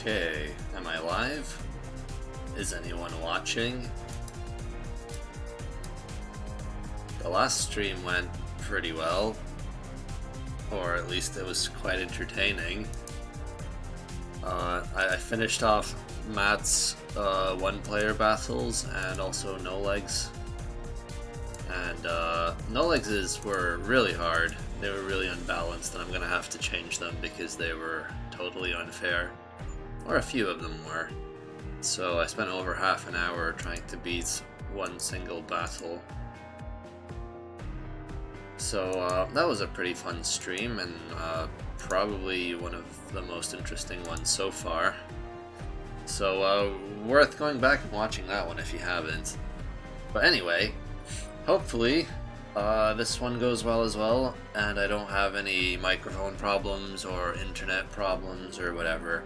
Okay, am I live? Is anyone watching? The last stream went pretty well, or at least it was quite entertaining. I finished off Matt's one-player battles and also No Legs. And No Legs were really hard. They were really unbalanced, and I'm gonna have to change them because they were totally unfair. Or a few of them were. So I spent over half an hour trying to beat one single battle. So that was a pretty fun stream, and probably one of the most interesting ones so far. So worth going back and watching that one if you haven't. But anyway, hopefully this one goes well as well, and I don't have any microphone problems or internet problems or whatever.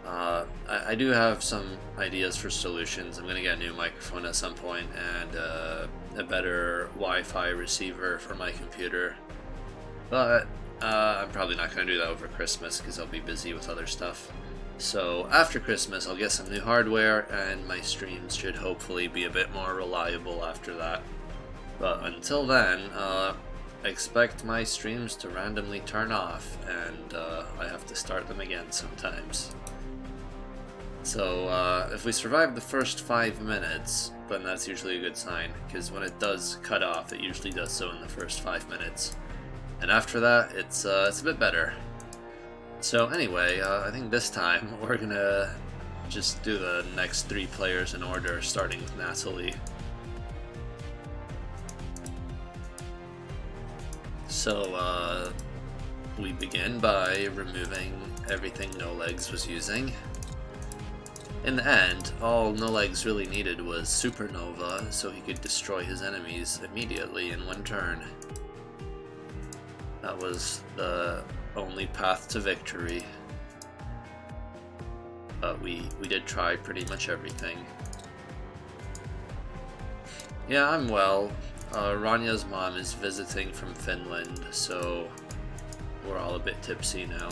I do have some ideas for solutions. I'm going to get a new microphone at some point and a better Wi-Fi receiver for my computer. But I'm probably not going to do that over Christmas because I'll be busy with other stuff. So after Christmas I'll get some new hardware and my streams should hopefully be a bit more reliable after that. But until then, expect my streams to randomly turn off, and I have to start them again sometimes. So if we survive the first 5 minutes, then that's usually a good sign, because when it does cut off, it usually does so in the first 5 minutes. And after that, it's a bit better. So anyway, I think this time we're gonna just do the next 3 players in order, starting with Natalie. So we begin by removing everything No Legs was using. In the end, all No Legs really needed was Supernova, so he could destroy his enemies immediately in one turn. That was the only path to victory. But we did try pretty much everything. Yeah, I'm well. Ranya's mom is visiting from Finland, so we're all a bit tipsy now.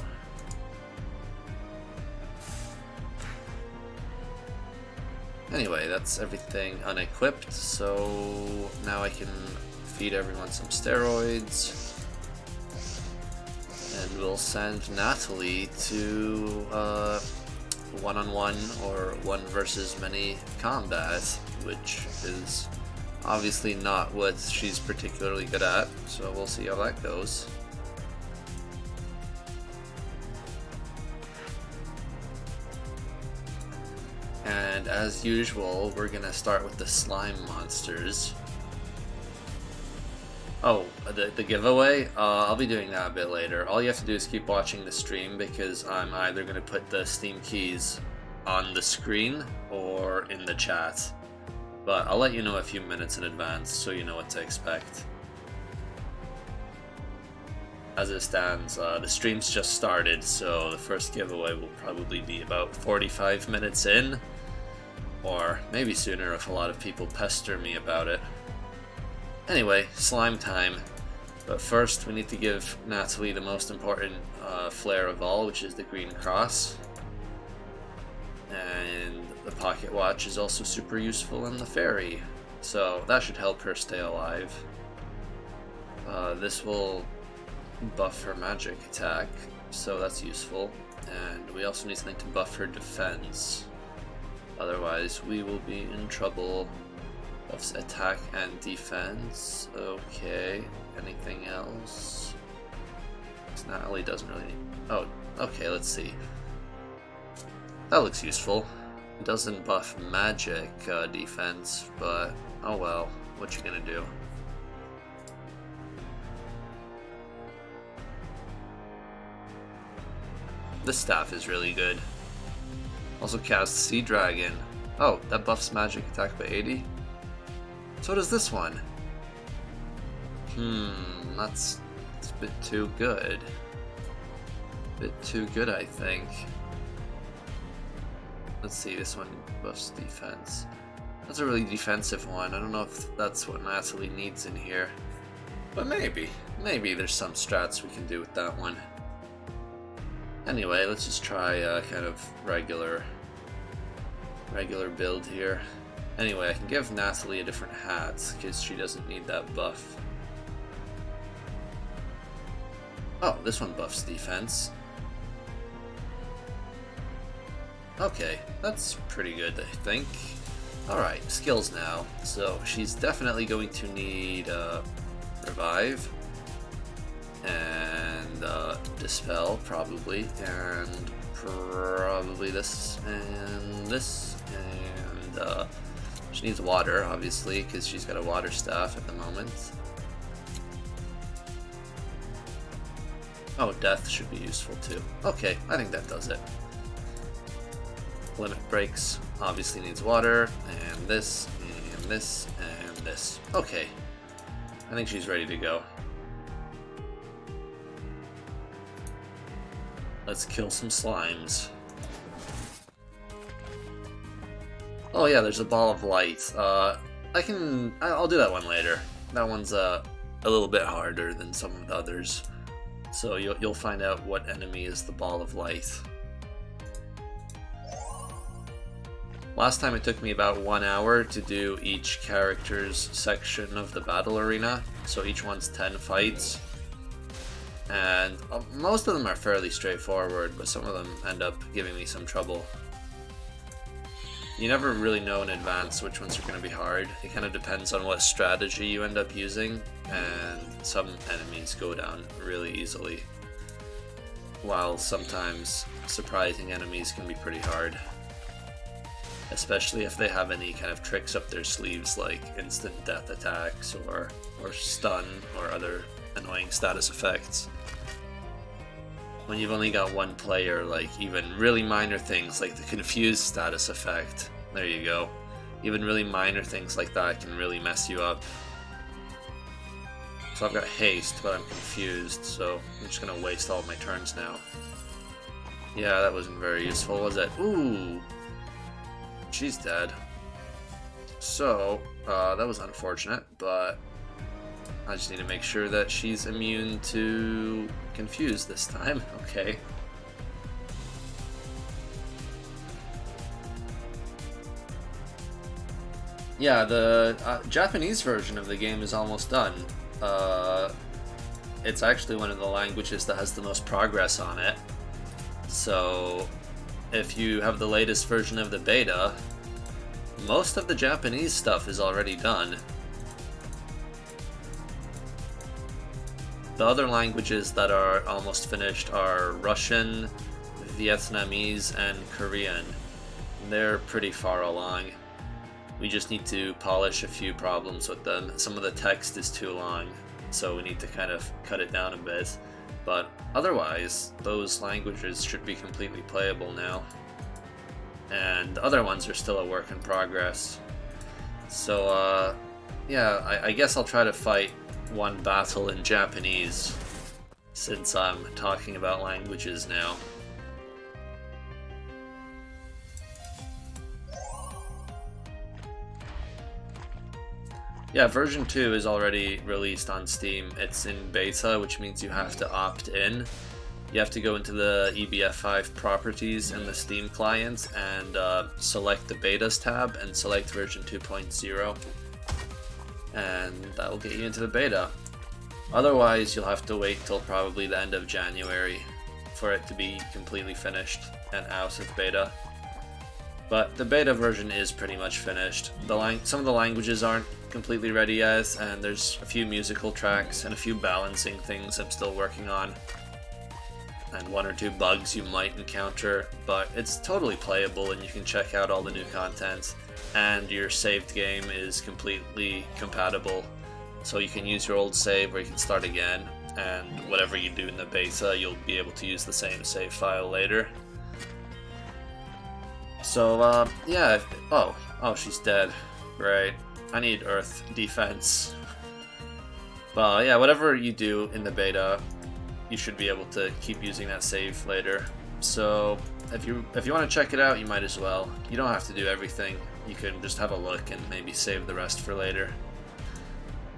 Anyway, that's everything unequipped, so now I can feed everyone some steroids. And we'll send Natalie to one-on-one or one versus many combat, which is obviously not what she's particularly good at, so we'll see how that goes. And as usual, we're gonna start with the slime monsters. Oh, the giveaway? I'll be doing that a bit later. All you have to do is keep watching the stream, because I'm either gonna put the Steam keys on the screen or in the chat. But I'll let you know a few minutes in advance so you know what to expect. As it stands, the stream's just started, so the first giveaway will probably be about 45 minutes in, or maybe sooner if a lot of people pester me about it. Anyway, slime time. But first we need to give Natalie the most important flare of all, which is the green cross. And the pocket watch is also super useful in the fairy, so that should help her stay alive. This will buff her magic attack, so that's useful. And we also need something to buff her defense, otherwise we will be in trouble. Buffs attack and defense. Okay, anything else? Natalie doesn't really need... Oh, okay, let's see. That looks useful. It doesn't buff magic defense, but oh well, what you gonna do? This staff is really good. Also casts Sea Dragon. Oh, that buffs magic attack by 80? So does this one. That's a bit too good. Bit too good, I think. Let's see, this one buffs defense. That's a really defensive one. I don't know if that's what Natalie needs in here. But maybe there's some strats we can do with that one. Anyway, let's just try a kind of regular build here. Anyway, I can give Natalie a different hat because she doesn't need that buff. Oh, this one buffs defense. Okay, that's pretty good, I think. Alright, skills now. So she's definitely going to need Revive and Dispel, probably, and probably this and this, and she needs water, obviously, because she's got a water staff at the moment. Oh, death should be useful too. Okay, I think that does it. Limit breaks, obviously needs water, and this, and this, and this. Okay, I think she's ready to go. Let's kill some slimes. Oh yeah, there's a ball of light. I'll do that one later. That one's a little bit harder than some of the others. So you'll find out what enemy is the ball of light. Last time it took me about 1 hour to do each character's section of the battle arena, so each one's 10 fights. And most of them are fairly straightforward, but some of them end up giving me some trouble. You never really know in advance which ones are going to be hard. It kind of depends on what strategy you end up using, and some enemies go down really easily, while sometimes surprising enemies can be pretty hard. Especially if they have any kind of tricks up their sleeves like instant death attacks or stun or other annoying status effects. When you've only got one player, like even really minor things like the confused status effect, there you go. Even really minor things like that can really mess you up. So I've got haste, but I'm confused, so I'm just gonna waste all of my turns now. Yeah, that wasn't very useful, was it? Ooh! She's dead. So, that was unfortunate, but I just need to make sure that she's immune to confuse this time. Okay. Yeah, the Japanese version of the game is almost done. It's actually one of the languages that has the most progress on it. So, if you have the latest version of the beta, most of the Japanese stuff is already done. The other languages that are almost finished are Russian, Vietnamese, and Korean. They're pretty far along. We just need to polish a few problems with them. Some of the text is too long, so we need to kind of cut it down a bit. But otherwise, those languages should be completely playable now. And the other ones are still a work in progress. So, yeah, I guess I'll try to fight one battle in Japanese, since I'm talking about languages now. Yeah, version 2 is already released on Steam. It's in beta, which means you have to opt in. You have to go into the EBF5 properties in the Steam client and select the betas tab and select version 2.0. And that will get you into the beta. Otherwise, you'll have to wait till probably the end of January for it to be completely finished and out of beta. But the beta version is pretty much finished. Some of the languages aren't completely ready yet, and there's a few musical tracks and a few balancing things I'm still working on. And one or two bugs you might encounter, but it's totally playable and you can check out all the new content. And your saved game is completely compatible, so you can use your old save or you can start again, and whatever you do in the beta, you'll be able to use the same save file later. So, yeah, oh, she's dead. Right. I need Earth defense. But yeah, whatever you do in the beta, you should be able to keep using that save later. So, if you want to check it out, you might as well. You don't have to do everything. You can just have a look and maybe save the rest for later.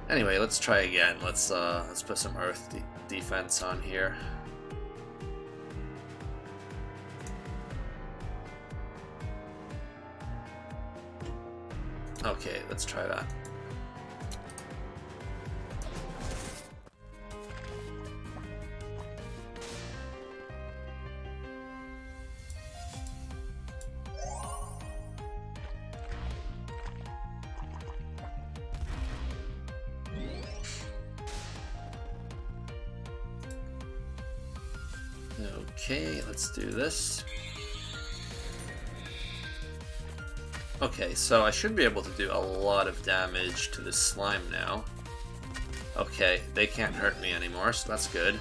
Anyway, let's try again. Let's put some Earth defense on here. Okay, let's try that. Okay, let's do this. Okay, so I should be able to do a lot of damage to this slime now. Okay, they can't hurt me anymore, so that's good.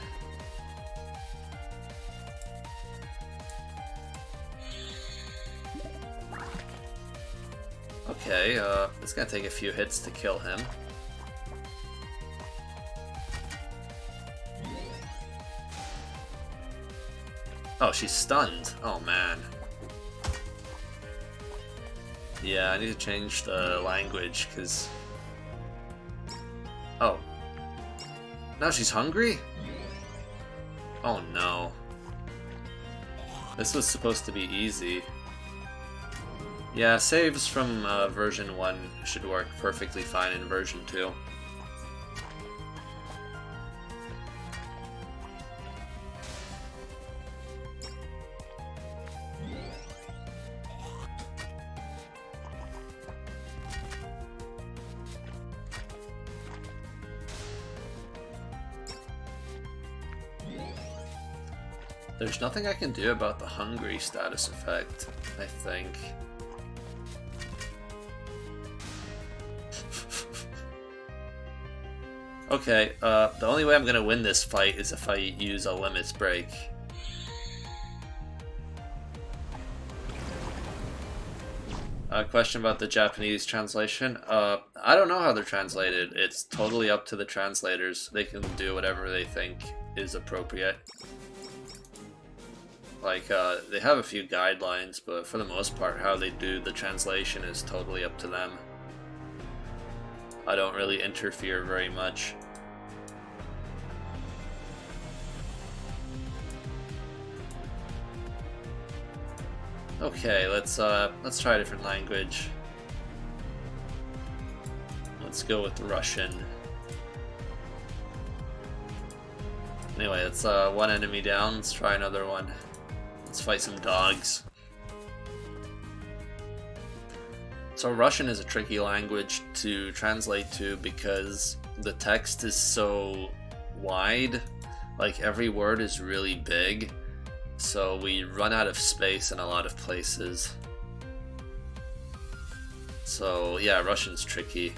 Okay, it's gonna take a few hits to kill him. Oh, she's stunned. Oh, man. Yeah, I need to change the language, because... Oh. Now she's hungry? Oh, no. This was supposed to be easy. Yeah, saves from version 1 should work perfectly fine in version 2. There's nothing I can do about the hungry status effect, I think. Okay, the only way I'm gonna win this fight is if I use a limits break. Question about the Japanese translation. I don't know how they're translated. It's totally up to the translators. They can do whatever they think is appropriate. Like, they have a few guidelines, but for the most part, how they do the translation is totally up to them. I don't really interfere very much. Okay, let's try a different language. Let's go with Russian. Anyway, it's one enemy down. Let's try another one. Let's fight some dogs. So Russian is a tricky language to translate to because the text is so wide. Like, every word is really big. So we run out of space in a lot of places. So yeah, Russian's tricky.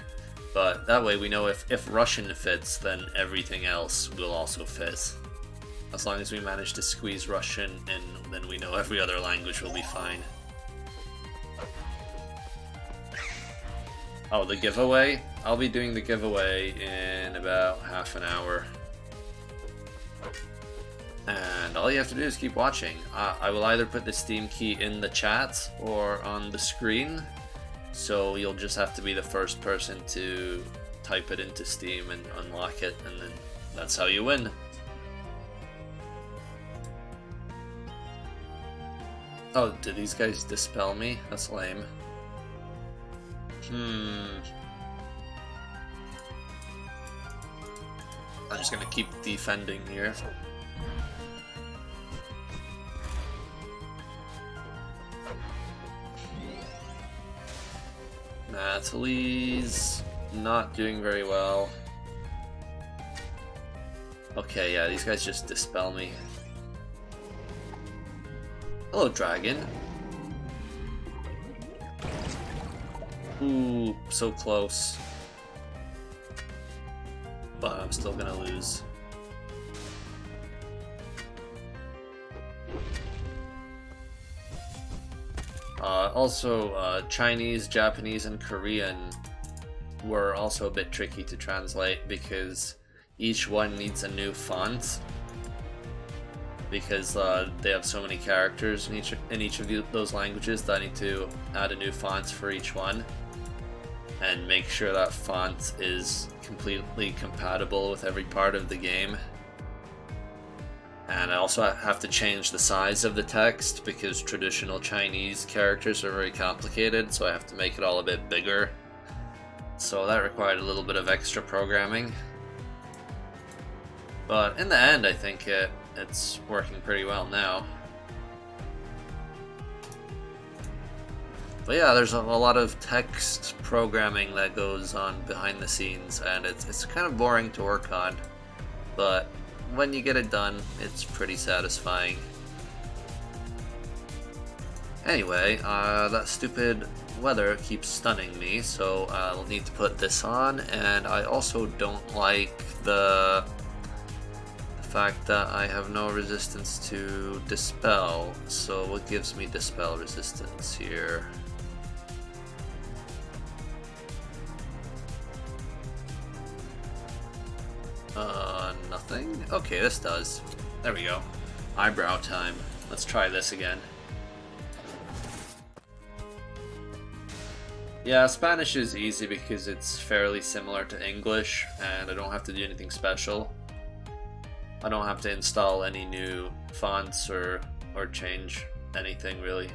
But that way we know if Russian fits, then everything else will also fit. As long as we manage to squeeze Russian in, then we know every other language will be fine. Oh, the giveaway? I'll be doing the giveaway in about half an hour. And all you have to do is keep watching. I will either put the Steam key in the chat or on the screen, so you'll just have to be the first person to type it into Steam and unlock it, and then that's how you win. Oh, did these guys dispel me? That's lame. I'm just gonna keep defending here. Natalie's not doing very well. Okay, yeah, these guys just dispel me. Hello, Dragon. Ooh, so close. But I'm still gonna lose. Also, Chinese, Japanese, and Korean were also a bit tricky to translate because each one needs a new font. Because they have so many characters in each of those languages that I need to add a new font for each one. And make sure that font is completely compatible with every part of the game. And I also have to change the size of the text because traditional Chinese characters are very complicated, so I have to make it all a bit bigger so that required a little bit of extra programming. But in the end, I think it's working pretty well now. But yeah, there's a lot of text programming that goes on behind the scenes, and it's kind of boring to work on. But when you get it done, it's pretty satisfying. Anyway, that stupid weather keeps stunning me, so I'll need to put this on, and I also don't like the fact that I have no resistance to Dispel. So what gives me Dispel resistance here? Nothing? Okay, this does. There we go. Eyebrow time. Let's try this again. Yeah, Spanish is easy because it's fairly similar to English, and I don't have to do anything special. I don't have to install any new fonts or change anything really.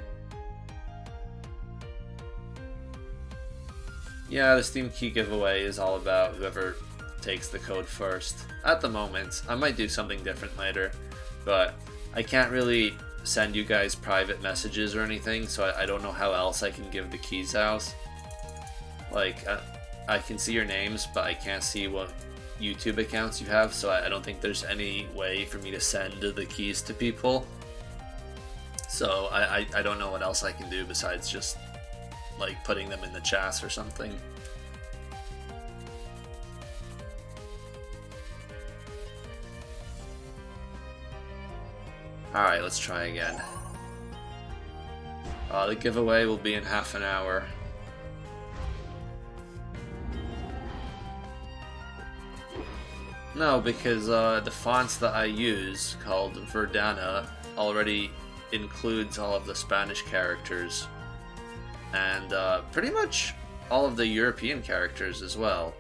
Yeah, the Steam Key giveaway is all about whoever takes the code first. At the moment, I might do something different later, but I can't really send you guys private messages or anything, so I don't know how else I can give the keys out. Like, I can see your names, but I can't see what YouTube accounts you have, so I don't think there's any way for me to send the keys to people. So I don't know what else I can do besides just like putting them in the chat or something. Alright, let's try again. The giveaway will be in half an hour. No, because the fonts that I use, called Verdana, already includes all of the Spanish characters. And pretty much all of the European characters as well.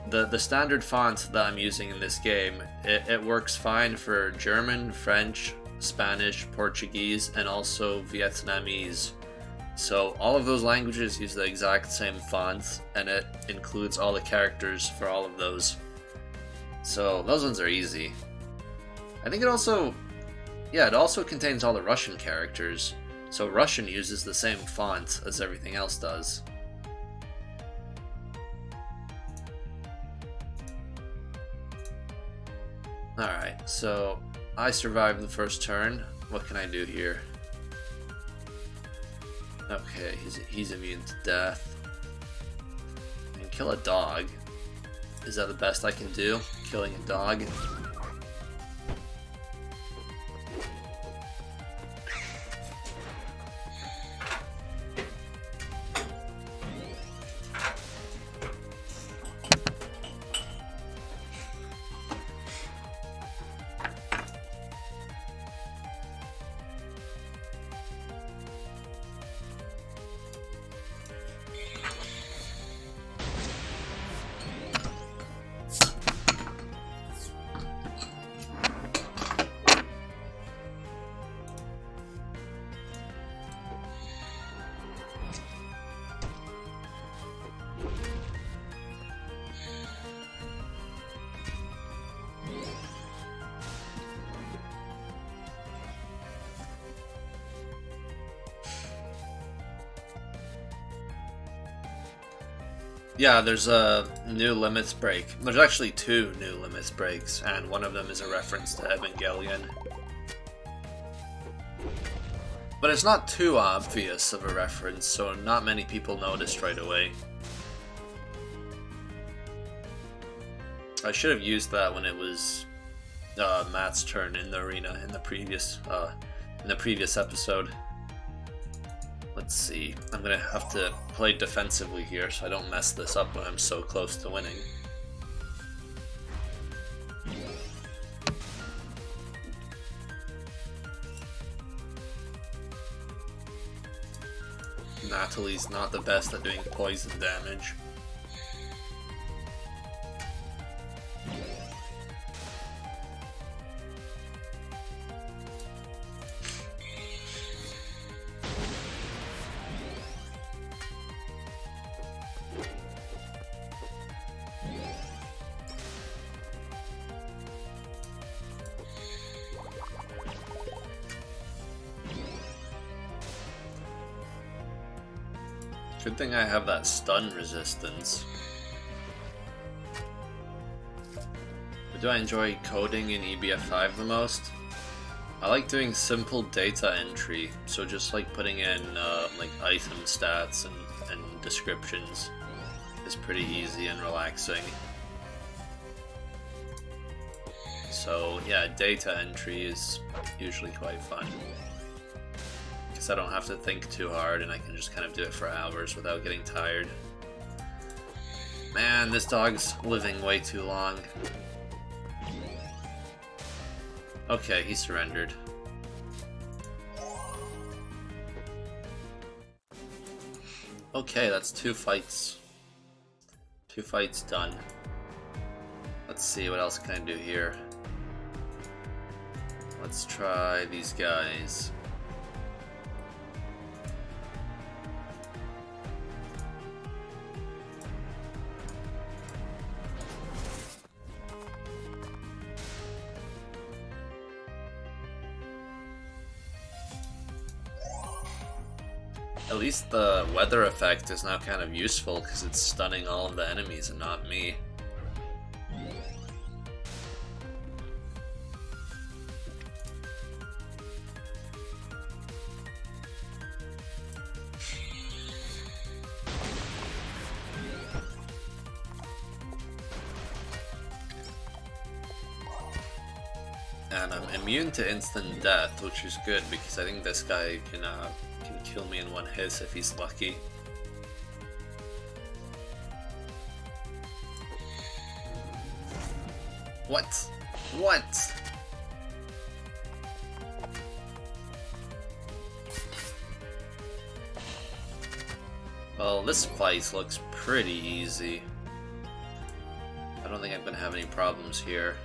The standard font that I'm using in this game, it works fine for German, French, Spanish, Portuguese, and also Vietnamese. So all of those languages use the exact same font, and it includes all the characters for all of those. So those ones are easy. I think it also contains all the Russian characters. So Russian uses the same font as everything else does. Alright, so I survived the first turn. What can I do here? Okay, he's immune to death. I can kill a dog. Is that the best I can do? Killing a dog? Yeah, there's a new limits break. There's actually 2 new limits breaks, and one of them is a reference to Evangelion. But it's not too obvious of a reference, so not many people noticed right away. I should have used that when it was Matt's turn in the arena in the previous episode. Let's see. I'm gonna have to play defensively here so I don't mess this up when I'm so close to winning. Natalie's not the best at doing poison damage. Good thing I have that stun resistance. But do I enjoy coding in EBF5 the most? I like doing simple data entry, so just like putting in like item stats and descriptions is pretty easy and relaxing. So yeah, data entry is usually quite fun. Because I don't have to think too hard and I can just kind of do it for hours without getting tired. Man, this dog's living way too long. Okay, he surrendered. Okay, that's 2 fights. 2 fights done. Let's see, what else can I do here? Let's try these guys. At least the weather effect is now kind of useful because it's stunning all of the enemies and not me. And I'm immune to instant death, which is good because I think this guy can kill me in one hit if he's lucky. What? What? Well, this fight looks pretty easy. I don't think I'm gonna have any problems here.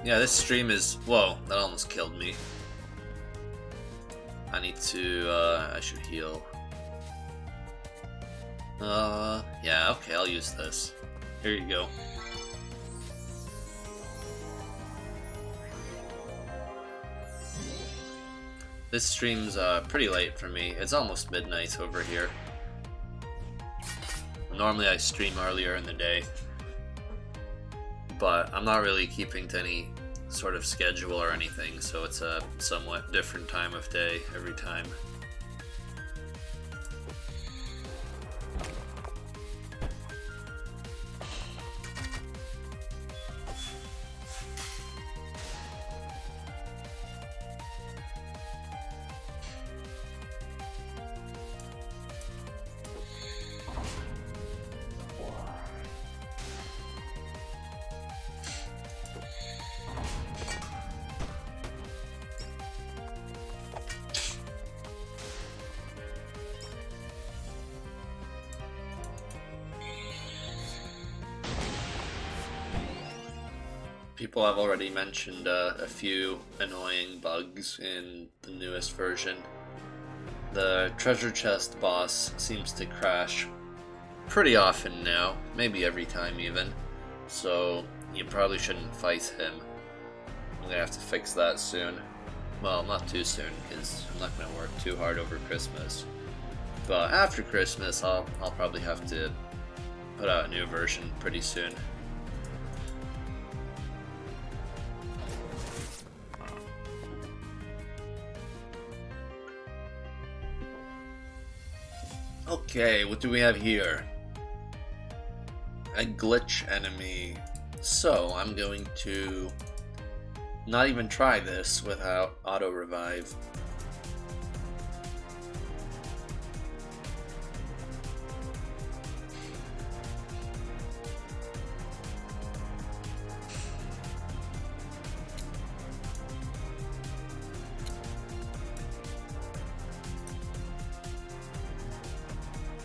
Yeah, this stream is... Whoa, that almost killed me. I need to... I should heal. Yeah, okay, I'll use this. Here you go. This stream's pretty late for me. It's almost midnight over here. Normally I stream earlier in the day, but I'm not really keeping to any sort of schedule or anything, so it's a somewhat different time of day every time. People have already mentioned a few annoying bugs in the newest version. The treasure chest boss seems to crash pretty often now, maybe every time even, so you probably shouldn't fight him. I'm gonna have to fix that soon. Well, not too soon, because I'm not gonna work too hard over Christmas. But after Christmas, I'll probably have to put out a new version pretty soon. Okay, what do we have here? A glitch enemy. So, I'm going to not even try this without auto-revive.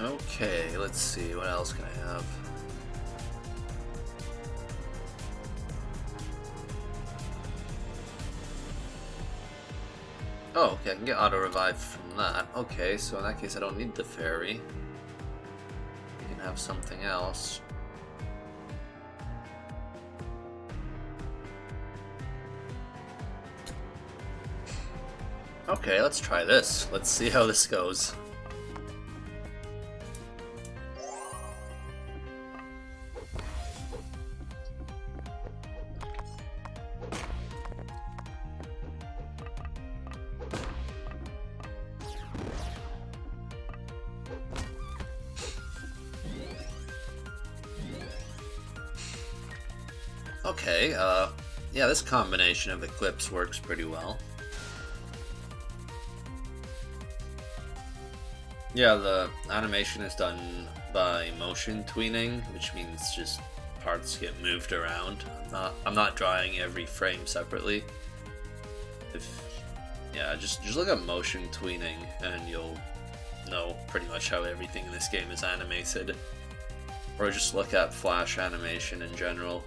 Okay, let's see, what else can I have? Oh, okay, I can get auto-revive from that. Okay, so in that case I don't need the fairy. I can have something else. Okay, let's try this. Let's see how this goes. Okay, yeah, this combination of Eclipse works pretty well. Yeah, the animation is done by motion tweening, which means just parts get moved around. I'm not drawing every frame separately. Yeah, just look at motion tweening and you'll know pretty much how everything in this game is animated. Or just look at flash animation in general.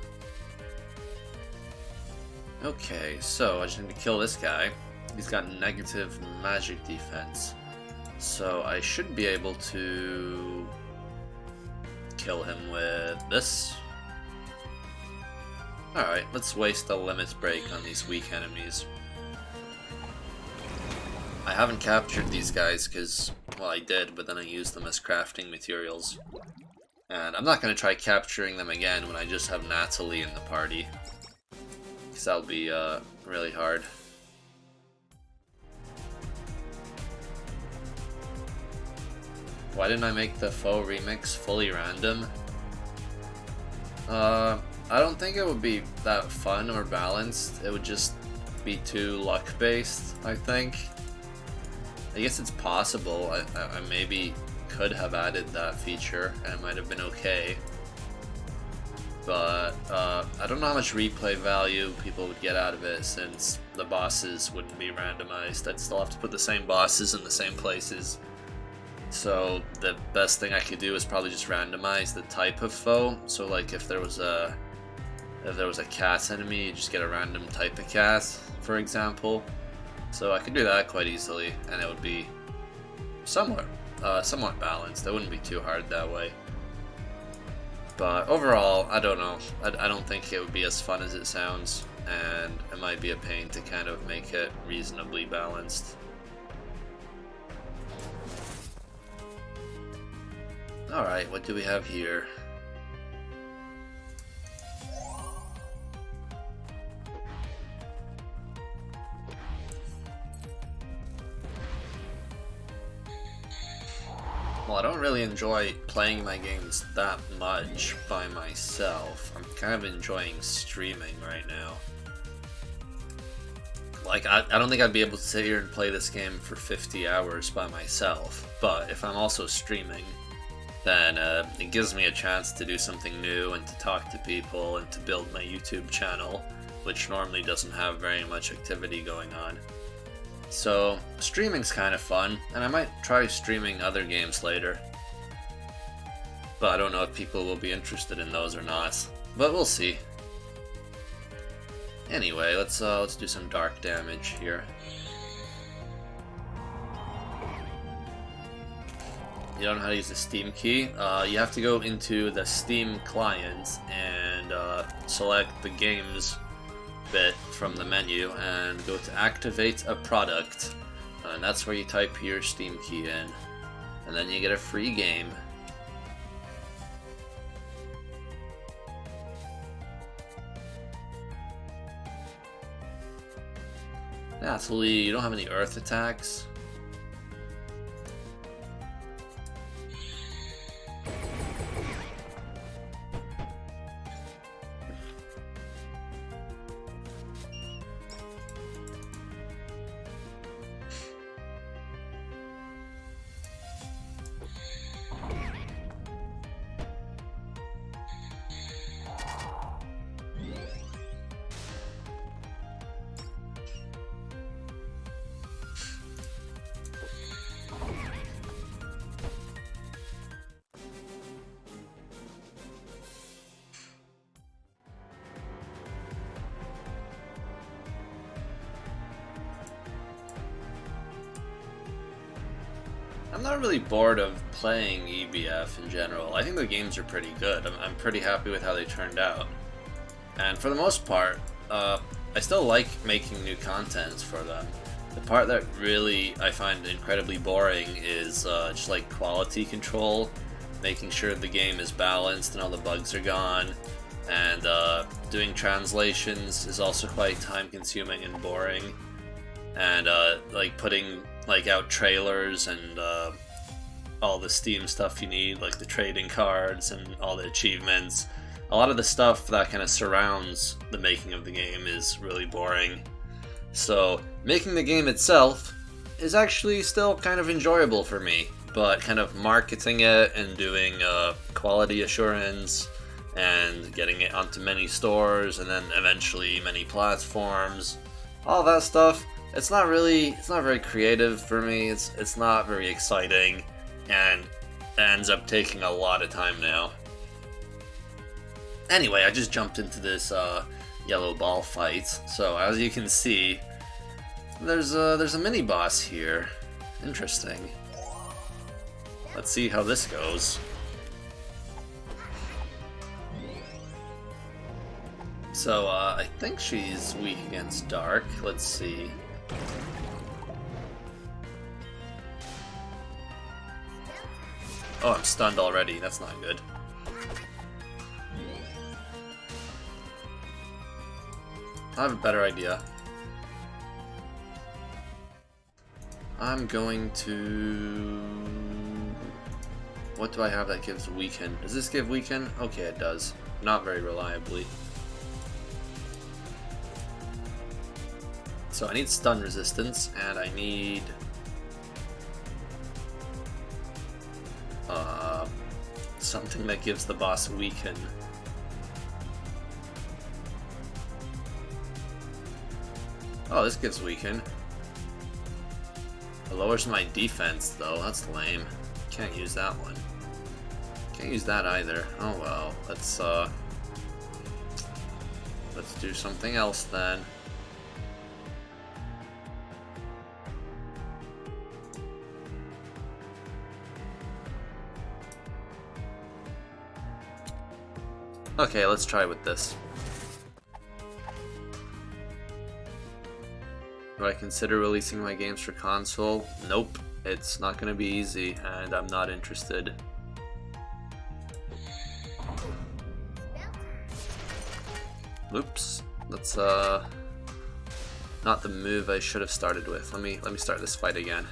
Okay, so I just need to kill this guy. He's got negative magic defense. So I should be able to kill him with this. Alright, let's waste the limit break on these weak enemies. I haven't captured these guys because, well, I did, but then I used them as crafting materials. And I'm not going to try capturing them again when I just have Natalie in the party, because that'll be really hard. Why didn't I make the faux remix fully random? I don't think it would be that fun or balanced. It would just be too luck-based, I think. I guess it's possible. I maybe could have added that feature and it might have been okay. But I don't know how much replay value people would get out of it since the bosses wouldn't be randomized. I'd still have to put the same bosses in the same places. So the best thing I could do is probably just randomize the type of foe. So like if there was a cat enemy, you just get a random type of cat, for example. So I could do that quite easily, and it would be somewhat balanced. It wouldn't be too hard that way. But overall, I don't know. I don't think it would be as fun as it sounds, and it might be a pain to kind of make it reasonably balanced. Alright, what do we have here? Well, I don't really enjoy playing my games that much by myself. I'm kind of enjoying streaming right now. Like, I don't think I'd be able to sit here and play this game for 50 hours by myself, but if I'm also streaming, then it gives me a chance to do something new and to talk to people and to build my YouTube channel, which normally doesn't have very much activity going on. So streaming's kind of fun, and I might try streaming other games later. But I don't know if people will be interested in those or not. But we'll see. Anyway, let's do some dark damage here. You don't know how to use the Steam key? You have to go into the Steam client and select the games bit from the menu and go to activate a product, and that's where you type your Steam key in, and then you get a free game. Natalie, you don't have any earth attacks? not really bored of playing EBF in general. I think the games are pretty good. I'm pretty happy with how they turned out. And for the most part, I still like making new content for them. The part that really I find incredibly boring is just like quality control, making sure the game is balanced and all the bugs are gone, and doing translations is also quite time consuming and boring, and like putting out trailers and all the Steam stuff you need, like the trading cards and all the achievements. A lot of the stuff that kind of surrounds the making of the game is really boring. So making the game itself is actually still kind of enjoyable for me, but kind of marketing it and doing quality assurance and getting it onto many stores and then eventually many platforms, all that stuff, it's not very creative for me. It's not very exciting, and ends up taking a lot of time now. Anyway, I just jumped into this yellow ball fight. So as you can see, there's a mini boss here. Interesting. Let's see how this goes. So I think she's weak against dark. Let's see. Oh, I'm stunned already. That's not good. I have a better idea. I'm going to... What do I have that gives weaken? Does this give weaken? Okay, it does. Not very reliably. So I need stun resistance, and I need... something that gives the boss weaken. Oh, this gives weaken. It lowers my defense, though. That's lame. Can't use that one. Can't use that either. Oh well. Let's do something else then. Okay, let's try with this. Do I consider releasing my games for console? Nope. It's not gonna be easy, and I'm not interested. Oops. That's not the move I should have started with. Let me start this fight again.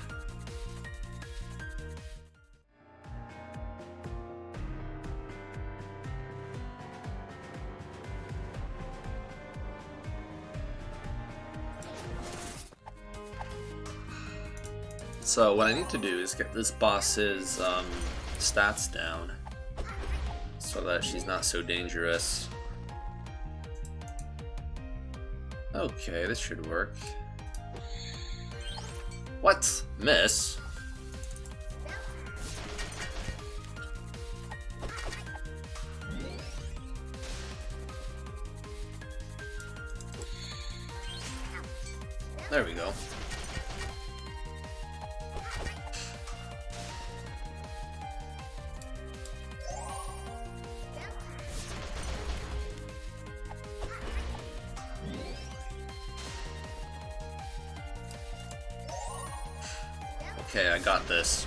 So what I need to do is get this boss's stats down so that she's not so dangerous. Okay, this should work. What? Miss? There we go. Okay, I got this.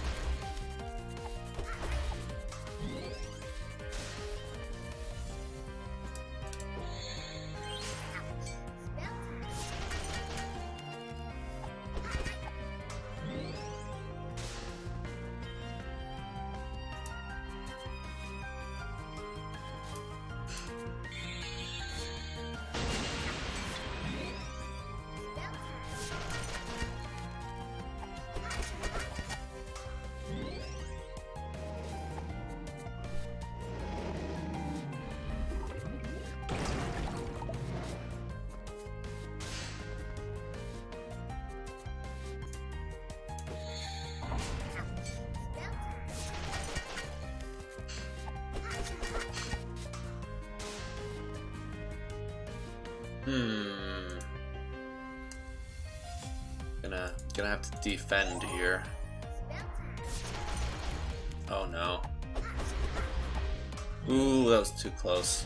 Gonna have to defend here. Oh no. Ooh, that was too close.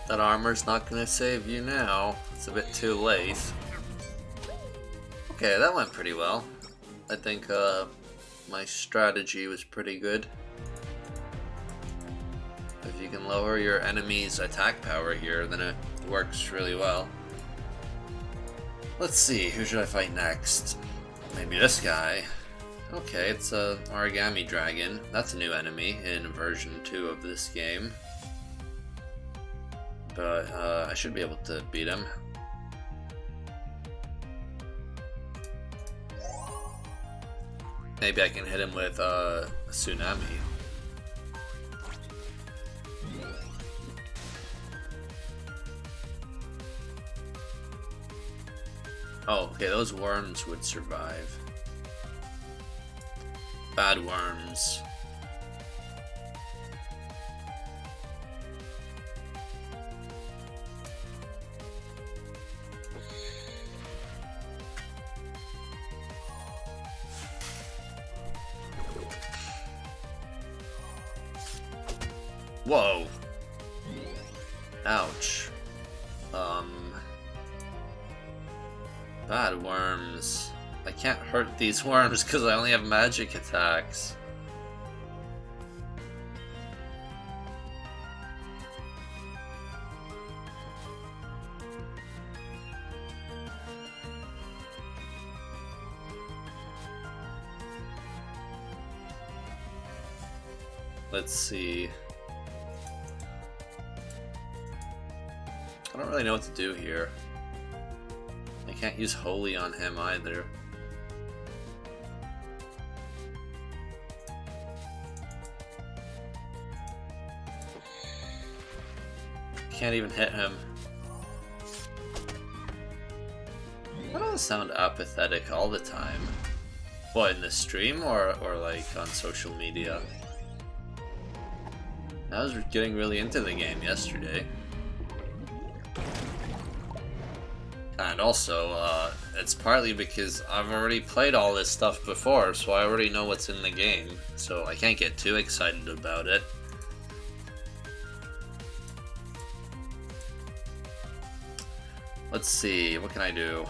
That armor's not gonna save you now. It's a bit too late. Okay, that went pretty well. I think my strategy was pretty good. If you can lower your enemy's attack power here, then it works really well. Let's see, who should I fight next? Maybe this guy. Okay, it's a Origami Dragon. That's a new enemy in version 2 of this game. But I should be able to beat him. Maybe I can hit him with a tsunami. Oh, okay, those worms would survive. Bad worms. Whoa. Ouch. Bad worms. I can't hurt these worms because I only have magic attacks. Let's see. I don't really know what to do here. I can't use Holy on him either. Can't even hit him. Why do I sound apathetic all the time? What, in the stream or like on social media? I was getting really into the game yesterday. And also, it's partly because I've already played all this stuff before, so I already know what's in the game, so I can't get too excited about it. Let's see, what can I do?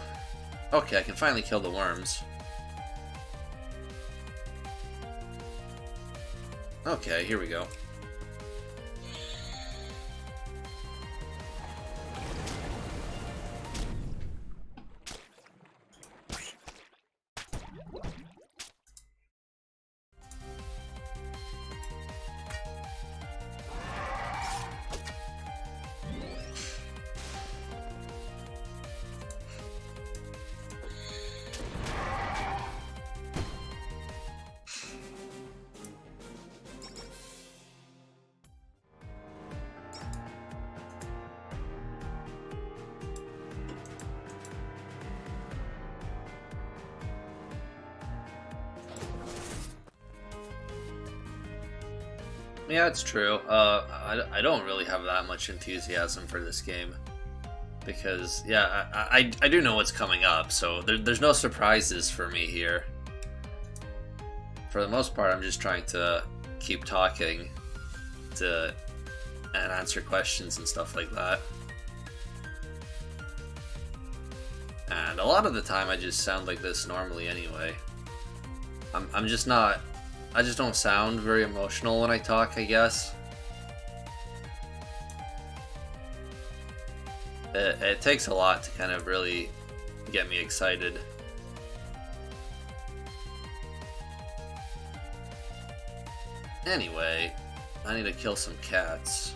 Okay, I can finally kill the worms. Okay, here we go. Yeah, it's true. I don't really have that much enthusiasm for this game. Because, yeah, I do know what's coming up, so there's no surprises for me here. For the most part, I'm just trying to keep talking and answer questions and stuff like that. And a lot of the time, I just sound like this normally anyway. I'm just not... I just don't sound very emotional when I talk, I guess. It takes a lot to kind of really get me excited. Anyway, I need to kill some cats.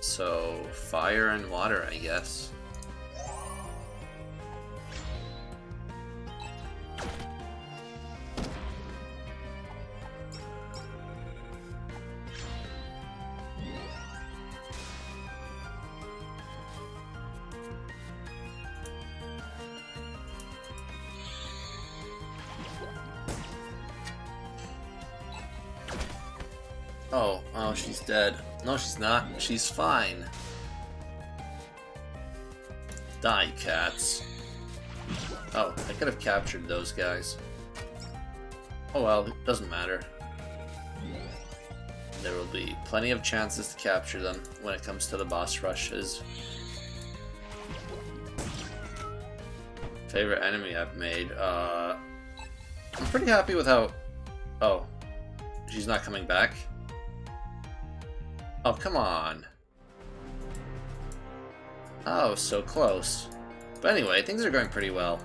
So, fire and water, I guess. Oh, she's dead. No, she's not. She's fine. Die, cats. Oh, I could have captured those guys. Oh well, it doesn't matter. There will be plenty of chances to capture them when it comes to the boss rushes. Favorite enemy I've made? I'm pretty happy with how... Oh. She's not coming back? Oh, come on. Oh, so close. But anyway, things are going pretty well.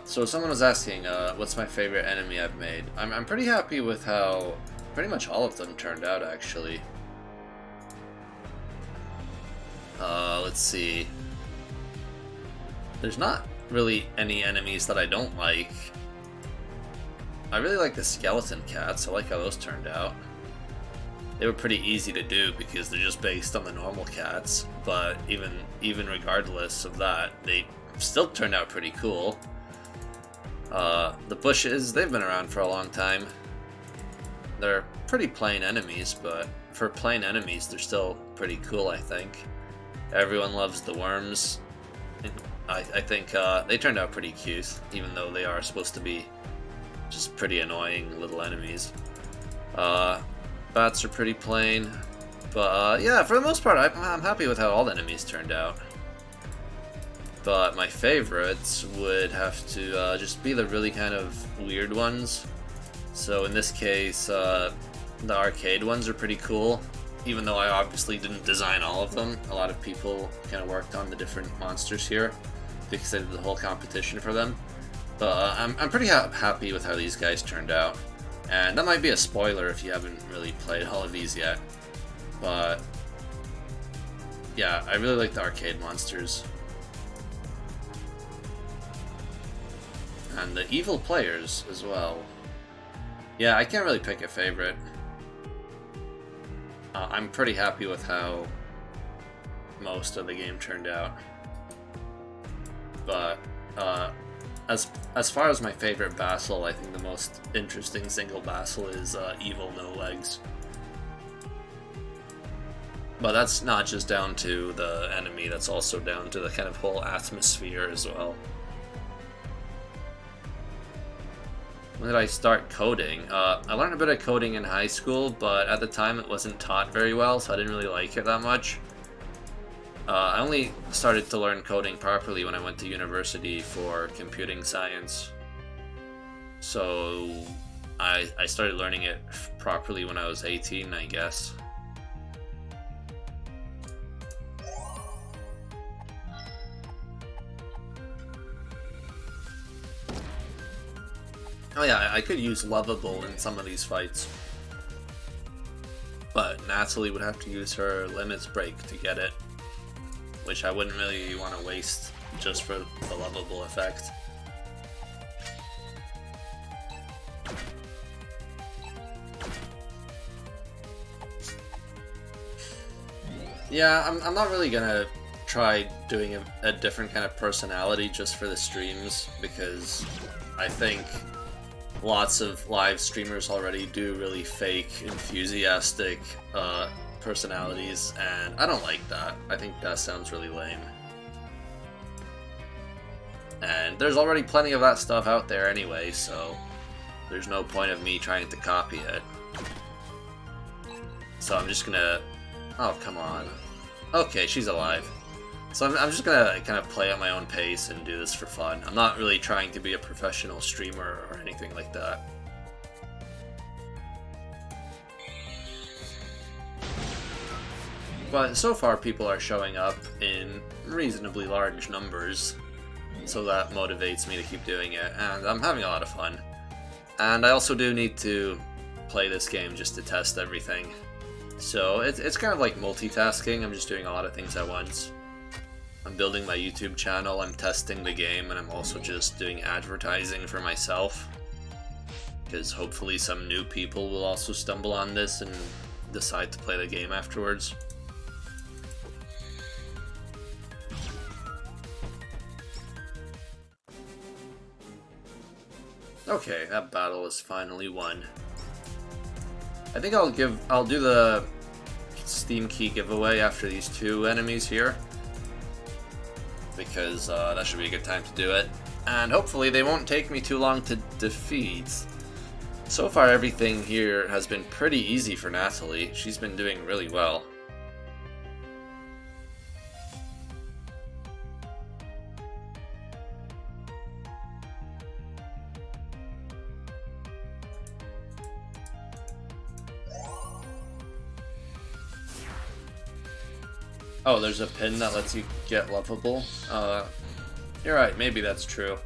So someone was asking, what's my favorite enemy I've made? I'm pretty happy with how pretty much all of them turned out, actually. Let's see. There's not really any enemies that I don't like. I really like the skeleton cats. I like how those turned out. They were pretty easy to do because they're just based on the normal cats, but even regardless of that, they still turned out pretty cool. The bushes, they've been around for a long time. They're pretty plain enemies, but for plain enemies, they're still pretty cool, I think. Everyone loves the worms. I think they turned out pretty cute, even though they are supposed to be just pretty annoying little enemies. Bats are pretty plain, but yeah, for the most part, I'm happy with how all the enemies turned out. But my favorites would have to just be the really kind of weird ones. So in this case, the arcade ones are pretty cool, even though I obviously didn't design all of them. A lot of people kind of worked on the different monsters here because I did the whole competition for them. But I'm pretty happy with how these guys turned out. And that might be a spoiler if you haven't really played all of these yet. But yeah, I really like the arcade monsters. And the evil players as well. Yeah, I can't really pick a favorite. I'm pretty happy with how most of the game turned out. But as far as my favorite Bassel, I think the most interesting single Bassel is Evil No Legs. But that's not just down to the enemy, that's also down to the kind of whole atmosphere as well. When did I start coding? I learned a bit of coding in high school, but at the time it wasn't taught very well, so I didn't really like it that much. I only started to learn coding properly when I went to university for computing science. So I started learning it properly when I was 18, I guess. Oh yeah, I could use Lovable in some of these fights. But Natalie would have to use her Limits Break to get it, which I wouldn't really want to waste just for the Lovable effect. Yeah, I'm not really gonna try doing a different kind of personality just for the streams, because I think lots of live streamers already do really fake, enthusiastic personalities, and I don't like that. I think that sounds really lame. And there's already plenty of that stuff out there anyway, so there's no point of me trying to copy it. So I'm just gonna... Oh, come on. Okay, she's alive. So I'm just gonna kind of play at my own pace and do this for fun. I'm not really trying to be a professional streamer or anything like that. But so far people are showing up in reasonably large numbers, so that motivates me to keep doing it, and I'm having a lot of fun. And I also do need to play this game just to test everything. So it's kind of like multitasking. I'm just doing a lot of things at once. I'm building my YouTube channel, I'm testing the game, and I'm also just doing advertising for myself. Because hopefully some new people will also stumble on this and decide to play the game afterwards. Okay, that battle is finally won. I think I'll do the Steam Key giveaway after these two enemies here, because that should be a good time to do it. And hopefully they won't take me too long to defeat. So far everything here has been pretty easy for Natalie. She's been doing really well. Oh, there's a pin that lets you get lovable. You're right, maybe that's true.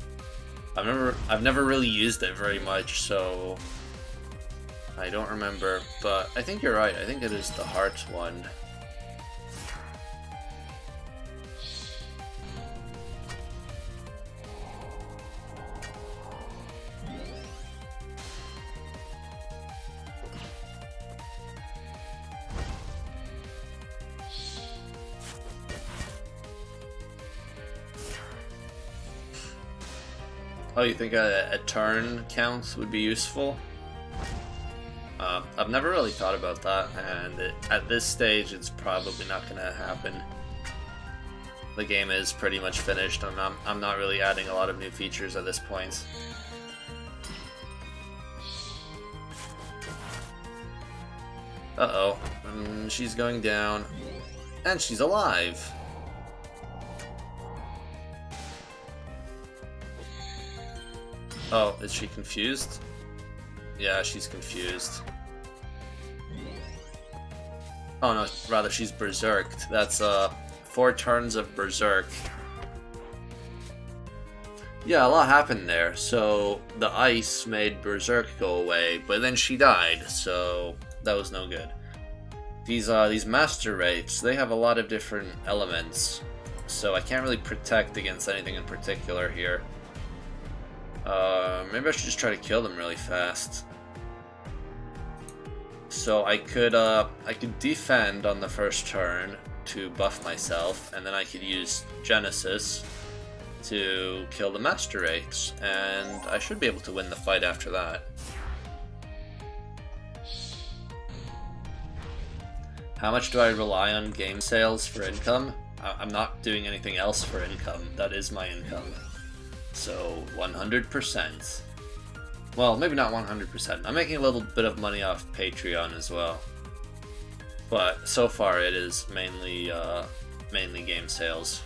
I've never really used it very much, so I don't remember, but I think you're right. I think it is the heart one. Oh, you think a turn count would be useful? I've never really thought about that, and at this stage it's probably not going to happen. The game is pretty much finished, and I'm not really adding a lot of new features at this point. Uh-oh, she's going down, and she's alive! Oh, is she confused? Yeah, she's confused. Oh no, rather she's berserked. That's 4 turns of berserk. Yeah, a lot happened there. So the ice made berserk go away, but then she died, so that was no good. These master wraiths, they have a lot of different elements, so I can't really protect against anything in particular here. Maybe I should just try to kill them really fast. So I could defend on the first turn to buff myself, and then I could use Genesis to kill the Master Wraiths, and I should be able to win the fight after that. How much do I rely on game sales for income? I'm not doing anything else for income. That is my income. So 100%. Well, maybe not 100%. I'm making a little bit of money off Patreon as well. But so far it is mainly game sales.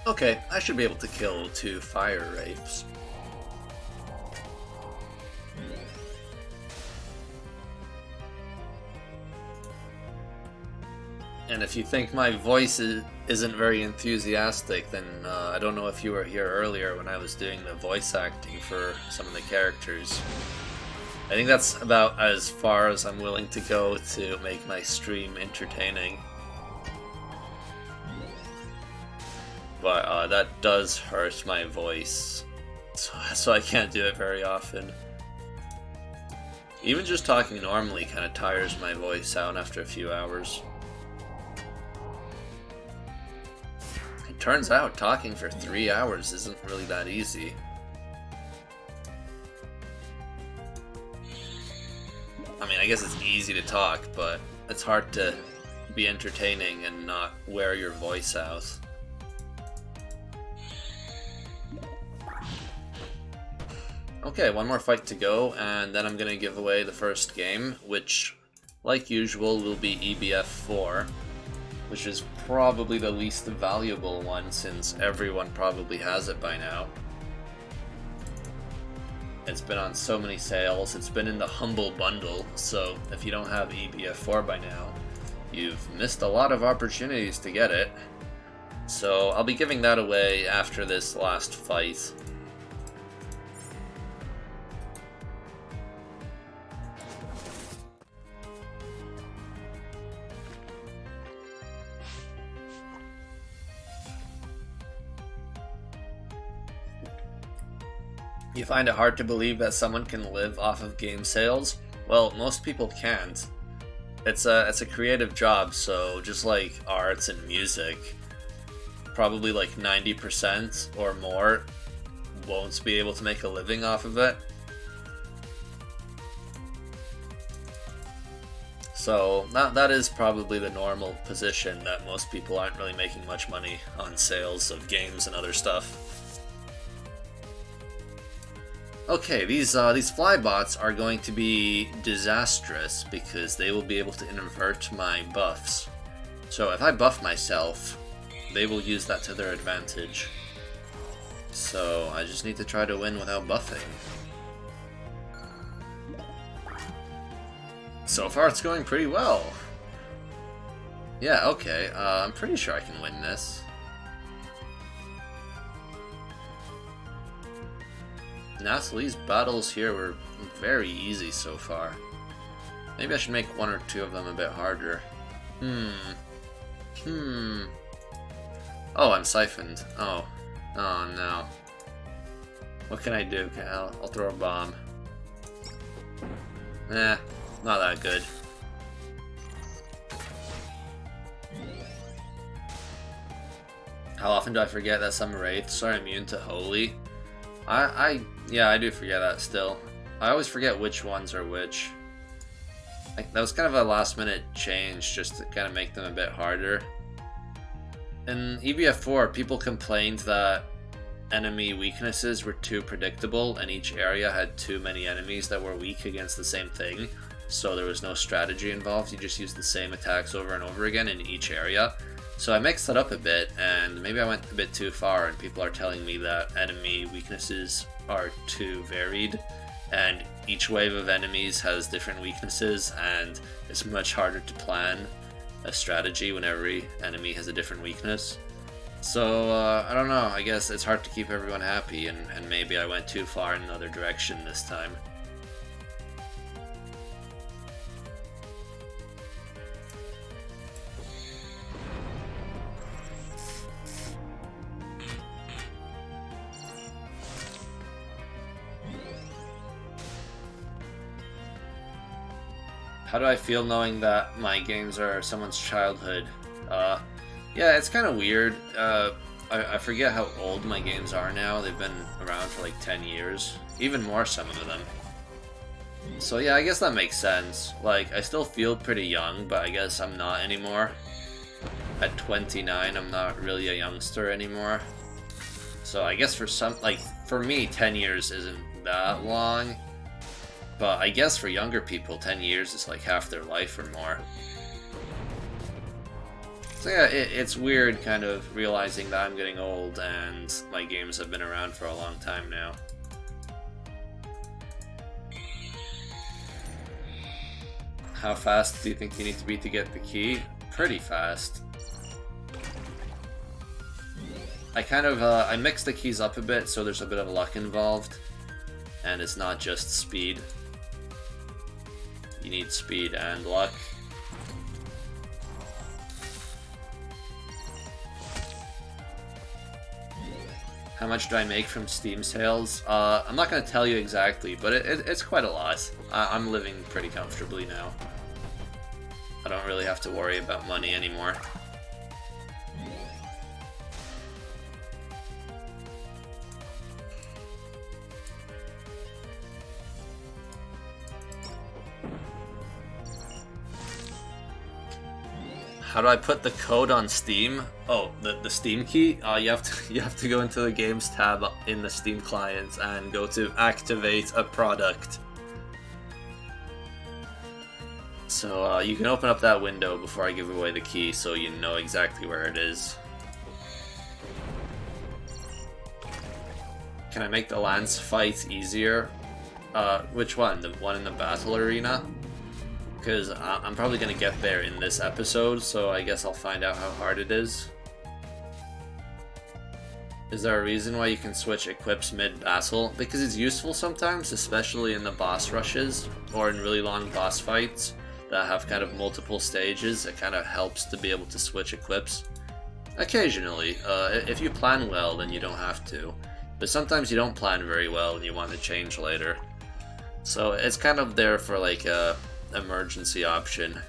Okay, I should be able to kill 2 fire wraiths. And if you think my voice isn't very enthusiastic, then I don't know if you were here earlier when I was doing the voice acting for some of the characters. I think that's about as far as I'm willing to go to make my stream entertaining. But that does hurt my voice, so I can't do it very often. Even just talking normally kind of tires my voice out after a few hours. It turns out talking for 3 hours isn't really that easy. I mean, I guess it's easy to talk, but it's hard to be entertaining and not wear your voice out. Okay, one more fight to go, and then I'm going to give away the first game, which, like usual, will be EBF 4, which is probably the least valuable one since everyone probably has it by now. It's been on so many sales, it's been in the Humble Bundle, so if you don't have EBF 4 by now, you've missed a lot of opportunities to get it. So I'll be giving that away after this last fight. You find it hard to believe that someone can live off of game sales? Well, most people can't. It's a creative job, so just like arts and music, probably like 90% or more won't be able to make a living off of it. So that is probably the normal position, that most people aren't really making much money on sales of games and other stuff. Okay, these flybots are going to be disastrous because they will be able to invert my buffs. So if I buff myself, they will use that to their advantage. So I just need to try to win without buffing. So far it's going pretty well. Yeah, okay, I'm pretty sure I can win this. Natalie's battles here were very easy so far. Maybe I should make one or two of them a bit harder. Oh, I'm siphoned. Oh no. What can I do? Okay, I'll throw a bomb. Not that good. How often do I forget that some wraiths are immune to holy? Yeah, I do forget that still. I always forget which ones are which. That was kind of a last minute change just to kind of make them a bit harder. In EBF4, people complained that enemy weaknesses were too predictable and each area had too many enemies that were weak against the same thing, so there was no strategy involved. You just used the same attacks over and over again in each area. So I mixed that up a bit, and maybe I went a bit too far, and people are telling me that enemy weaknesses are too varied, and each wave of enemies has different weaknesses, and it's much harder to plan a strategy when every enemy has a different weakness. So, I don't know, I guess it's hard to keep everyone happy, and maybe I went too far in another direction this time. How do I feel knowing that my games are someone's childhood? Yeah, it's kind of weird. I forget how old my games are now. They've been around for like 10 years. Even more, some of them. So yeah, I guess that makes sense. Like, I still feel pretty young, but I guess I'm not anymore. At 29, I'm not really a youngster anymore. So I guess for me, 10 years isn't that long. But I guess for younger people, 10 years is like half their life or more. So yeah, it's weird kind of realizing that I'm getting old and my games have been around for a long time now. How fast do you think you need to be to get the key? Pretty fast. I mixed the keys up a bit so there's a bit of luck involved. And it's not just speed. You need speed and luck. How much do I make from Steam sales? I'm not going to tell you exactly, but it's quite a lot. I'm living pretty comfortably now. I don't really have to worry about money anymore. How do I put the code on Steam? Oh, the Steam key? You have to go into the Games tab in the Steam client and go to Activate a Product. So you can open up that window before I give away the key so you know exactly where it is. Can I make the lance fight easier? Which one? The one in the battle arena? Because I'm probably going to get there in this episode, so I guess I'll find out how hard it is. Is there a reason why you can switch equips mid-battle? Because it's useful sometimes, especially in the boss rushes, or in really long boss fights that have kind of multiple stages. It kind of helps to be able to switch equips. Occasionally. If you plan well, then you don't have to. But sometimes you don't plan very well and you want to change later. So it's kind of there for like a emergency option.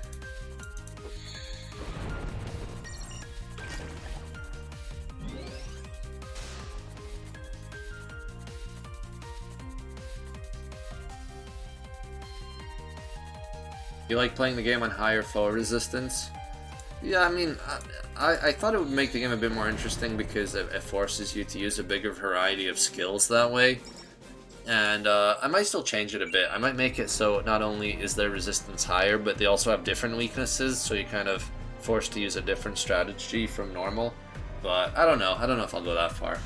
You like playing the game on higher foe resistance? Yeah, I mean, I thought it would make the game a bit more interesting because it forces you to use a bigger variety of skills that way. And I might still change it a bit. I might make it so not only is their resistance higher, but they also have different weaknesses, so you're kind of forced to use a different strategy from normal. But I don't know. I don't know if I'll go that far.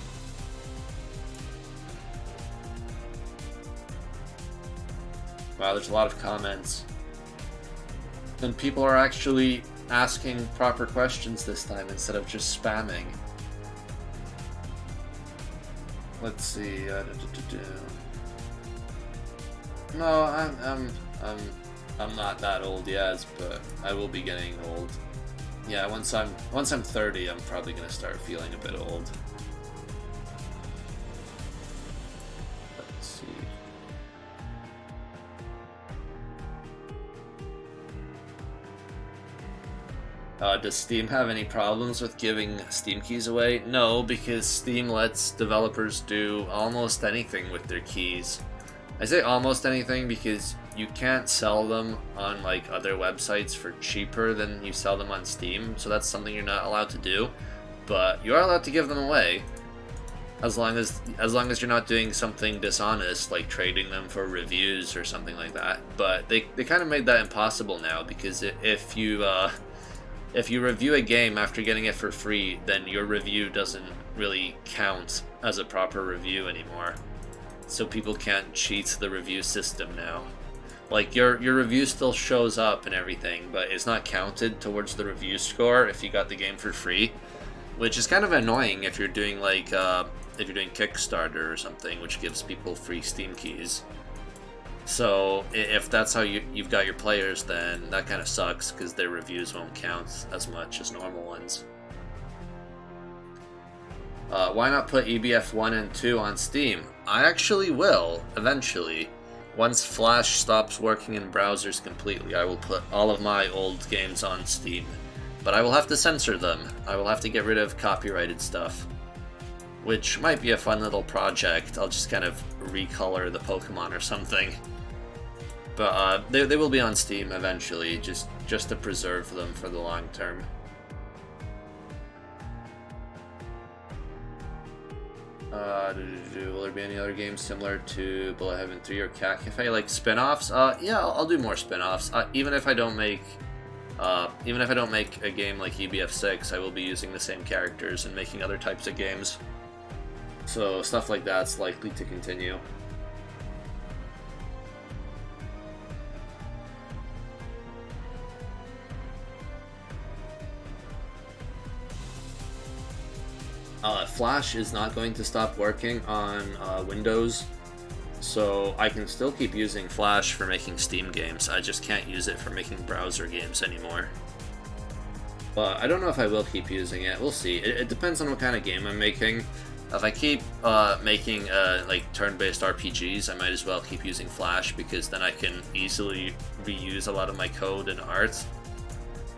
Wow, there's a lot of comments. And people are actually asking proper questions this time instead of just spamming. Let's see. No, I'm not that old yet, but I will be getting old. Yeah, once I'm 30, I'm probably gonna start feeling a bit old. Let's see. Does Steam have any problems with giving Steam keys away? No, because Steam lets developers do almost anything with their keys. I say almost anything because you can't sell them on like other websites for cheaper than you sell them on Steam, so that's something you're not allowed to do. But you are allowed to give them away, as long as you're not doing something dishonest, like trading them for reviews or something like that. But they kind of made that impossible now, because if you review a game after getting it for free, then your review doesn't really count as a proper review anymore. So people can't cheat the review system now. Like, your review still shows up and everything, but it's not counted towards the review score if you got the game for free, which is kind of annoying if you're doing like if you're doing Kickstarter or something, which gives people free Steam keys. So if that's how you've got your players, then that kind of sucks because their reviews won't count as much as normal ones. Why not put EBF 1 and 2 on Steam? I actually will, eventually. Once Flash stops working in browsers completely, I will put all of my old games on Steam. But I will have to censor them. I will have to get rid of copyrighted stuff. Which might be a fun little project. I'll just kind of recolor the Pokemon or something. But they will be on Steam eventually, just to preserve them for the long term. Will there be any other games similar to Bullet Heaven 3 or Cat Cafe, like spin-offs? Yeah, I'll do more spin-offs. Even if I don't make a game like EBF 6, I will be using the same characters and making other types of games. So stuff like that's likely to continue. Flash is not going to stop working on Windows, so I can still keep using Flash for making Steam games. I just can't use it for making browser games anymore. But I don't know if I will keep using it. We'll see. It depends on what kind of game I'm making. If I keep making like turn-based RPGs, I might as well keep using Flash, because then I can easily reuse a lot of my code and art,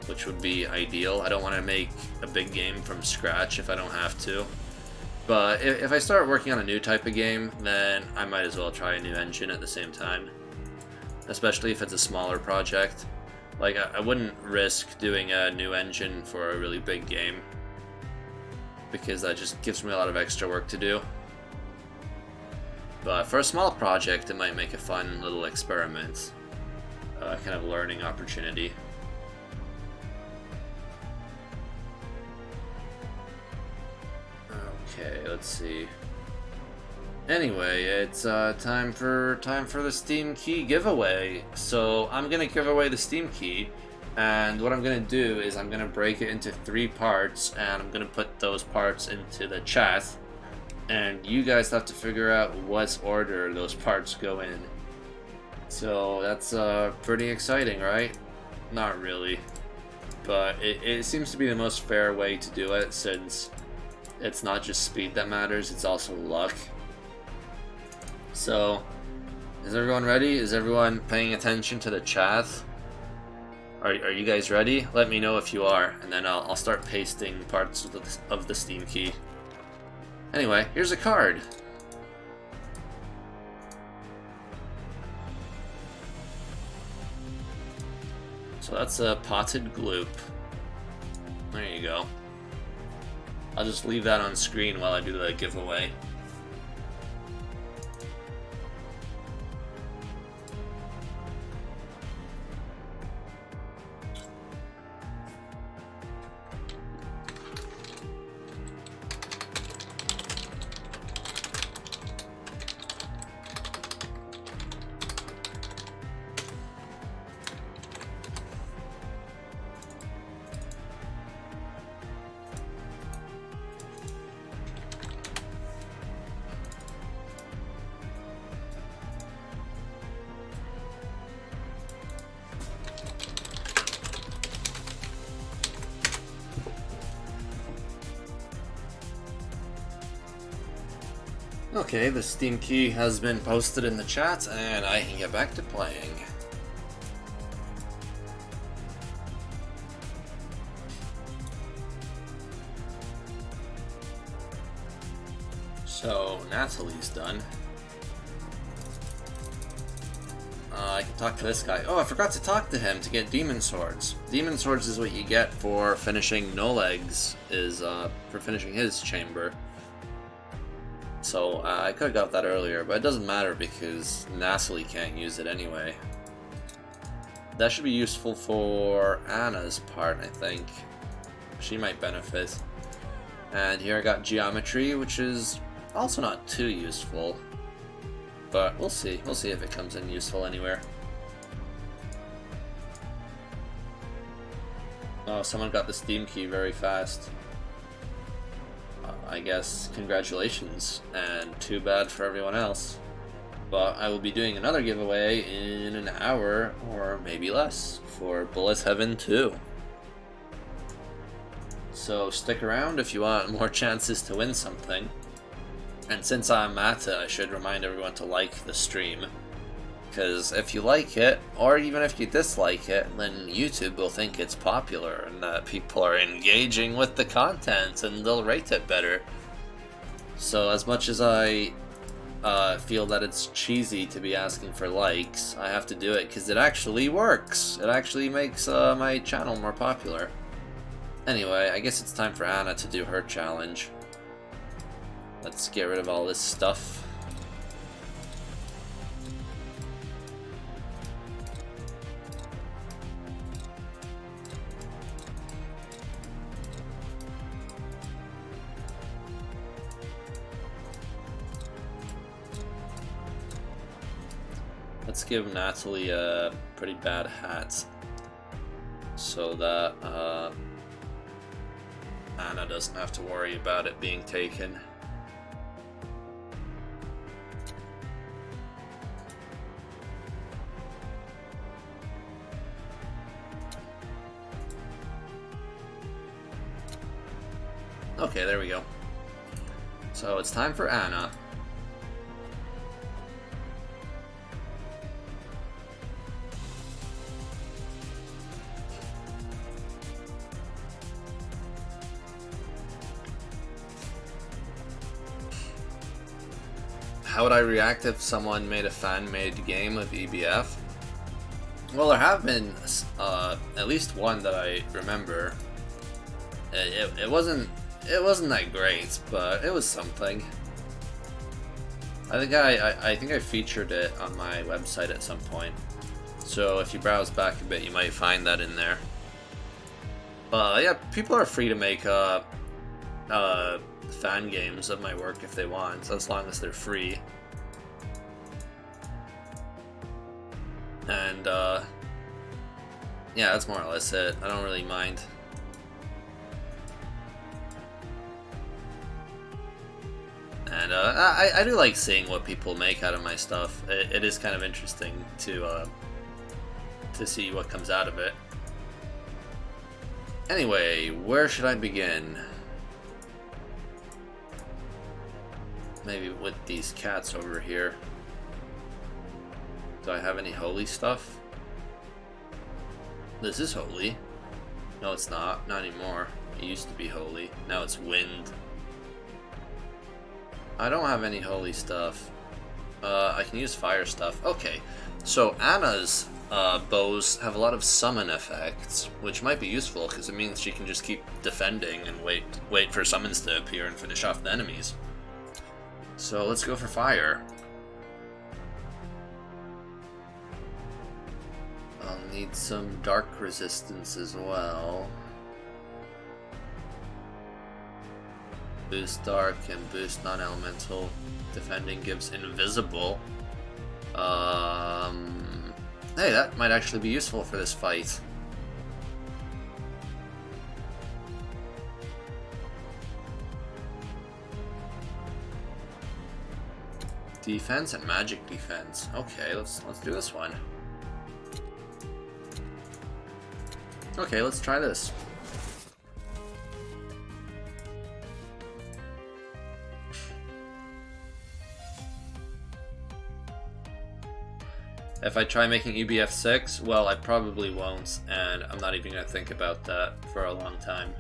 which would be ideal. I don't want to make a big game from scratch if I don't have to. But if I start working on a new type of game, then I might as well try a new engine at the same time. Especially if it's a smaller project. Like, I wouldn't risk doing a new engine for a really big game, because that just gives me a lot of extra work to do. But for a small project, it might make a fun little experiment. Kind of learning opportunity. Okay, let's see. Anyway, it's time for the Steam key giveaway. So I'm gonna give away the Steam key, and what I'm gonna do is I'm gonna break it into 3 parts, and I'm gonna put those parts into the chat, and you guys have to figure out what order those parts go in. So that's pretty exciting, right? Not really, but it seems to be the most fair way to do it, since it's not just speed that matters, it's also luck. So Is everyone ready? Is everyone paying attention to the chat? Are you guys ready? Let me know if you are, and then I'll start pasting parts of the Steam key. Anyway, here's a card. So that's a potted gloop. There you go. I'll just leave that on screen while I do the giveaway. Okay, the Steam key has been posted in the chat, and I can get back to playing. So, Natalie's done. I can talk to this guy. Oh, I forgot to talk to him to get Demon Swords. Demon Swords is what you get for finishing No Legs, for finishing his chamber. So I could have got that earlier, but it doesn't matter because Natalie can't use it anyway. That should be useful for Anna's part, I think. She might benefit. And here I got Geometry, which is also not too useful. But we'll see. We'll see if it comes in useful anywhere. Oh, someone got the Steam key very fast. I guess congratulations, and too bad for everyone else. But I will be doing another giveaway in an hour, or maybe less, for Bullet Heaven 2. So stick around if you want more chances to win something. And since I'm at it, I should remind everyone to like the stream. Because if you like it, or even if you dislike it, then YouTube will think it's popular and that people are engaging with the content and they'll rate it better. So as much as I feel that it's cheesy to be asking for likes, I have to do it because it actually works. It actually makes my channel more popular. Anyway, I guess it's time for Anna to do her challenge. Let's get rid of all this stuff. Let's give Natalie a pretty bad hat so that Anna doesn't have to worry about it being taken. Okay, there we go. So it's time for Anna. How would I react if someone made a fan-made game of EBF? Well, there have been at least one that I remember. It wasn't that great, but it was something. I think I featured it on my website at some point. So if you browse back a bit, you might find that in there. But yeah, people are free to make fan games of my work if they want, as long as they're free. And yeah, that's more or less it. I don't really mind. And I do like seeing what people make out of my stuff. It is kind of interesting to see what comes out of it. Anyway, where should I begin? Maybe with these cats over here. Do I have any holy stuff? This is holy. No, it's not. Not anymore. It used to be holy. Now it's wind. I don't have any holy stuff. I can use fire stuff. Okay, so Anna's bows have a lot of summon effects, which might be useful because it means she can just keep defending and wait for summons to appear and finish off the enemies. So let's go for fire. I'll need some dark resistance as well. Boost dark and boost non-elemental. Defending gives invisible. Hey, that might actually be useful for this fight. Defense and magic defense. Okay, let's do this one. Okay, let's try this. If I try making EBF 6, well, I probably won't, and I'm not even going to think about that for a long time.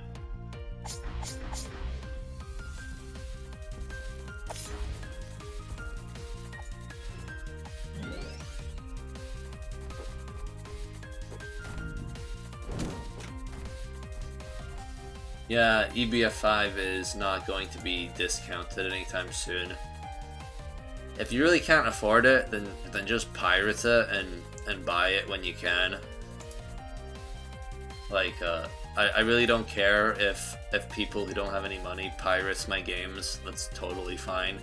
Yeah, EBF 5 is not going to be discounted anytime soon. If you really can't afford it, then just pirate it and buy it when you can. Like, I really don't care if people who don't have any money pirates my games. That's totally fine.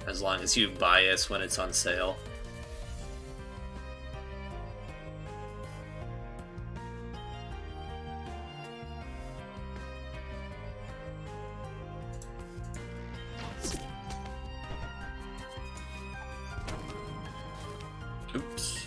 As long as you buy it when it's on sale. Oops.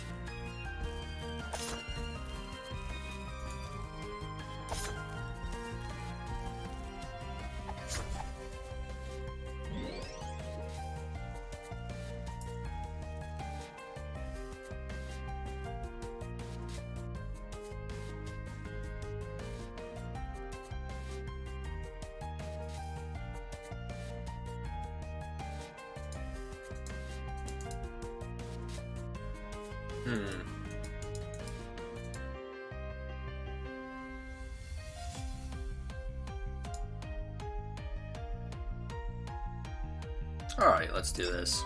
Alright, let's do this.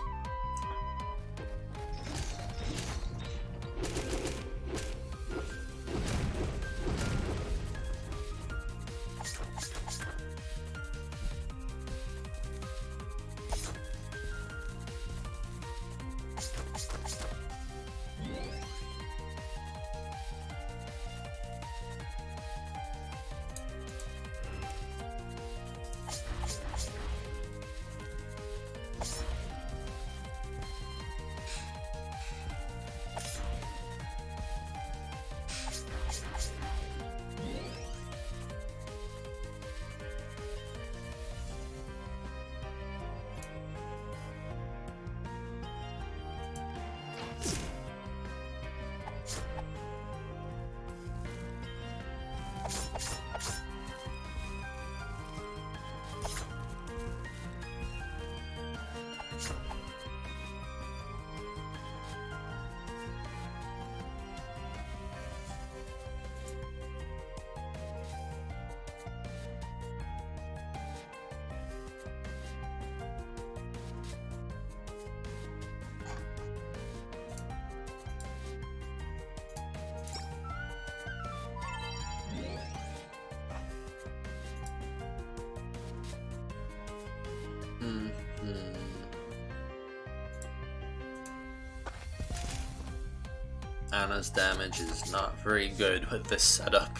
Anna's damage is not very good with this setup.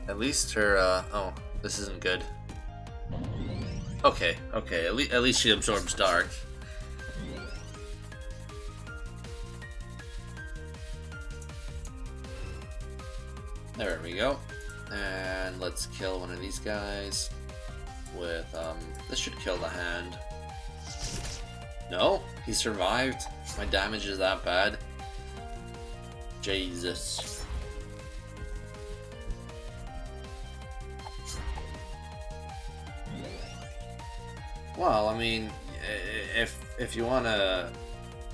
At least her, oh, this isn't good. Okay, at least she absorbs dark. There we go. And let's kill one of these guys with, this should kill the hand. No? He survived? My damage is that bad? Jesus. Well, I mean, if you want to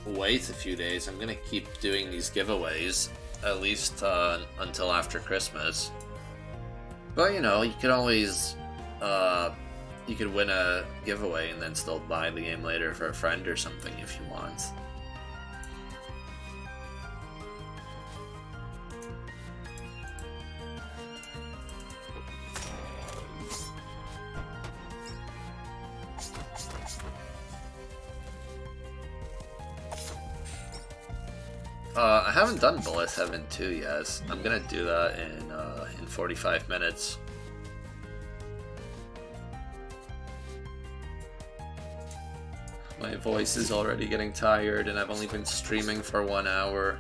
wait a few days, I'm gonna keep doing these giveaways, at least until after Christmas. But you know, you could always you could win a giveaway and then still buy the game later for a friend or something if you want. I haven't done Bullet Heaven 2 yet. I'm gonna do that in 45 minutes. My voice is already getting tired and I've only been streaming for 1 hour.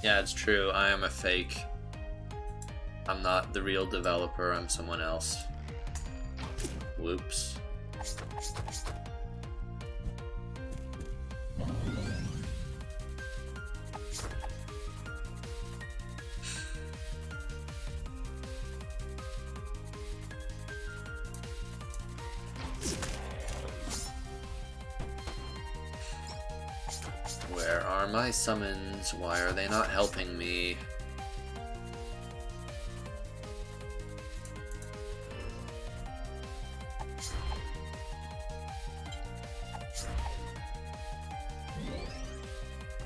Yeah, it's true. I am a fake. I'm not the real developer. I'm someone else. Whoops. Where are my summons? Why are they not helping me?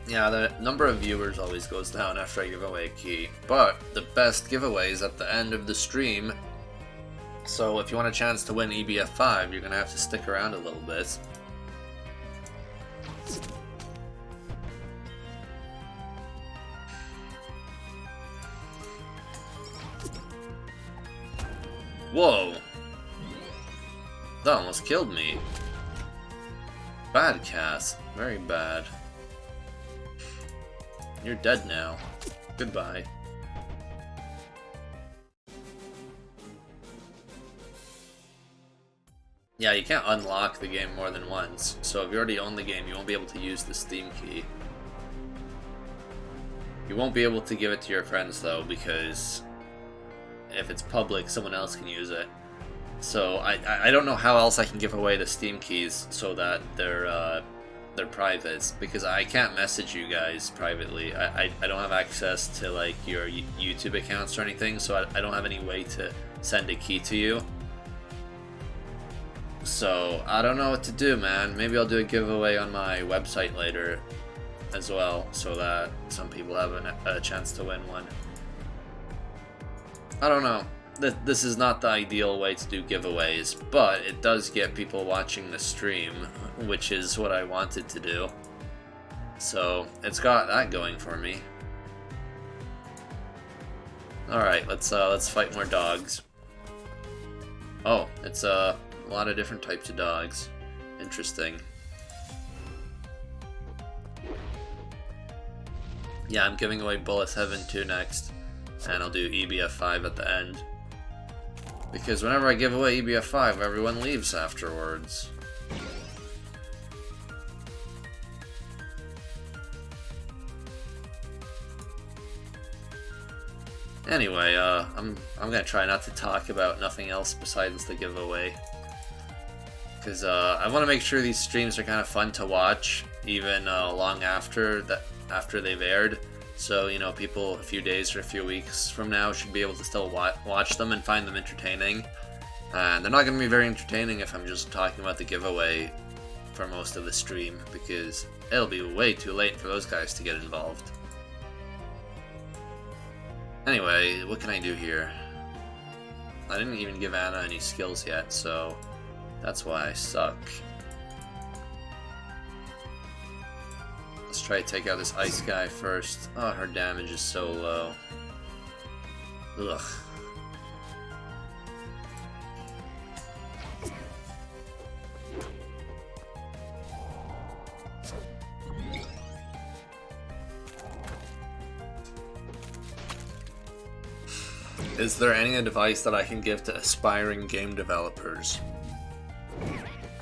Yeah, the number of viewers always goes down after I give away a key, but the best giveaway is at the end of the stream. So if you want a chance to win EBF5, you're gonna have to stick around a little bit. Whoa! That almost killed me. Bad cast. Very bad. You're dead now. Goodbye. Yeah, you can't unlock the game more than once, so if you already own the game, you won't be able to use the Steam key. You won't be able to give it to your friends, though, because if it's public, someone else can use it. So I don't know how else I can give away the Steam keys so that they're private, because I can't message you guys privately. I don't have access to like your YouTube accounts or anything, so I don't have any way to send a key to you. So I don't know what to do, man. Maybe I'll do a giveaway on my website later as well, so that some people have a chance to win one. I don't know. This is not the ideal way to do giveaways, but it does get people watching the stream, which is what I wanted to do. So it's got that going for me. Alright, let's fight more dogs. Oh, it's a lot of different types of dogs. Interesting. Yeah, I'm giving away Bullet Heaven 2 next, and I'll do EBF5 at the end. Because whenever I give away EBF5, everyone leaves afterwards. Anyway, I'm gonna try not to talk about nothing else besides the giveaway. Because I want to make sure these streams are kind of fun to watch, even long after they've aired. So, you know, people a few days or a few weeks from now should be able to still watch them and find them entertaining. And they're not going to be very entertaining if I'm just talking about the giveaway for most of the stream, because it'll be way too late for those guys to get involved. Anyway, what can I do here? I didn't even give Anna any skills yet, so that's why I suck. Let's try to take out this ice guy first. Oh, her damage is so low. Ugh. Is there any advice that I can give to aspiring game developers?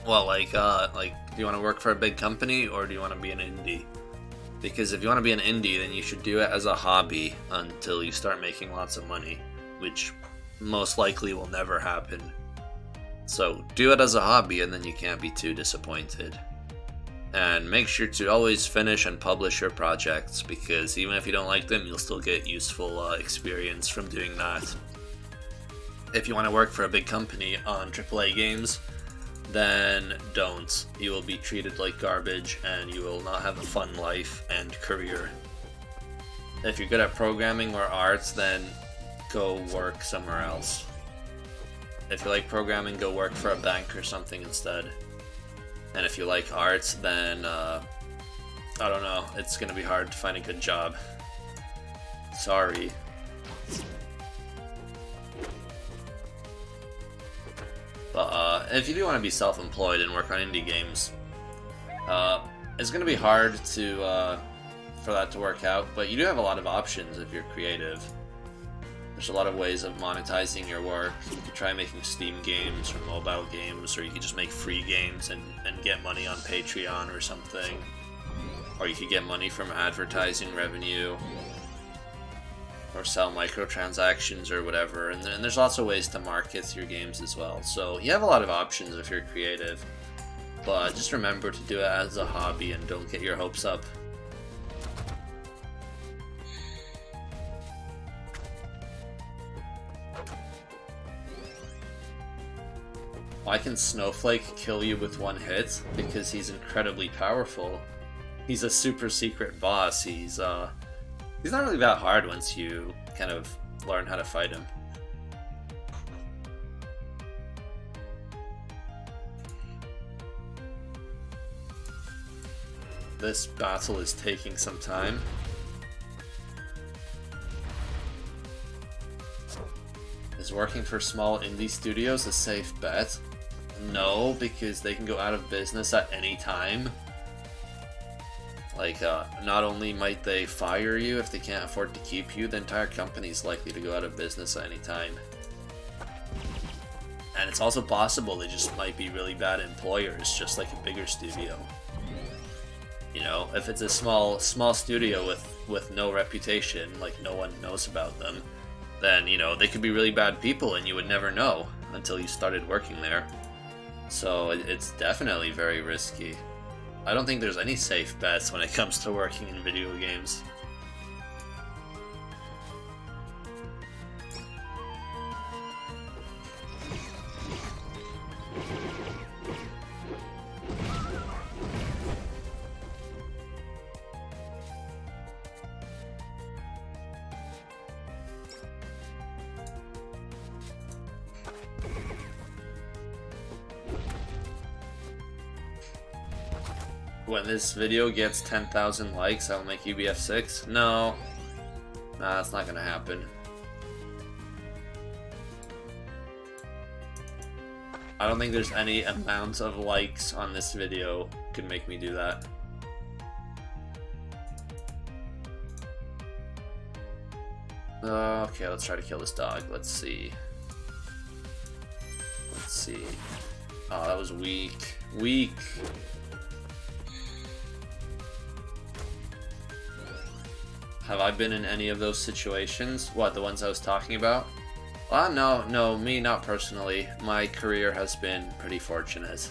Well, like, do you want to work for a big company or do you want to be an indie? Because if you want to be an indie, then you should do it as a hobby until you start making lots of money, which most likely will never happen. So do it as a hobby and then you can't be too disappointed. And make sure to always finish and publish your projects, because even if you don't like them, you'll still get useful experience from doing that. If you want to work for a big company on AAA games, then don't. You will be treated like garbage and you will not have a fun life and career. If you're good at programming or arts, then go work somewhere else. If you like programming, go work for a bank or something instead. And if you like arts, then, I don't know, it's gonna be hard to find a good job. Sorry. But, if you do want to be self-employed and work on indie games, it's gonna be hard to, for that to work out, but you do have a lot of options if you're creative. There's a lot of ways of monetizing your work. You could try making Steam games or mobile games, or you could just make free games and get money on Patreon or something. Or you could get money from advertising revenue, or sell microtransactions or whatever. And there's lots of ways to market your games as well. So you have a lot of options if you're creative. But just remember to do it as a hobby and don't get your hopes up. Why can Snowflake kill you with one hit? Because he's incredibly powerful. He's a super secret boss. He's not really that hard once you kind of learn how to fight him. This battle is taking some time. Is working for small indie studios a safe bet? No, because they can go out of business at any time. Like, not only might they fire you if they can't afford to keep you, the entire company is likely to go out of business at any time. And it's also possible they just might be really bad employers, just like a bigger studio. You know, if it's a small studio with no reputation, like no one knows about them, then, you know, they could be really bad people and you would never know until you started working there. So it's definitely very risky. I don't think there's any safe bets when it comes to working in video games. When this video gets 10,000 likes, I'll make UBF6? No. Nah, that's not gonna happen. I don't think there's any amount of likes on this video could make me do that. Okay, let's try to kill this dog. Let's see. Let's see. Oh, that was weak. Weak. Have I been in any of those situations? What, the ones I was talking about? No, me not personally. My career has been pretty fortunate.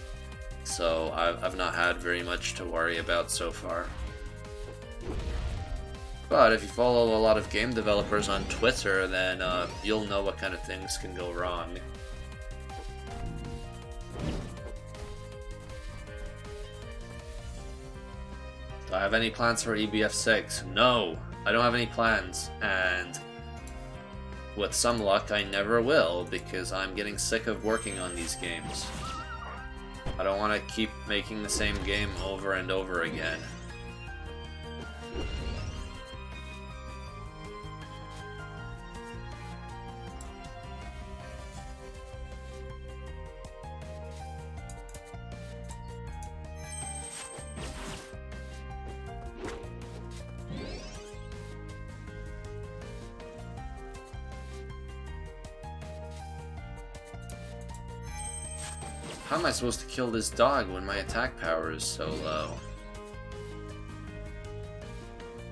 So I've not had very much to worry about so far. But if you follow a lot of game developers on Twitter, then you'll know what kind of things can go wrong. Do I have any plans for EBF6? No! I don't have any plans, and with some luck I never will, because I'm getting sick of working on these games. I don't want to keep making the same game over and over again. How am I supposed to kill this dog when my attack power is so low?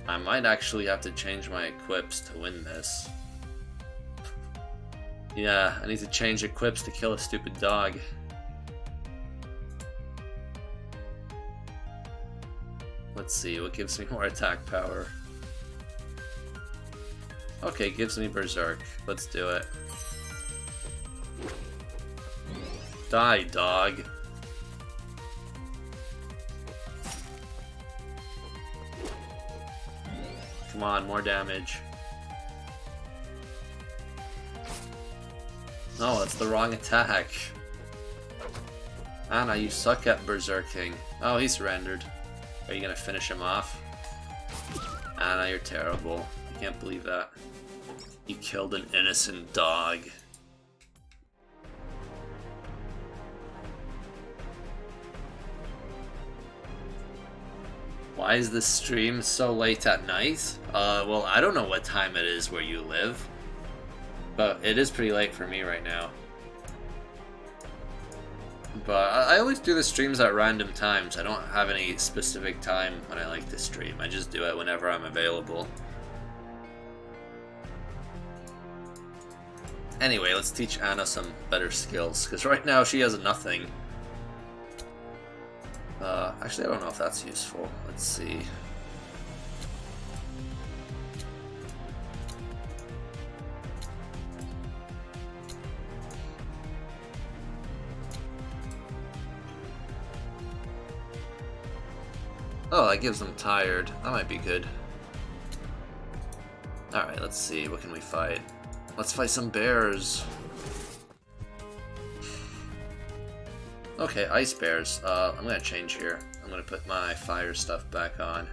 I might actually have to change my equips to win this. Yeah, I need to change equips to kill a stupid dog. Let's see, what gives me more attack power? Okay, gives me Berserk. Let's do it. Die, dog. Come on, more damage. No, that's the wrong attack. Anna, you suck at berserking. Oh, he surrendered. Are you gonna finish him off? Anna, you're terrible. I can't believe that. You killed an innocent dog. Why is this stream so late at night? Well, I don't know what time it is where you live, but it is pretty late for me right now. But I always do the streams at random times. I don't have any specific time when I like to stream. I just do it whenever I'm available. Anyway, let's teach Anna some better skills, because right now she has nothing. Actually, I don't know if that's useful. Let's see. Oh, that gives them tired. That might be good. Alright, let's see. What can we fight? Let's fight some bears. Okay, ice bears. I'm gonna change here. I'm gonna put my fire stuff back on.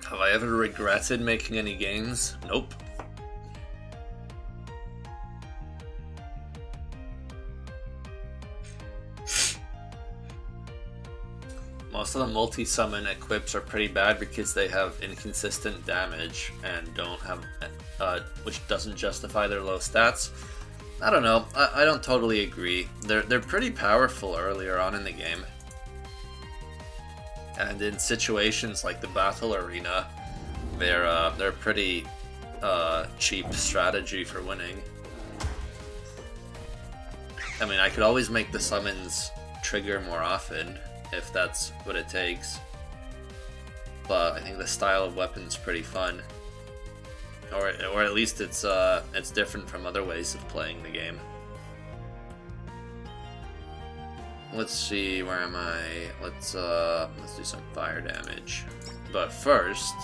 Have I ever regretted making any games? Nope. Most of the multi-summon equips are pretty bad because they have inconsistent damage and don't have, which doesn't justify their low stats. I don't know. I don't totally agree. They're pretty powerful earlier on in the game, and in situations like the battle arena, they're pretty cheap strategy for winning. I mean, I could always make the summons trigger more often if that's what it takes, but I think the style of weapon's pretty fun, or at least it's different from other ways of playing the game. Let's see, where am I? Let's do some fire damage, but first.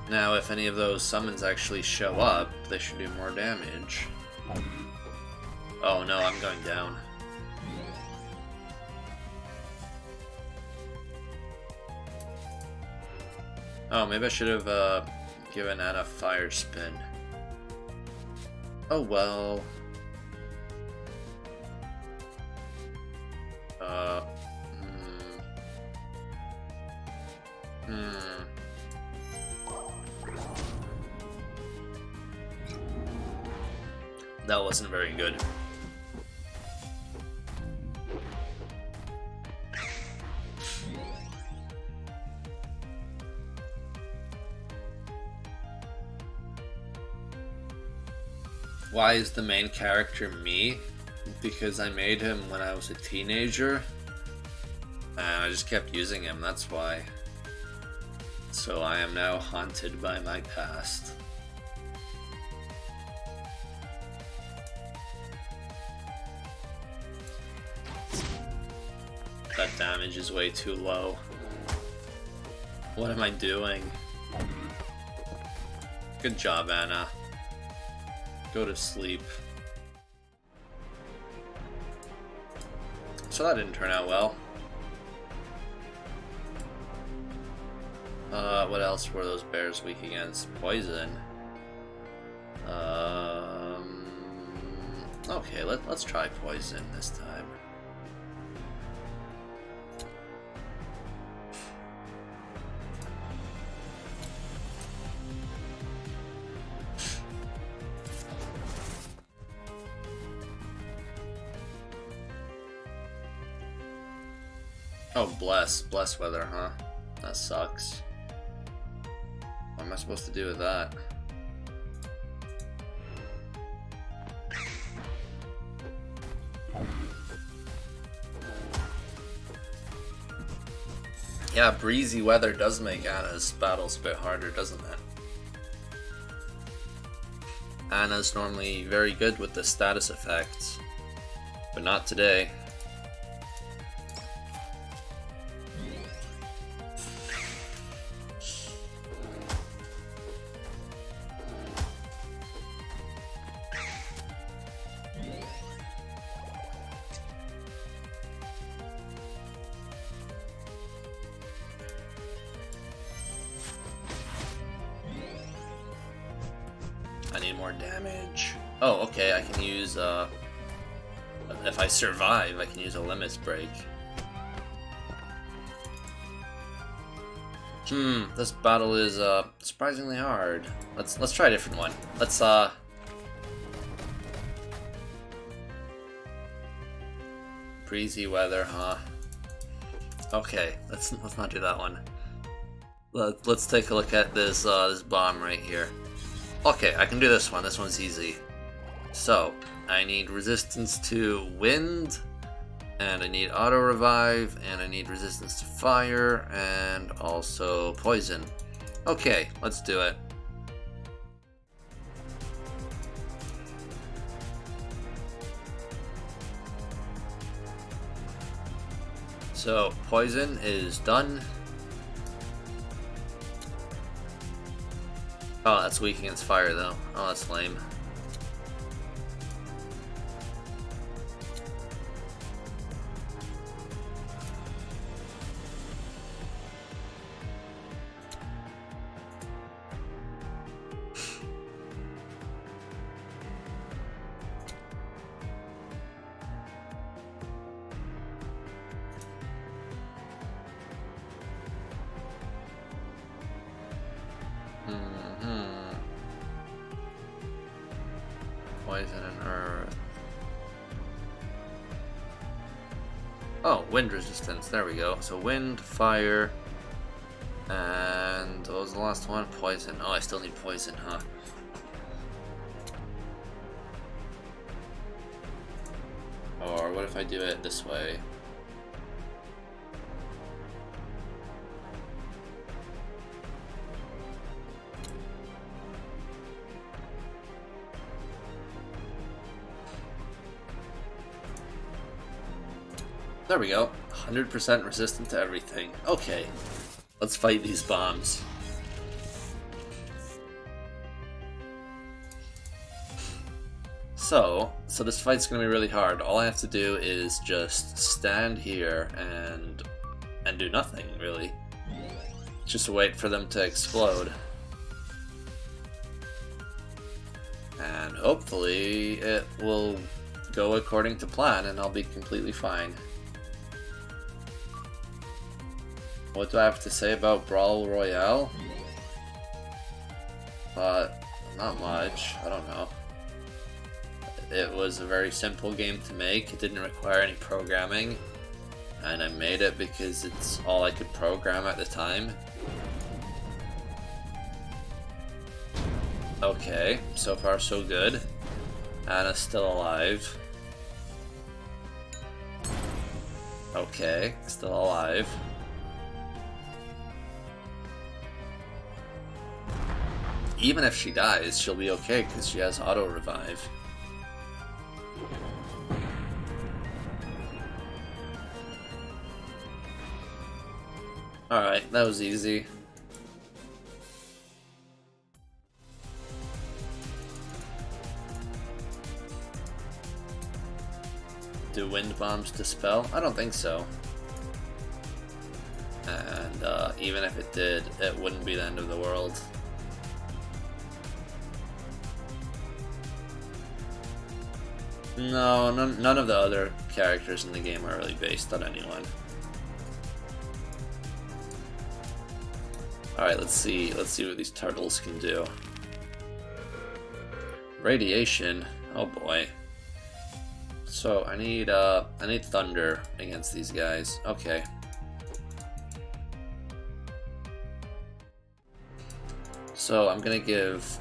Now, if any of those summons actually show up, they should do more damage. Oh no, I'm going down. Oh, maybe I should have given Anna fire spin. Oh well. That wasn't very good. Why is the main character me? Because I made him when I was a teenager, and I just kept using him, that's why. So I am now haunted by my past. That damage is way too low. What am I doing? Good job, Anna. Go to sleep. So that didn't turn out well. What else were those bears weak against? Poison. Okay, let's try poison this time. Oh, bless weather, huh? That sucks. What am I supposed to do with that? Yeah, breezy weather does make Anna's battles a bit harder, doesn't it? Anna's normally very good with the status effects, but not today. I need more damage. Oh, okay, I can use, if I survive, I can use a limits break. This battle is, surprisingly hard. Let's try a different one. Let's, breezy weather, huh? Okay, let's not do that one. Let's take a look at this, this bomb right here. Okay, I can do this one. This one's easy. So, I need resistance to wind, and I need auto revive, and I need resistance to fire, and also poison. Okay, let's do it. So, poison is done. Oh, that's weak against fire, though. Oh, that's lame. Poison and earth. Oh, wind resistance. There we go. So wind, fire, and what was the last one? Poison. Oh, I still need poison, huh? Or what if I do it this way? There we go. 100% resistant to everything. Okay, let's fight these bombs. So this fight's gonna be really hard. All I have to do is just stand here and do nothing, really. Just wait for them to explode. And hopefully it will go according to plan and I'll be completely fine. What do I have to say about Brawl Royale? Not much. I don't know. It was a very simple game to make. It didn't require any programming. And I made it because it's all I could program at the time. Okay, so far so good. Anna's still alive. Okay, still alive. Even if she dies, she'll be okay because she has auto revive. Alright, that was easy. Do wind bombs dispel? I don't think so. And even if it did, it wouldn't be the end of the world. No, none of the other characters in the game are really based on anyone. Alright, let's see what these turtles can do. Radiation, oh boy. So I need thunder against these guys. Okay. So I'm gonna give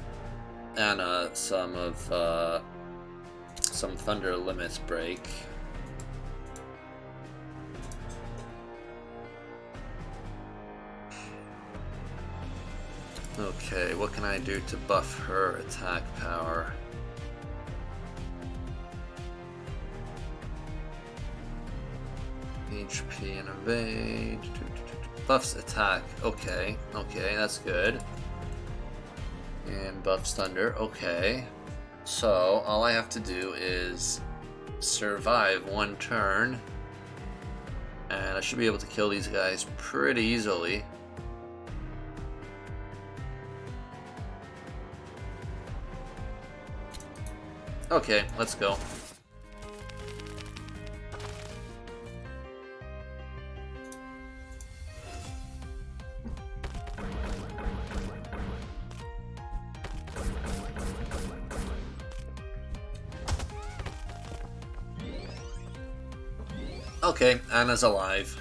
Anna some thunder limits break. Okay, what can I do to buff her attack power? HP and evade. Buffs attack. Okay, that's good. And buffs thunder. Okay. So all I have to do is survive one turn, and I should be able to kill these guys pretty easily. Okay, let's go. Okay, Anna's alive.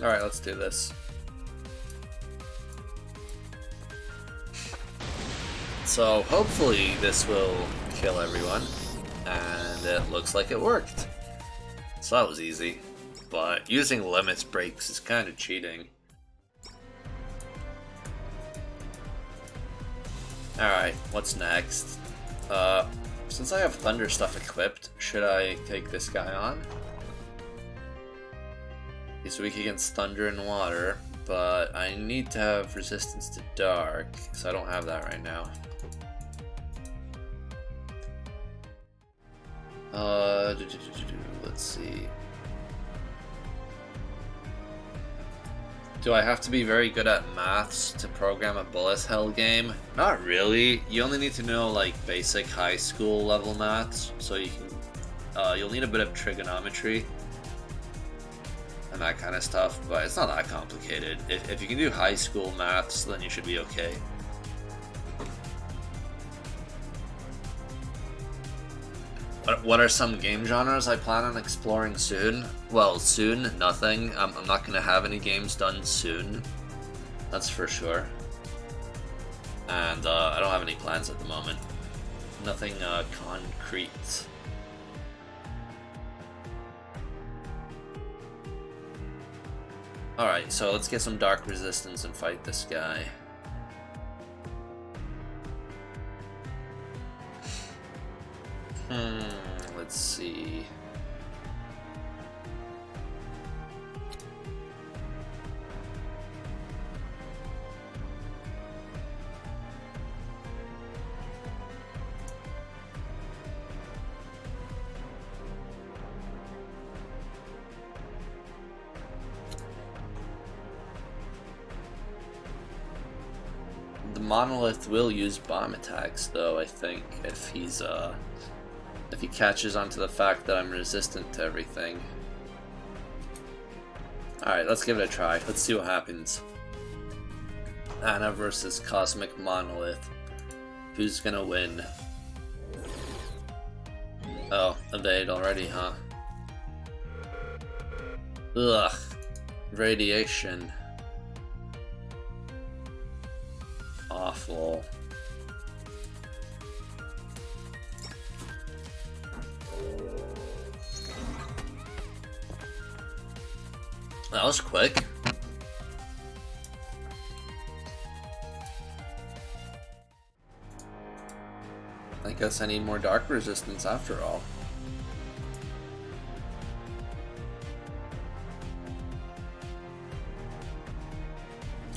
Alright, let's do this. So hopefully this will kill everyone, and it looks like it worked. So that was easy, but using limits breaks is kind of cheating. Alright, what's next? Since I have thunder stuff equipped, should I take this guy on? He's weak against thunder and water, but I need to have resistance to dark, so I don't have that right now. Let's see. Do I have to be very good at maths to program a bullet hell game? Not really. You only need to know like basic high school level maths, so you can. You'll need a bit of trigonometry and that kind of stuff, but it's not that complicated. If you can do high school maths, then you should be okay. What are some game genres I plan on exploring soon? Well, soon, nothing. I'm not going to have any games done soon. That's for sure. And I don't have any plans at the moment. Nothing concrete. Alright, so let's get some dark resistance and fight this guy. Let's see. The Monolith will use bomb attacks, though, I think, if he catches onto the fact that I'm resistant to everything. Alright, let's give it a try. Let's see what happens. Anna versus Cosmic Monolith. Who's gonna win? Oh, evade already, huh? Ugh. Radiation. Awful. That was quick. I guess I need more dark resistance after all.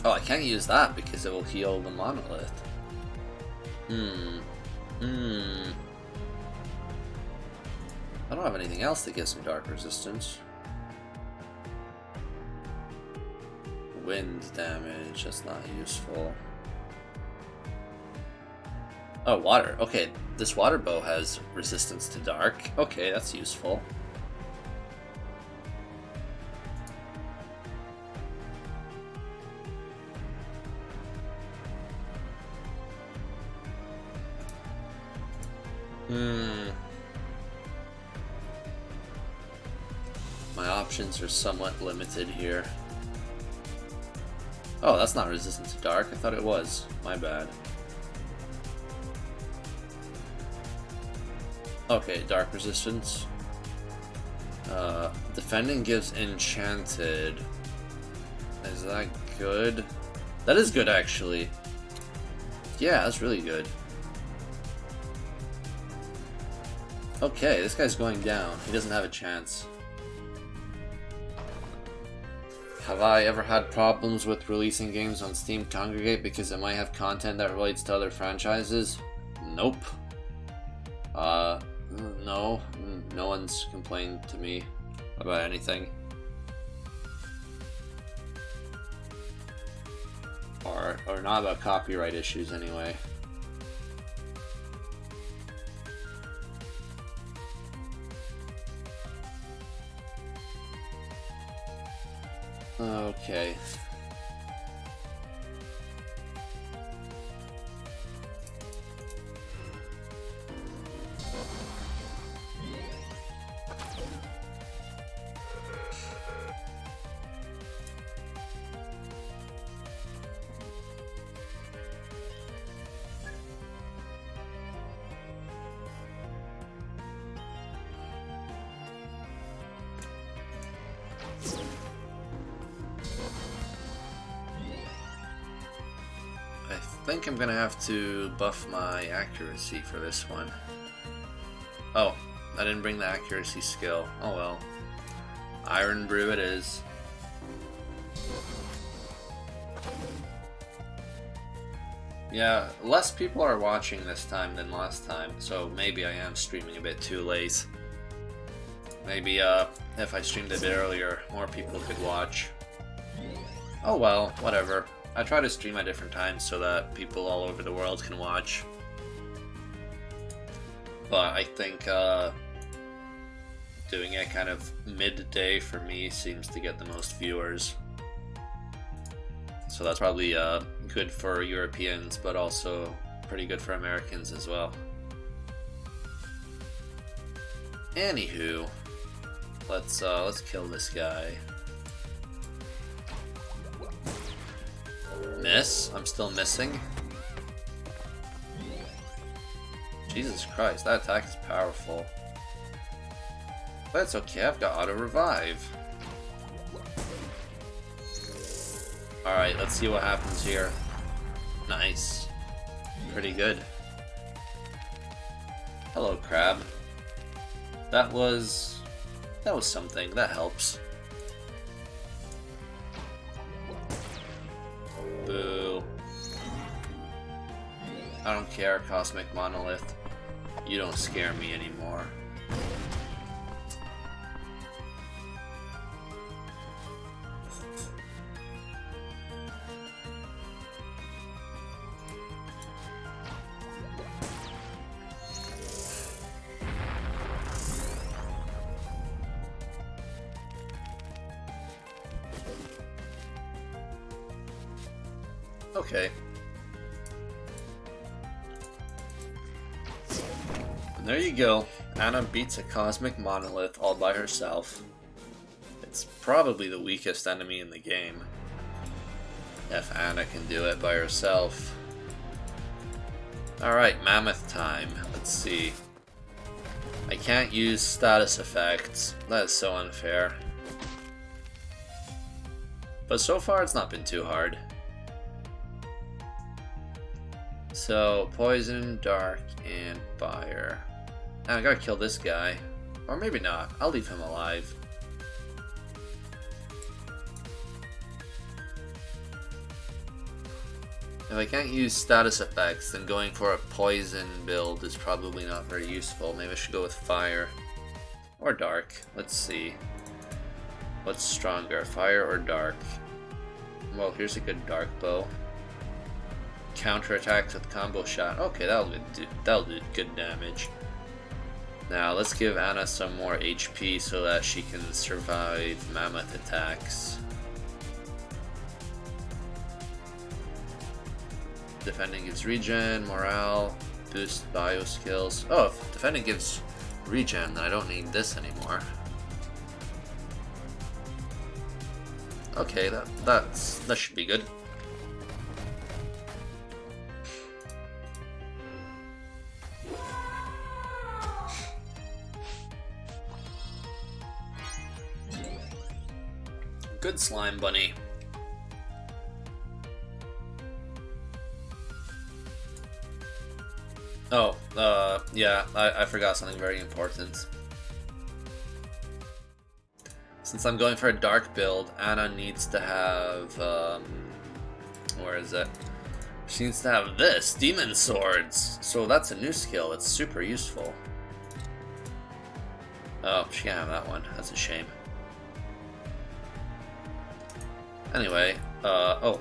Oh, I can't use that because it will heal the monolith. I don't have anything else that gives some dark resistance. Wind damage, that's not useful. Oh, water. Okay, this water bow has resistance to dark. Okay, that's useful. My options are somewhat limited here. Oh, that's not resistant to dark. I thought it was. My bad. Okay, dark resistance. Defending gives enchanted. Is that good? That is good, actually. Yeah, that's really good. Okay, this guy's going down. He doesn't have a chance. Have I ever had problems with releasing games on Steam Congregate because it might have content that relates to other franchises? Nope. No. No one's complained to me about anything. Or not about copyright issues, anyway. Okay. I think I'm gonna have to buff my accuracy for this one. Oh, I didn't bring the accuracy skill. Oh well. Iron Brew it is. Yeah, less people are watching this time than last time, so maybe I am streaming a bit too late. Maybe if I streamed a bit earlier, more people could watch. Oh well, whatever. I try to stream at different times so that people all over the world can watch. But I think doing it kind of midday for me seems to get the most viewers. So that's probably good for Europeans, but also pretty good for Americans as well. Anywho, let's kill this guy. Miss? I'm still missing? Jesus Christ, that attack is powerful. But it's okay, I've got auto revive. Alright, let's see what happens here. Nice. Pretty good. Hello, crab. That was something. That helps. Boo. I don't care, Cosmic Monolith. You don't scare me anymore. Okay. And there you go. Anna beats a Cosmic Monolith all by herself. It's probably the weakest enemy in the game. If Anna can do it by herself. Alright, Mammoth time. Let's see. I can't use status effects. That is so unfair. But so far it's not been too hard. So, poison, dark, and fire. And I gotta kill this guy. Or maybe not. I'll leave him alive. If I can't use status effects, then going for a poison build is probably not very useful. Maybe I should go with fire. Or dark. Let's see. What's stronger, fire or dark? Well, here's a good dark bow. counterattacks with combo shot. Okay, that'll do good damage. Now let's give Anna some more HP so that she can survive Mammoth attacks. Defending gives regen, morale, boost bio skills. Oh, if defending gives regen, then I don't need this anymore. Okay, that should be good. Good slime bunny. Oh, yeah, I forgot something very important. Since I'm going for a dark build, Anna needs to have, where is it? She needs to have this, Demon Swords! So that's a new skill, it's super useful. Oh, she can't have that one, that's a shame. Anyway, oh,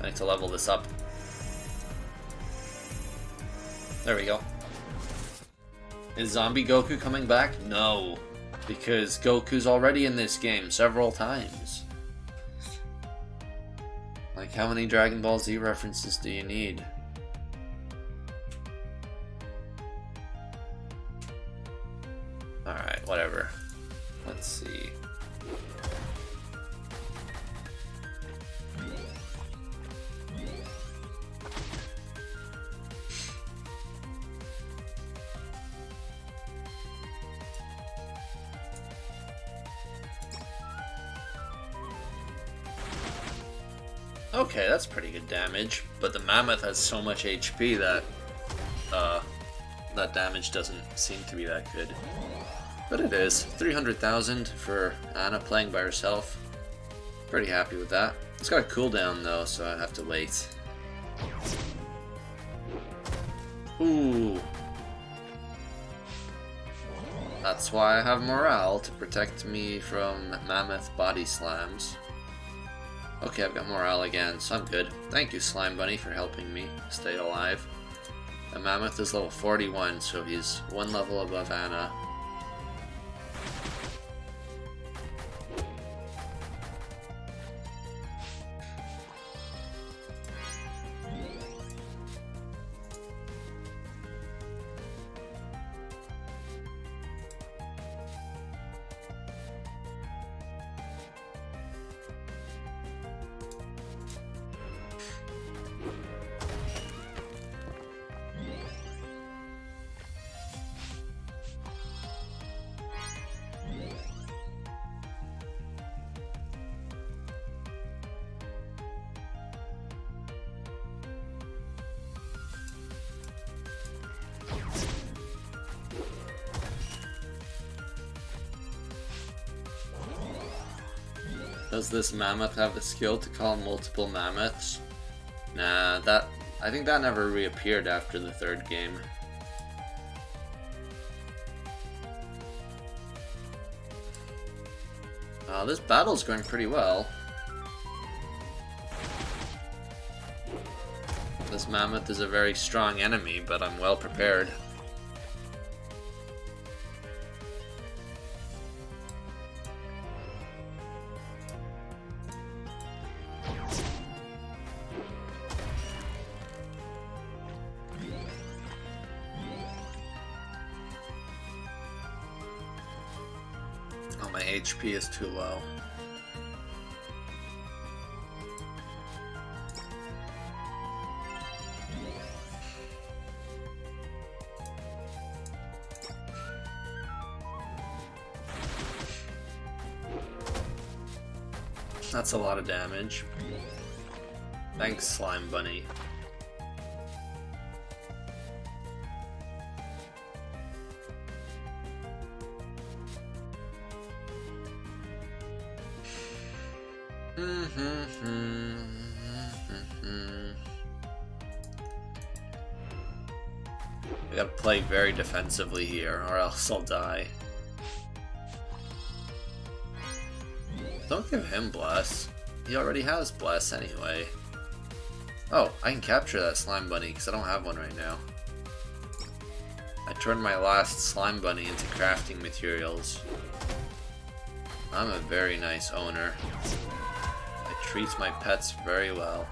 I need to level this up. There we go. Is Zombie Goku coming back? No, because Goku's already in this game several times. Like, how many Dragon Ball Z references do you need? Alright, whatever. Let's see. Okay, that's pretty good damage, but the Mammoth has so much HP that that damage doesn't seem to be that good. But it is. 300,000 for Anna playing by herself. Pretty happy with that. It's got a cooldown though, so I have to wait. Ooh. That's why I have morale, to protect me from Mammoth body slams. Okay, I've got morale again, so I'm good. Thank you, Slime Bunny, for helping me stay alive. The Mammoth is level 41, so he's one level above Anna. Does this Mammoth have the skill to call multiple Mammoths? Nah, I think that never reappeared after the third game. This battle's going pretty well. This Mammoth is a very strong enemy, but I'm well prepared. My HP is too low. That's a lot of damage. Thanks, Slime Bunny. I gotta play very defensively here, or else I'll die. Don't give him Bless. He already has Bless anyway. Oh, I can capture that slime bunny because I don't have one right now. I turned my last slime bunny into crafting materials. I'm a very nice owner. I treat my pets very well.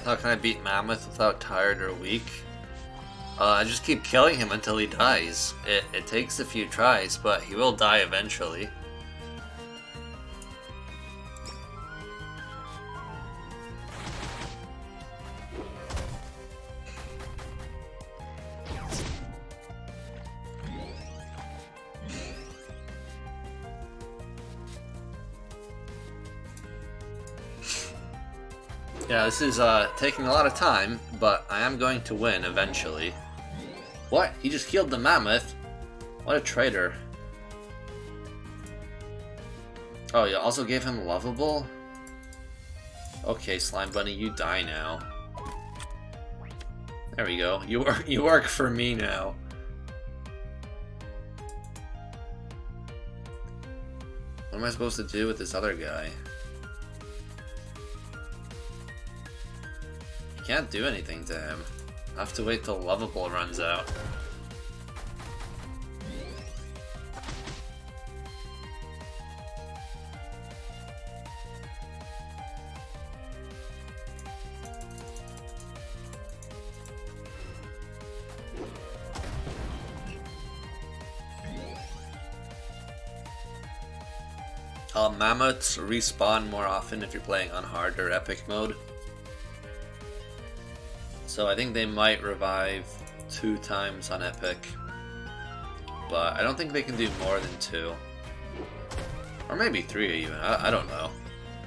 How can I beat Mammoth without tired or weak? I just keep killing him until he dies. It takes a few tries, but he will die eventually. Yeah, this is taking a lot of time, but I am going to win eventually. What? He just killed the mammoth? What a traitor. Oh, you also gave him lovable? Okay, Slime Bunny, you die now. There we go. You work for me now. What am I supposed to do with this other guy? Can't do anything to him. I have to wait till lovable runs out. Mammoths respawn more often if you're playing on hard or epic mode. So I think they might revive 2 times on epic, but I don't think they can do more than 2. Or maybe 3 even, I don't know.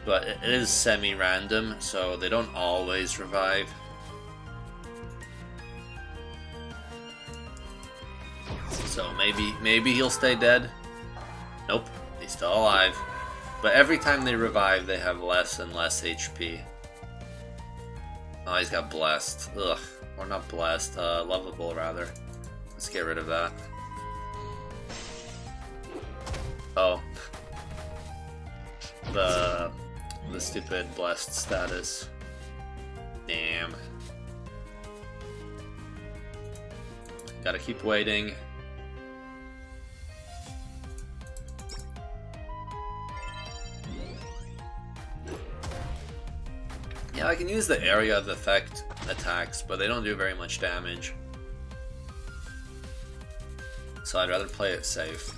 But it is semi-random, so they don't always revive. So maybe he'll stay dead. Nope, he's still alive. But every time they revive, they have less and less HP. Oh, he's got blessed. Ugh. Or not blessed, lovable rather. Let's get rid of that. Oh. The stupid blessed status. Damn. Gotta keep waiting. Yeah, I can use the area of effect attacks, but they don't do very much damage. So I'd rather play it safe.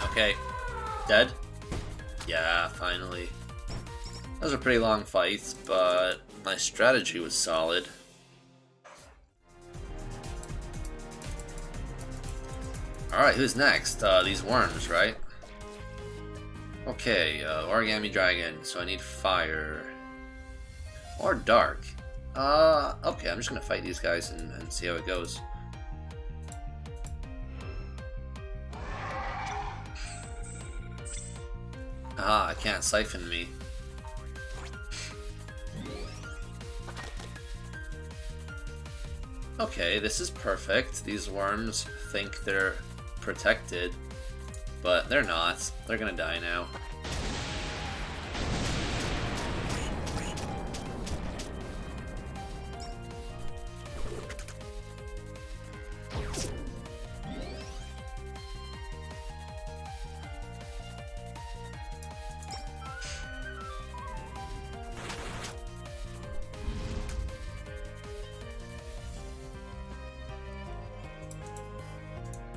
Okay. Dead? Yeah, finally. Those were pretty long fights, but my strategy was solid. Alright, who's next? These worms, right? Okay, Origami Dragon, so I need fire. Or dark. Okay, I'm just gonna fight these guys and see how it goes. Aha, I can't siphon me. Okay, this is perfect. These worms think they're protected, but they're not. They're gonna die now.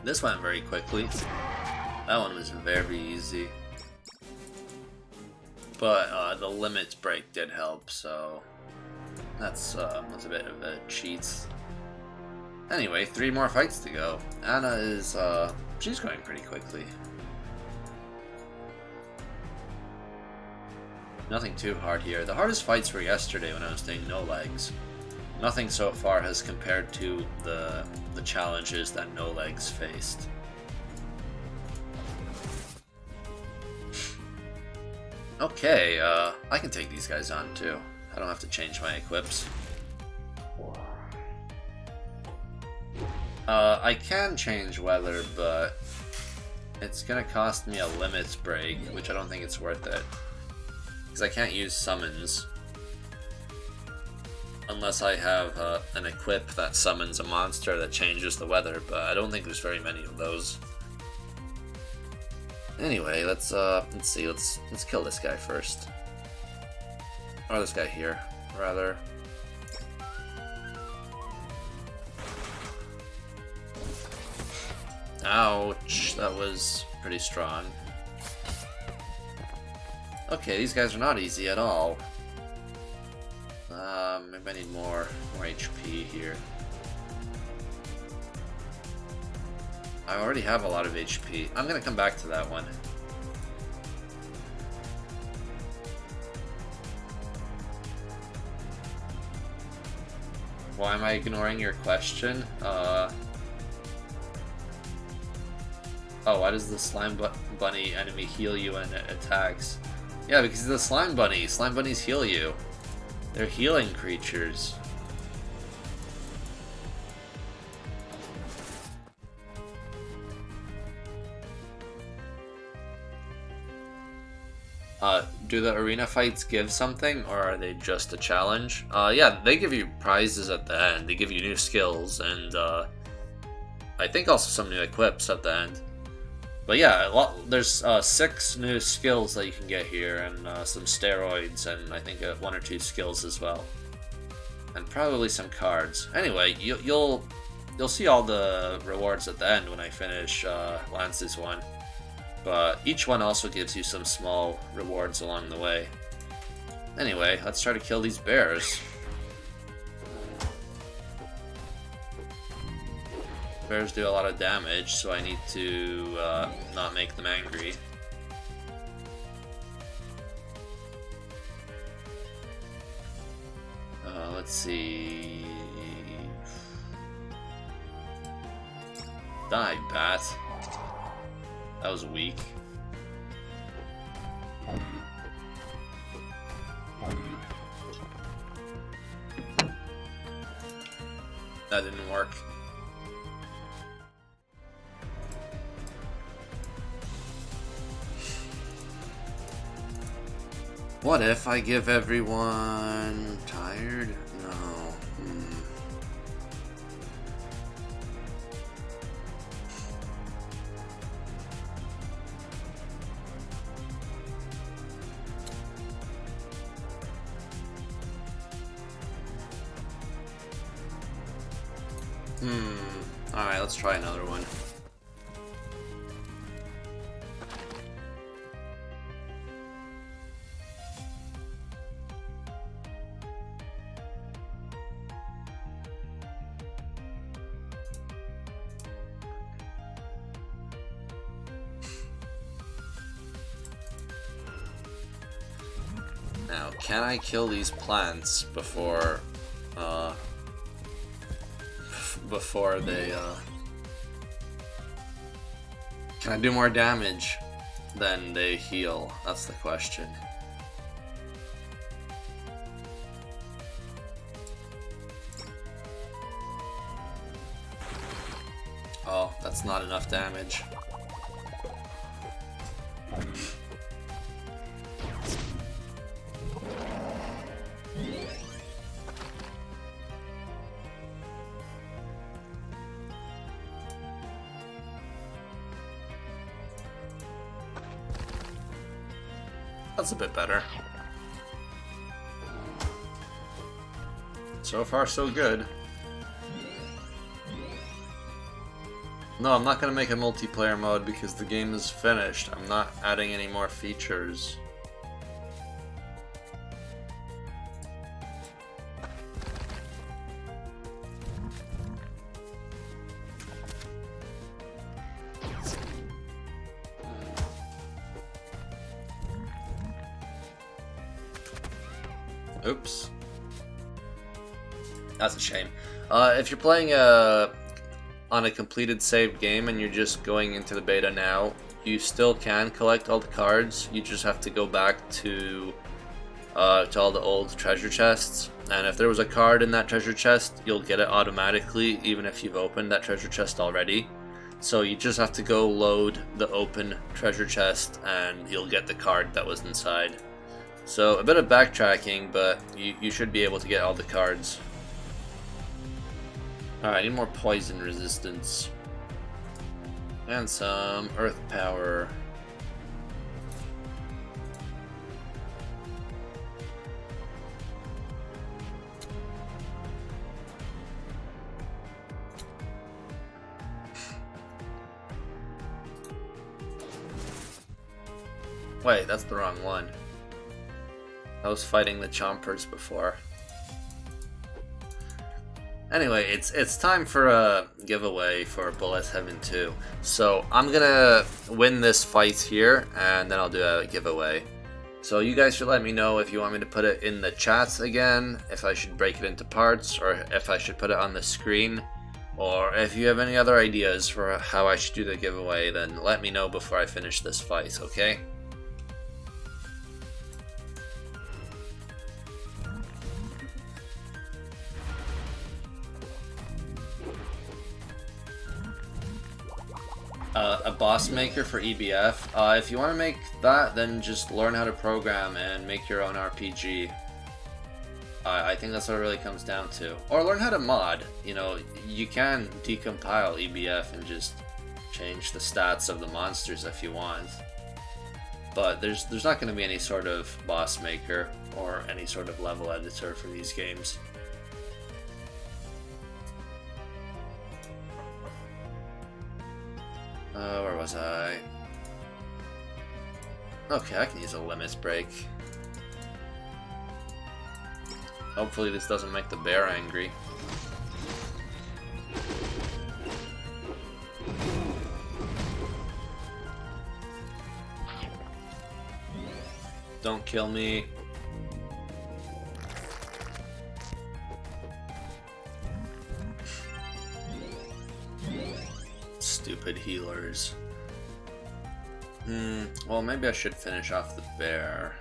This went very quickly. That one was very easy. But the limits break did help, so that's a bit of a cheat. Anyway, 3 more fights to go. Anna is, she's going pretty quickly. Nothing too hard here. The hardest fights were yesterday when I was doing no legs. Nothing so far has compared to the challenges that No Legs faced. Okay, I can take these guys on too. I don't have to change my equips. I can change weather, but it's gonna cost me a limits break, which I don't think it's worth it. Because I can't use summons. Unless I have an equip that summons a monster that changes the weather, but I don't think there's very many of those. Anyway, let's see, let's kill this guy first. Or this guy here, rather. Ouch, that was pretty strong. Okay, these guys are not easy at all. Maybe I need more HP here. I already have a lot of HP. I'm gonna come back to that one. Why am I ignoring your question? Oh, why does the slime bunny enemy heal you when it attacks? Yeah, because of the slime bunny. Slime bunnies heal you. They're healing creatures. Do the arena fights give something, or are they just a challenge? Yeah, they give you prizes at the end. They give you new skills, and I think also some new equips at the end. But yeah, there's 6 new skills that you can get here, and some steroids, and I think 1 or 2 skills as well, and probably some cards. Anyway, you'll see all the rewards at the end when I finish Lance's one. But each one also gives you some small rewards along the way. Anyway, let's try to kill these bears. Bears do a lot of damage, so I need to not make them angry. Let's see... Die, bat. That was weak. That didn't work. What if I give everyone tired? No. Alright, let's try another one. Now, can I kill these plants before they, can I do more damage than they heal? That's the question. Oh, that's not enough damage. That's a bit better. So far, so good. No, I'm not gonna make a multiplayer mode because the game is finished. I'm not adding any more features. Oops. That's a shame. If you're playing on a completed saved game and you're just going into the beta now, you still can collect all the cards. You just have to go back to all the old treasure chests. And if there was a card in that treasure chest, you'll get it automatically, even if you've opened that treasure chest already. So you just have to go load the open treasure chest and you'll get the card that was inside. So a bit of backtracking, but you should be able to get all the cards. Alright, I need more poison resistance. And some earth power. Wait, that's the wrong one. I was fighting the chompers before. Anyway, it's time for a giveaway for Bullet Heaven 2. So I'm gonna win this fight here, and then I'll do a giveaway. So you guys should let me know if you want me to put it in the chats again, if I should break it into parts, or if I should put it on the screen. Or if you have any other ideas for how I should do the giveaway, then let me know before I finish this fight, okay? A boss maker for EBF. If you want to make that, then just learn how to program and make your own RPG. I think that's what it really comes down to. Or learn how to mod. You know, you can decompile EBF and just change the stats of the monsters if you want. But there's not going to be any sort of boss maker or any sort of level editor for these games. Where was I? Okay, I can use a limits break. Hopefully this doesn't make the bear angry. Don't kill me. Stupid healers. Well, maybe I should finish off the bear.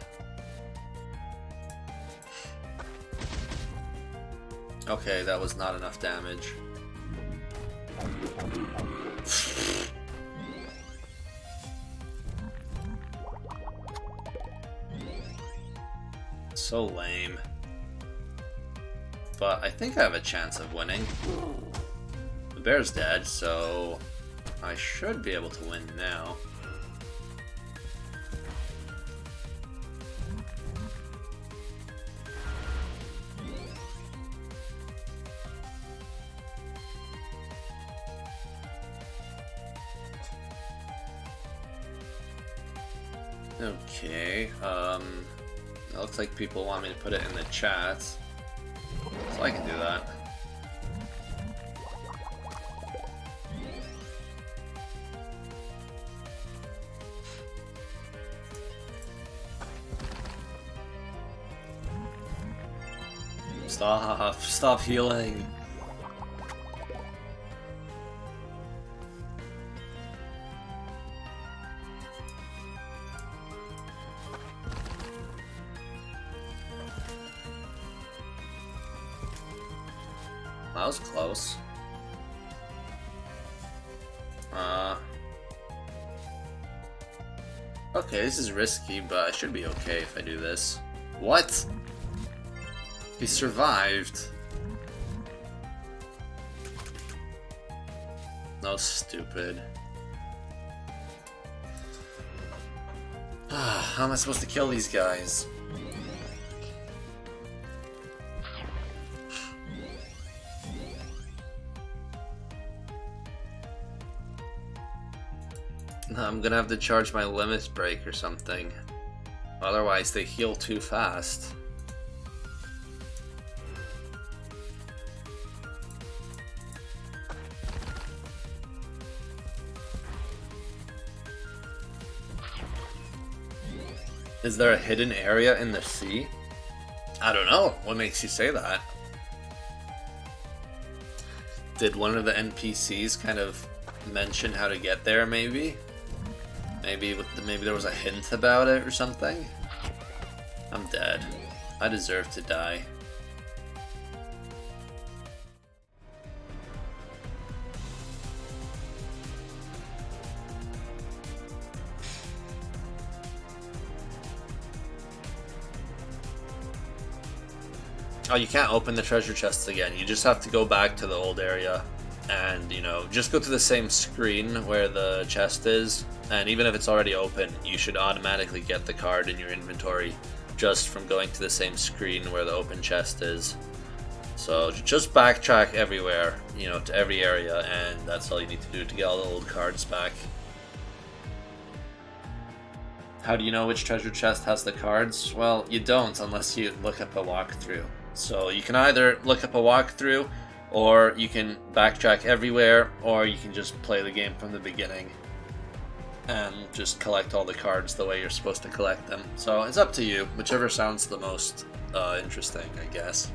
Okay, that was not enough damage. So lame. But I think I have a chance of winning. The bear's dead, so I should be able to win now. Okay, it looks like people want me to put it in the chat, so I can do that. Stop healing. That was close. Okay, this is risky, but I should be okay if I do this. What? He survived. That was stupid. How am I supposed to kill these guys? I'm gonna have to charge my limits break or something. Otherwise they heal too fast. Is there a hidden area in the sea? I don't know. What makes you say that? did one of the NPCs kind of mention how to get there, maybe? Maybe there was a hint about it or something? I'm dead. I deserve to die. Oh, you can't open the treasure chests again. You just have to go back to the old area and, you know, just go to the same screen where the chest is. And even if it's already open, you should automatically get the card in your inventory just from going to the same screen where the open chest is. So just backtrack everywhere, you know, to every area, and that's all you need to do to get all the old cards back. How do you know which treasure chest has the cards? Well, you don't unless you look up a walkthrough. So you can either look up a walkthrough, or you can backtrack everywhere, or you can just play the game from the beginning and just collect all the cards the way you're supposed to collect them. So it's up to you, whichever sounds the most interesting, I guess.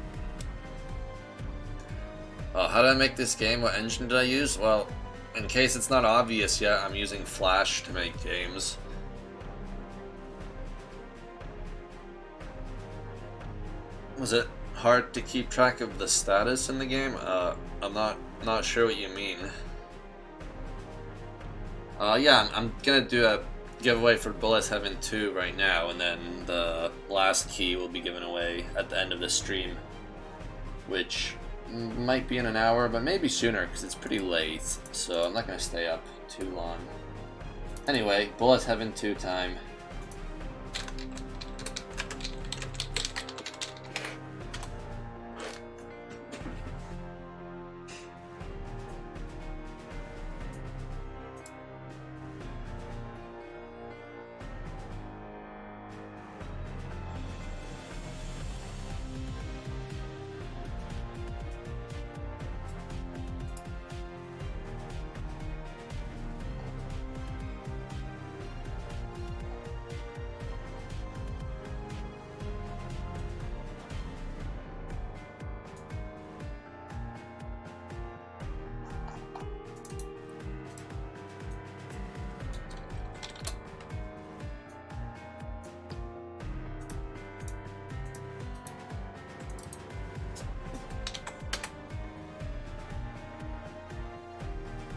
How did I make this game? What engine did I use? Well, in case it's not obvious yet, I'm using Flash to make games. Was it hard to keep track of the status in the game? I'm not sure what you mean. Yeah, I'm gonna do a giveaway for Bullets Heaven 2 right now, and then the last key will be given away at the end of the stream, which might be in an hour, but maybe sooner because it's pretty late, so I'm not gonna stay up too long. Anyway, Bullets Heaven 2 time.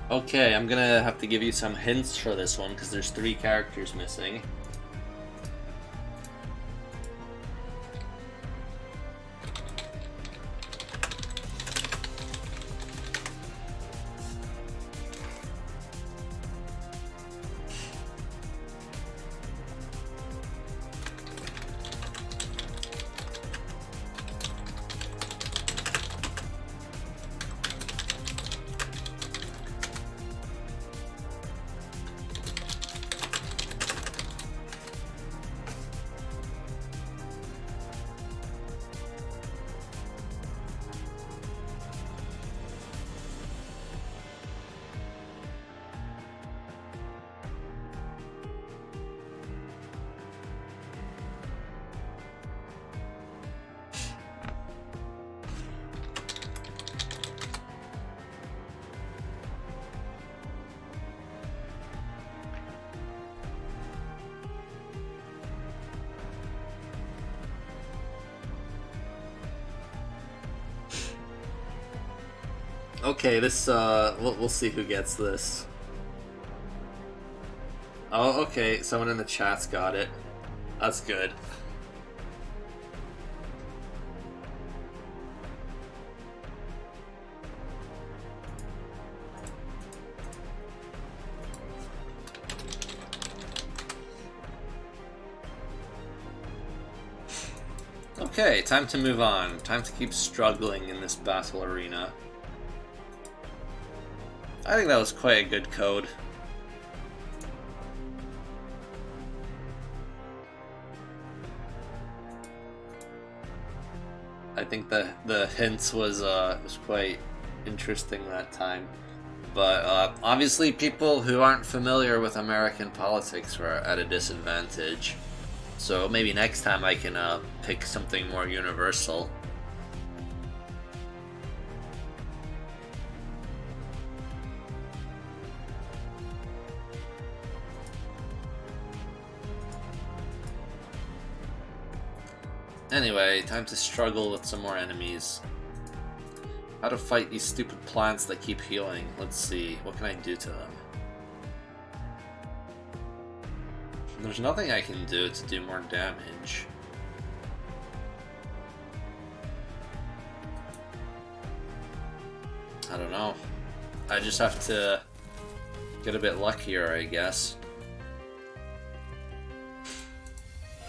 Okay, I'm gonna have to give you some hints for this one because there's 3 characters missing. Okay, this, we'll see who gets this. Oh, okay, someone in the chat's got it. That's good. Okay, time to move on. Time to keep struggling in this battle arena. I think that was quite a good code. I think the hints was quite interesting that time. But obviously people who aren't familiar with American politics were at a disadvantage. So maybe next time I can pick something more universal. Anyway, time to struggle with some more enemies. How to fight these stupid plants that keep healing. Let's see, what can I do to them? There's nothing I can do to do more damage. I don't know. I just have to get a bit luckier, I guess.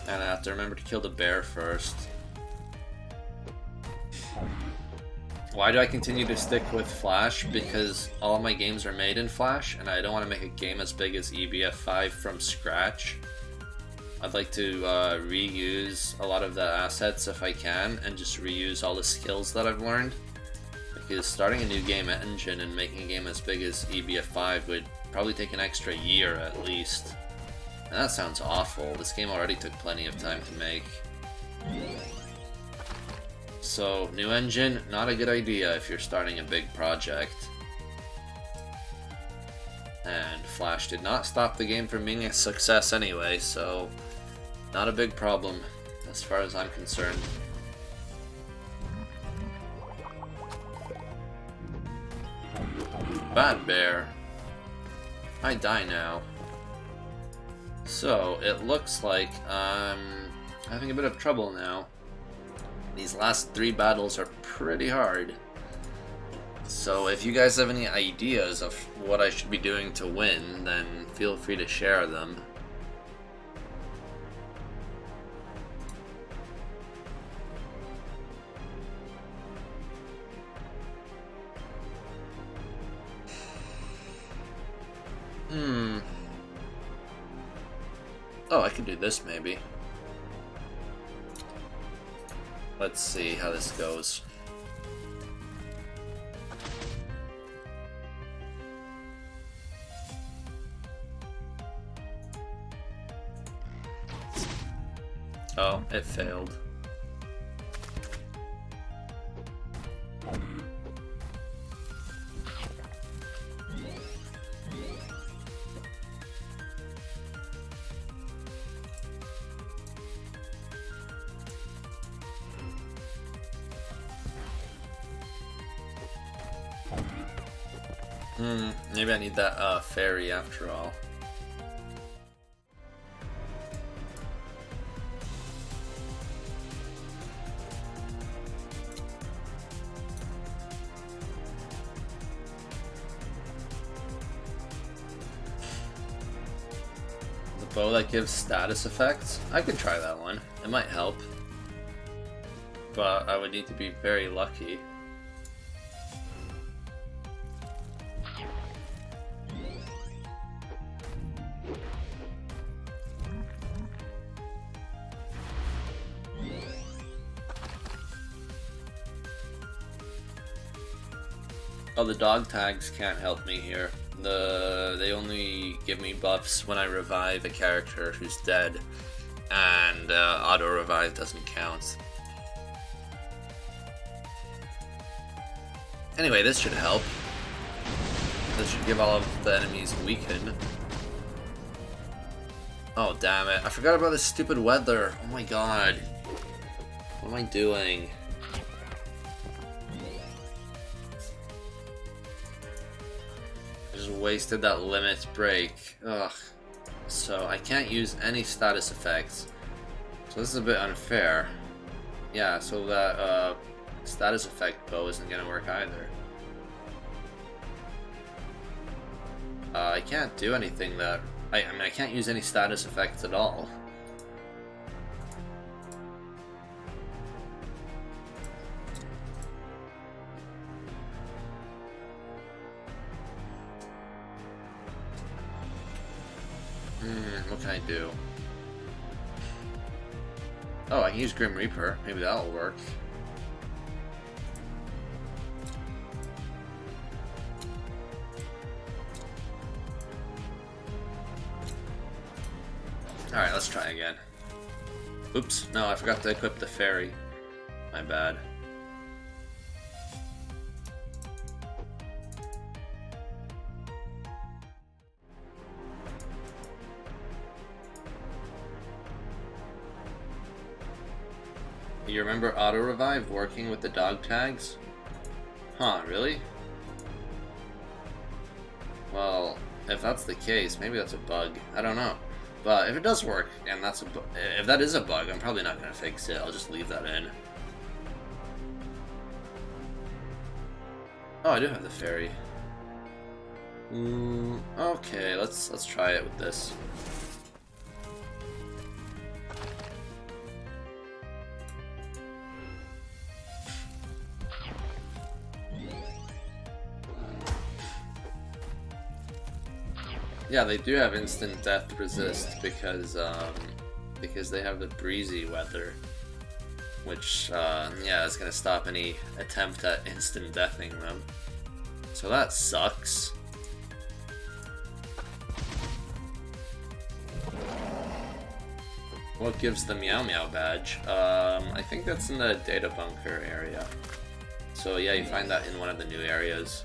And I have to remember to kill the bear first. Why do I continue to stick with Flash? Because all of my games are made in Flash, and I don't want to make a game as big as EBF5 from scratch. I'd like to reuse a lot of the assets if I can, and just reuse all the skills that I've learned. Because starting a new game engine and making a game as big as EBF5 would probably take an extra year at least. And that sounds awful. This game already took plenty of time to make. So, new engine, not a good idea if you're starting a big project. And Flash did not stop the game from being a success anyway, so not a big problem as far as I'm concerned. Bad bear. I die now. So, it looks like I'm having a bit of trouble now. These last 3 battles are pretty hard. So if you guys have any ideas of what I should be doing to win, then feel free to share them. Oh, I could do this maybe. Let's see how this goes. Oh, it failed. Maybe I need that fairy after all. The bow that gives status effects? I could try that one. It might help. But I would need to be very lucky. Oh, the dog tags can't help me here. They only give me buffs when I revive a character who's dead, and auto revive doesn't count. Anyway, this should help. This should give all of the enemies weaken. Oh damn it! I forgot about this stupid weather. Oh my god! What am I doing? Wasted that limit break. Ugh. So I can't use any status effects. So this is a bit unfair. Yeah, so that status effect bow isn't gonna work either. I can't do anything that... I mean, I can't use any status effects at all. What can I do? Oh, I can use Grim Reaper. Maybe that'll work. Alright, let's try again. Oops, no, I forgot to equip the fairy. My bad. You remember auto-revive working with the dog tags? Huh, really? Well, if that's the case, maybe that's a bug. I don't know. But if it does work, and if that is a bug, I'm probably not going to fix it. I'll just leave that in. Oh, I do have the fairy. Okay, let's try it with this. Yeah, they do have instant death resist because they have the breezy weather, which yeah, is gonna stop any attempt at instant deathing them. So that sucks. What gives the Meow Meow badge? I think that's in the data bunker area. So yeah, you find that in one of the new areas.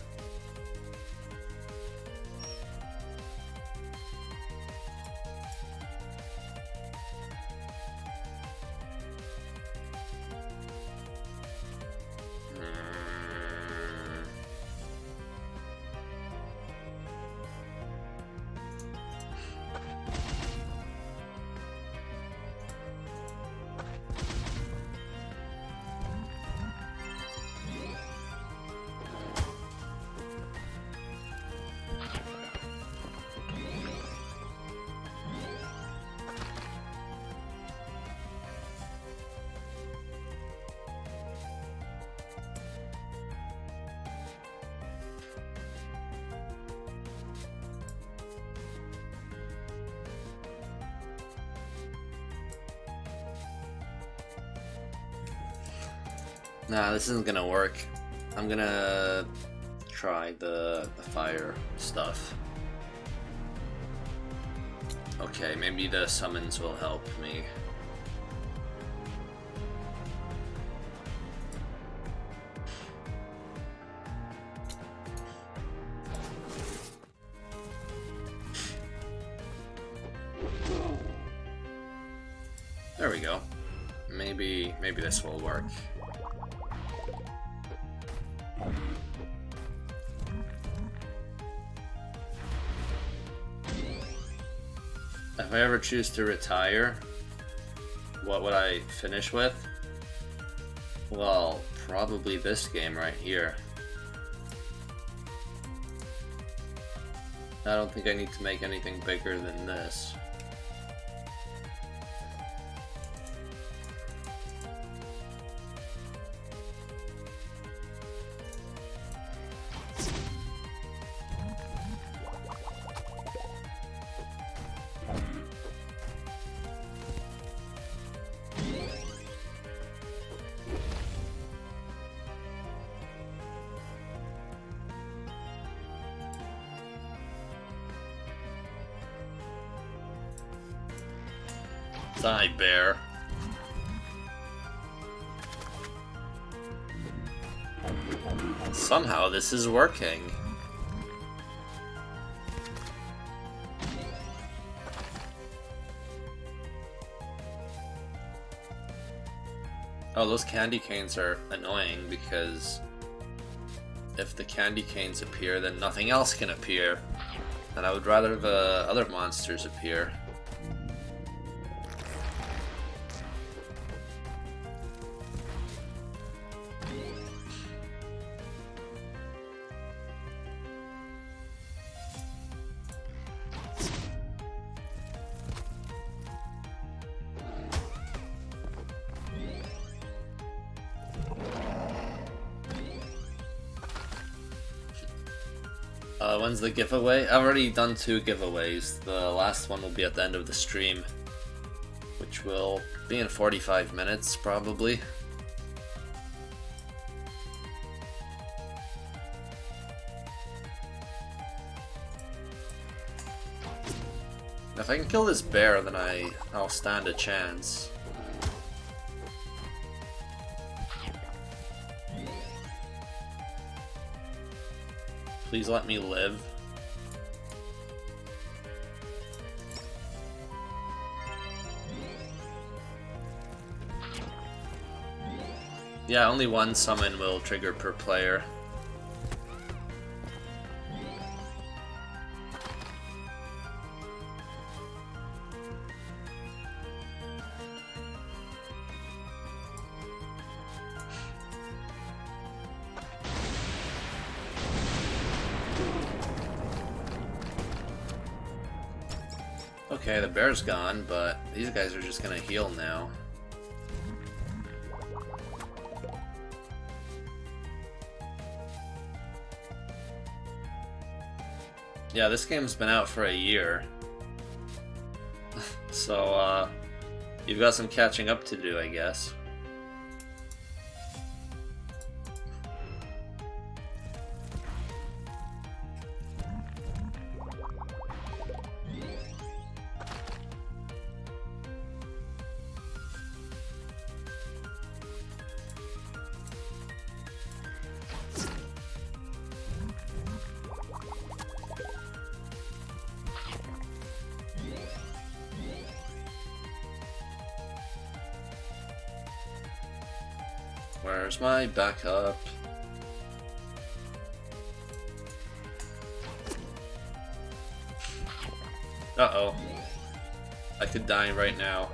Nah, this isn't gonna work. I'm gonna try the fire stuff. Okay, maybe the summons will help me. There we go. Maybe this will work. If I ever choose to retire, what would I finish with? Well, probably this game right here. I don't think I need to make anything bigger than this. Die, bear. Somehow this is working. Oh, those candy canes are annoying because if the candy canes appear, then nothing else can appear. And I would rather the other monsters appear. When's the giveaway? I've already done 2 giveaways. The last one will be at the end of the stream, which will be in 45 minutes, probably. If I can kill this bear, then I'll stand a chance. Please let me live. Yeah, only one summon will trigger per player. Okay, the bear's gone, but these guys are just gonna heal now. Yeah, this game's been out for a year. So, you've got some catching up to do, I guess. Where's my backup? Uh-oh. I could die right now.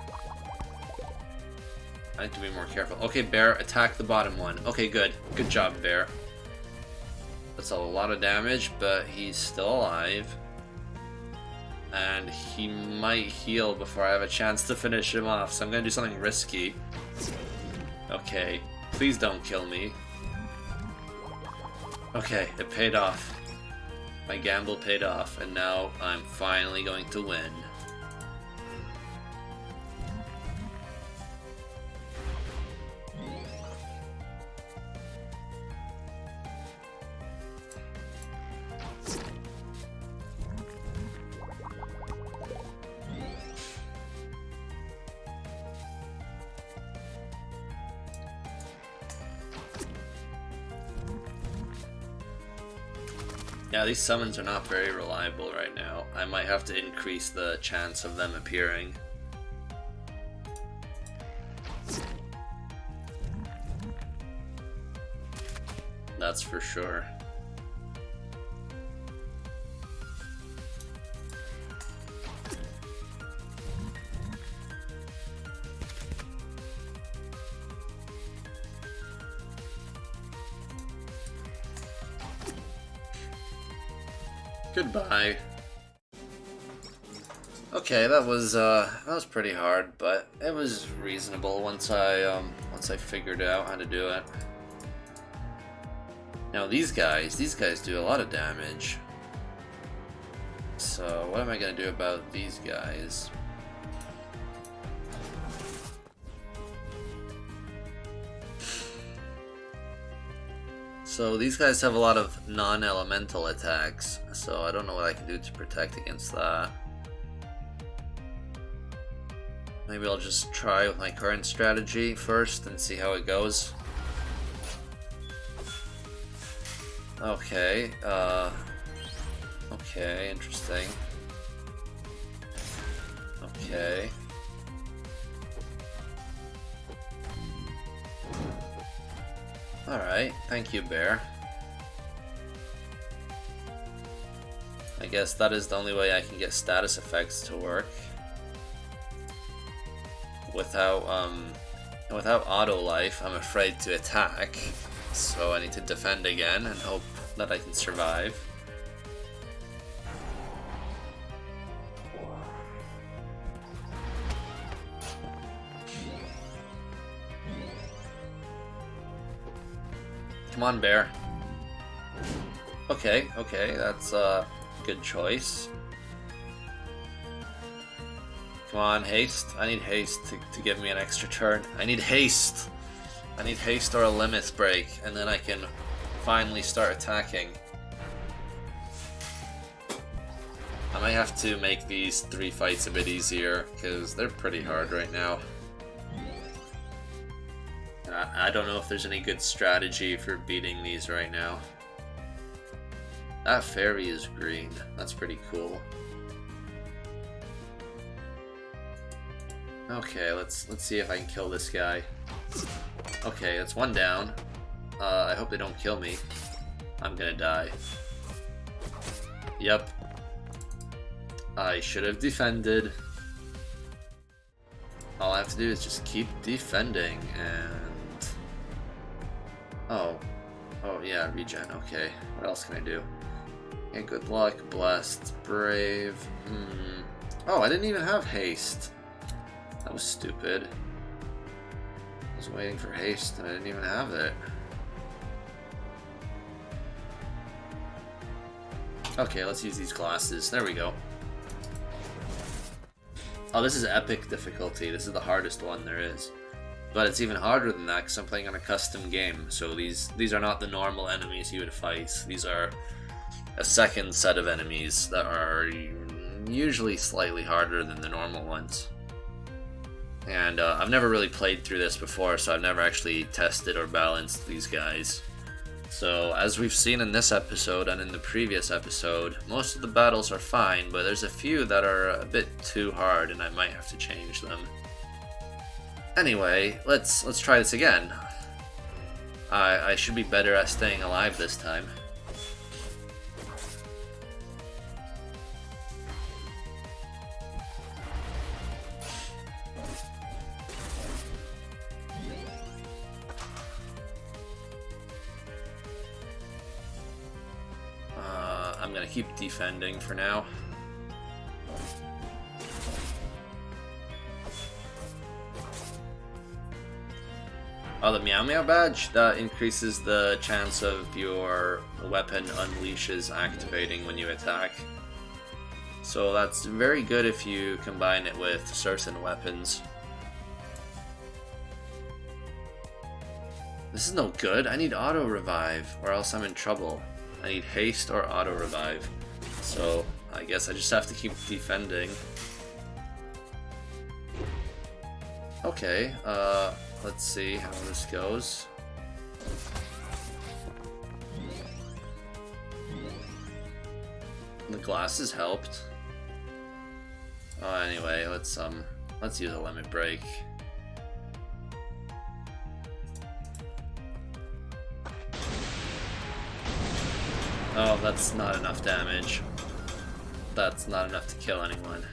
I need to be more careful. Okay, bear, attack the bottom one. Okay, good. Good job, bear. That's a lot of damage, but he's still alive. And he might heal before I have a chance to finish him off, so I'm gonna do something risky. Okay. Please don't kill me. Okay, it paid off. My gamble paid off, and now I'm finally going to win. Yeah, these summons are not very reliable right now. I might have to increase the chance of them appearing. That's for sure. Goodbye. Okay, that was pretty hard, but it was reasonable once I figured out how to do it. Now these guys do a lot of damage. So what am I gonna do about these guys? So these guys have a lot of non-elemental attacks, so I don't know what I can do to protect against that. Maybe I'll just try with my current strategy first and see how it goes. Okay, okay, interesting. Okay. Alright, thank you, bear. I guess that is the only way I can get status effects to work. Without auto life, I'm afraid to attack, so I need to defend again and hope that I can survive. Come on, bear. Okay, that's a good choice. Come on, haste. I need haste to give me an extra turn. I need haste. I need haste or a limit break, and then I can finally start attacking. I might have to make these 3 fights a bit easier, because they're pretty hard right now. I don't know if there's any good strategy for beating these right now. That fairy is green. That's pretty cool. Okay, let's see if I can kill this guy. Okay, that's one down. I hope they don't kill me. I'm gonna die. Yep. I should have defended. All I have to do is just keep defending and... Oh. Oh yeah, regen, okay. What else can I do? Okay, good luck, blessed, brave. Oh, I didn't even have haste. That was stupid. I was waiting for haste and I didn't even have it. Okay, let's use these glasses. There we go. Oh, this is epic difficulty. This is the hardest one there is. But it's even harder than that because I'm playing on a custom game. So these are not the normal enemies you would fight. These are a second set of enemies that are usually slightly harder than the normal ones. And I've never really played through this before, so I've never actually tested or balanced these guys. So, as we've seen in this episode and in the previous episode, most of the battles are fine, but there's a few that are a bit too hard and I might have to change them. Anyway, let's try this again. I should be better at staying alive this time. I'm gonna keep defending for now. Oh, the Meow Meow badge, that increases the chance of your weapon unleashes activating when you attack. So that's very good if you combine it with certain weapons. This is no good. I need auto revive or else I'm in trouble. I need haste or auto revive. So I guess I just have to keep defending. Okay, let's see how this goes. The glasses helped. Anyway, let's use a limit break. Oh, that's not enough damage. That's not enough to kill anyone.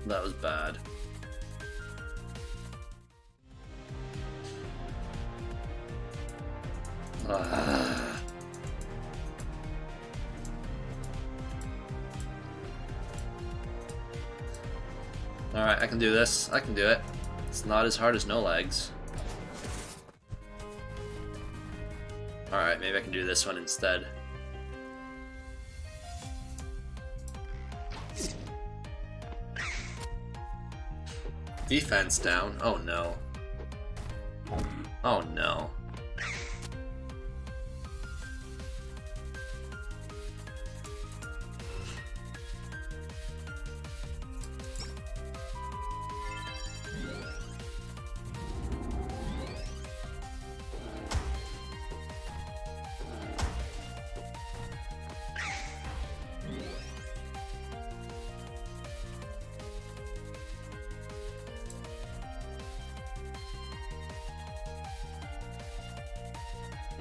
That was bad. Alright, I can do this. I can do it. It's not as hard as no legs. Alright, maybe I can do this one instead. Defense down. Oh no. Oh no.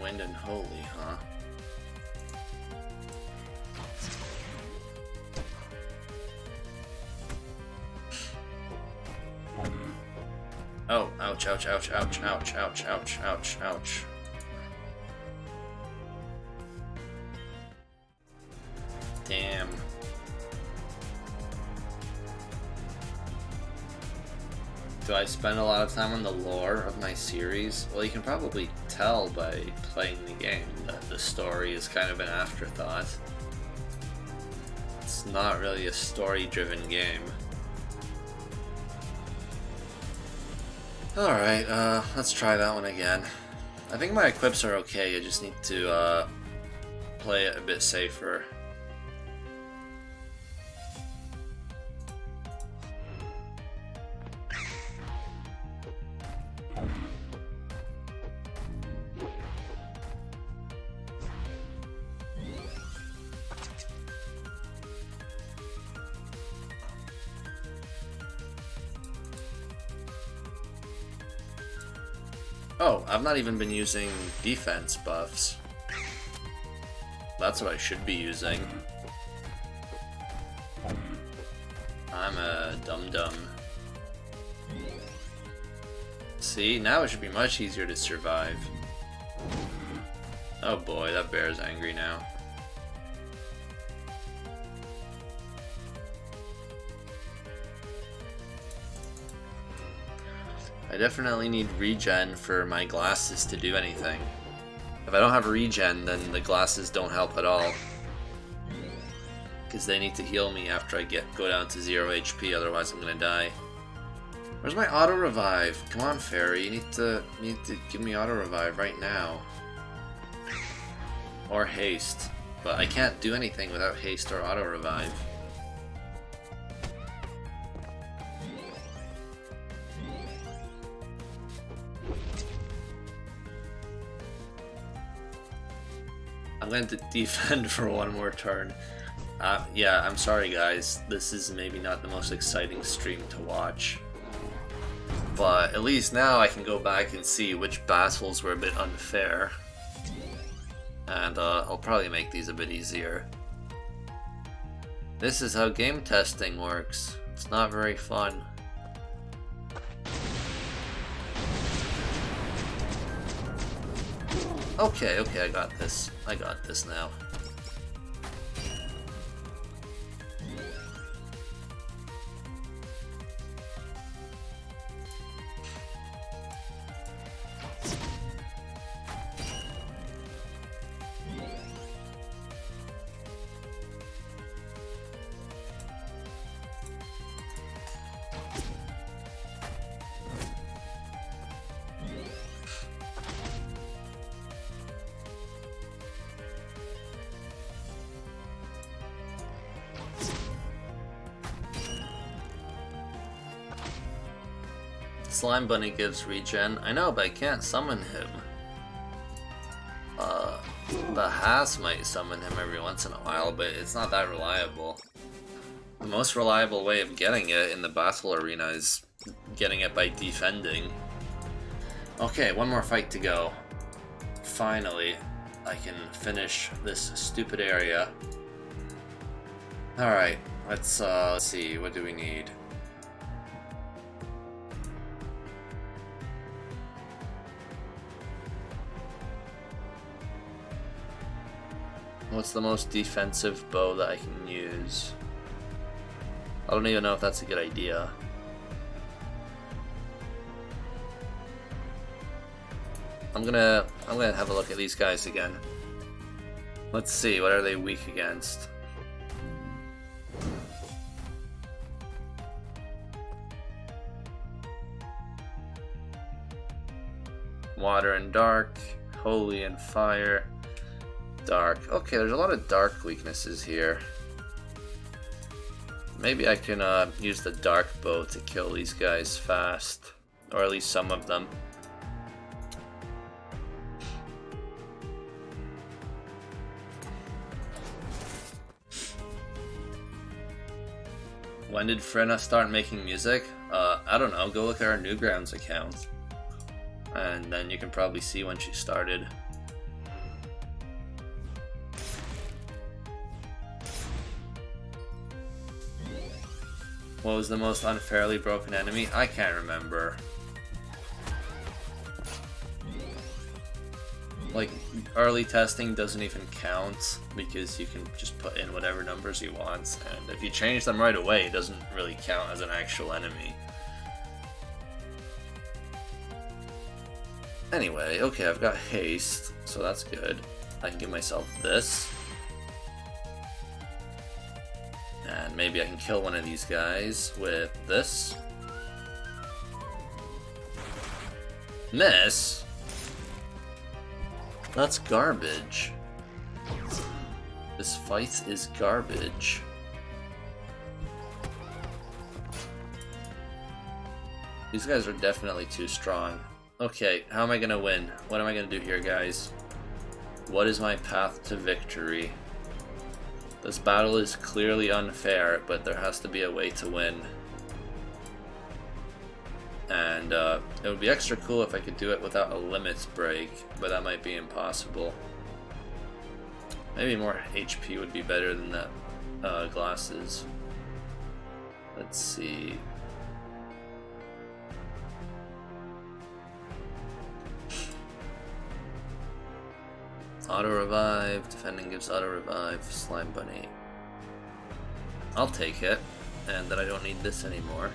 Wind and holy, huh? Oh, ouch, ouch, ouch, ouch, ouch, ouch, ouch, ouch, ouch. Damn. Do I spend a lot of time on the lore of my series? Well, you can probably tell by playing the game that the story is kind of an afterthought. It's not really a story-driven game. Alright, let's try that one again. I think my equips are okay, I just need to play it a bit safer. Oh, I've not even been using defense buffs. That's what I should be using. I'm a dum-dum. See, now it should be much easier to survive. Oh boy, that bear's angry now. I definitely need regen for my glasses to do anything. If I don't have regen, then the glasses don't help at all. Because they need to heal me after I go down to 0 HP, otherwise I'm gonna die. Where's my auto revive? Come on, fairy, you need to give me auto revive right now. Or haste. But I can't do anything without haste or auto revive. I'm going to defend for one more turn. Yeah, I'm sorry guys, this is maybe not the most exciting stream to watch. But at least now I can go back and see which battles were a bit unfair. And I'll probably make these a bit easier. This is how game testing works. It's not very fun. Okay, I got this. I got this now. Slime Bunny gives regen. I know, but I can't summon him. The Haas might summon him every once in a while, but it's not that reliable. The most reliable way of getting it in the battle arena is getting it by defending. Okay, one more fight to go. Finally, I can finish this stupid area. Alright, let's see, what do we need? What's the most defensive bow that I can use? I don't even know if that's a good idea. I'm gonna have a look at these guys again. Let's see, what are they weak against? Water and dark, holy and fire. Dark. Okay, there's a lot of dark weaknesses here. Maybe I can use the dark bow to kill these guys fast. Or at least some of them. When did Frenna start making music? I don't know, go look at our Newgrounds account. And then you can probably see when she started. What was the most unfairly broken enemy? I can't remember. Like, early testing doesn't even count because you can just put in whatever numbers you want, and if you change them right away, it doesn't really count as an actual enemy. Anyway, okay, I've got haste, so that's good. I can give myself this. And maybe I can kill one of these guys with this. Miss? That's garbage. This fight is garbage. These guys are definitely too strong. Okay, how am I gonna win? What am I gonna do here, guys? What is my path to victory? This battle is clearly unfair, but there has to be a way to win. And it would be extra cool if I could do it without a limit break, but that might be impossible. Maybe more HP would be better than that glasses. Let's see. Auto revive, defending gives auto revive, slime bunny. I'll take it, and then I don't need this anymore.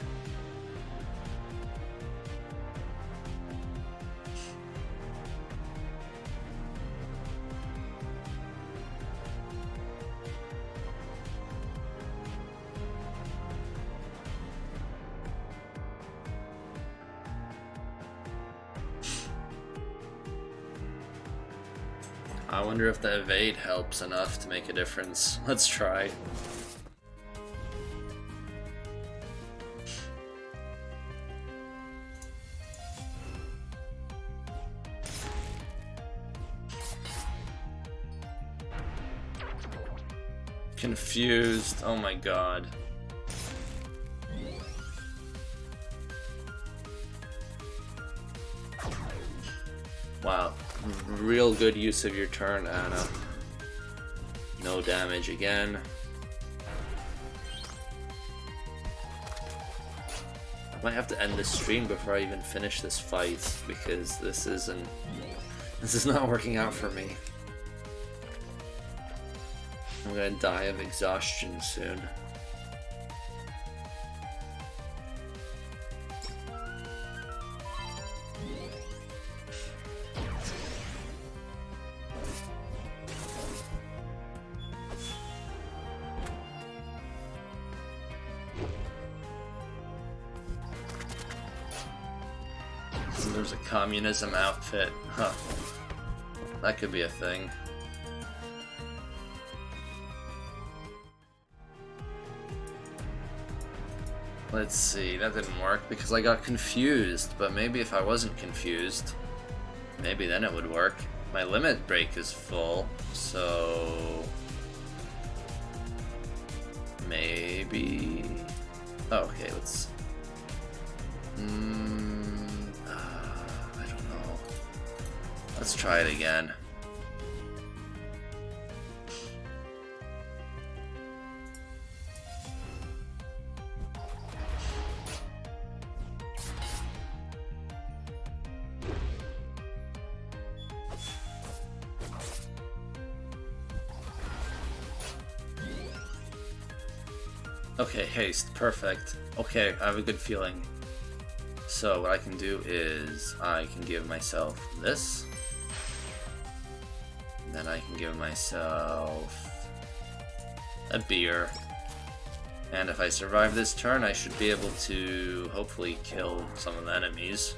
I wonder if the evade helps enough to make a difference. Let's try. Confused. Oh my god. Wow. Real good use of your turn, Anna. No damage again. I might have to end this stream before I even finish this fight, because this is not working out for me. I'm gonna die of exhaustion soon. There's a communism outfit. Huh. That could be a thing. Let's see, that didn't work because I got confused, but maybe if I wasn't confused, maybe then it would work. My limit break is full, so maybe... Oh, okay, let's... I don't know. Let's try it again. Okay, haste, perfect. Okay, I have a good feeling. So what I can do is I can give myself this. Then I can give myself a beer. And if I survive this turn, I should be able to hopefully kill some of the enemies.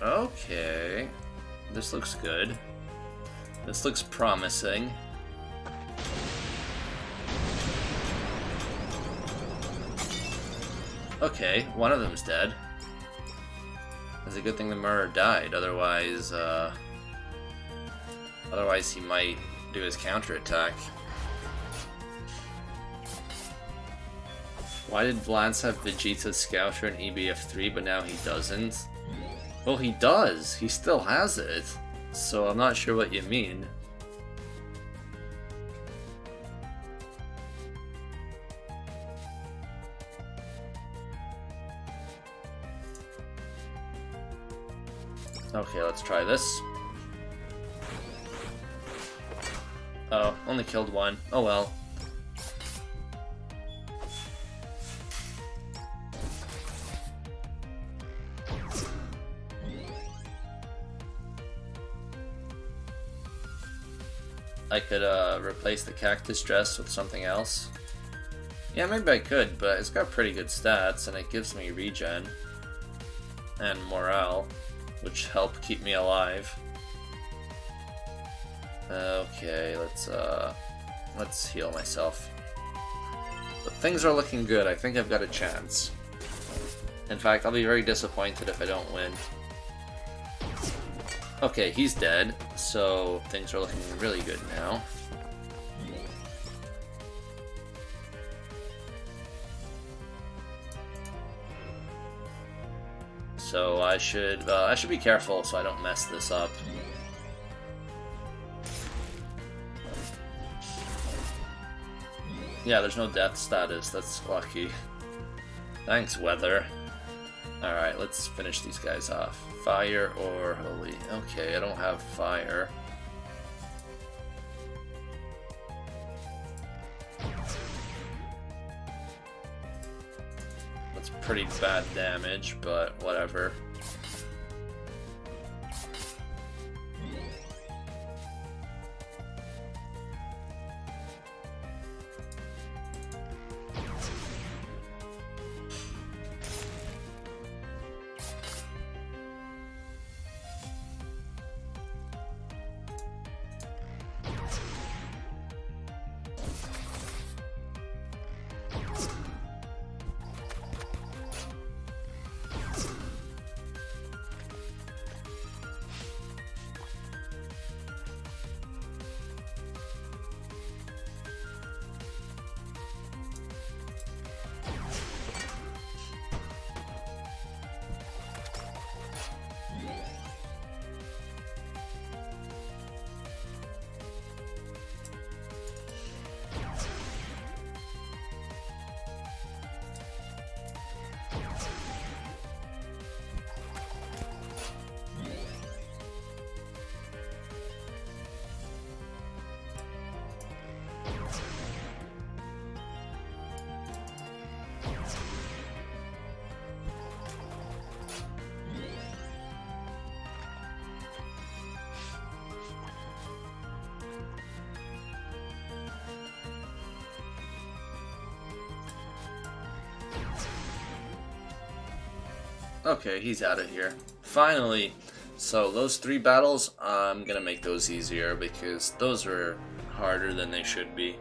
Okay, this looks good. This looks promising. Okay, one of them's dead. It's a good thing the murderer died, otherwise he might do his counterattack. Why did Vlans have Vegeta, Scouter, and EBF3, but now he doesn't? Well, he does. He still has it. So I'm not sure what you mean. Okay, let's try this. Oh, only killed one. Oh well. I could replace the cactus dress with something else. Yeah, maybe I could, but it's got pretty good stats and it gives me regen and morale, which help keep me alive. Okay, let's heal myself. But things are looking good. I think I've got a chance. In fact, I'll be very disappointed if I don't win. Okay, he's dead, so things are looking really good now. So I should be careful so I don't mess this up. Yeah, there's no death status. That's lucky. Thanks, weather. Alright, let's finish these guys off. Fire or holy? Okay, I don't have fire. That's pretty bad damage, but whatever. Okay, he's out of here. Finally! So those 3 battles, I'm gonna make those easier because those were harder than they should be.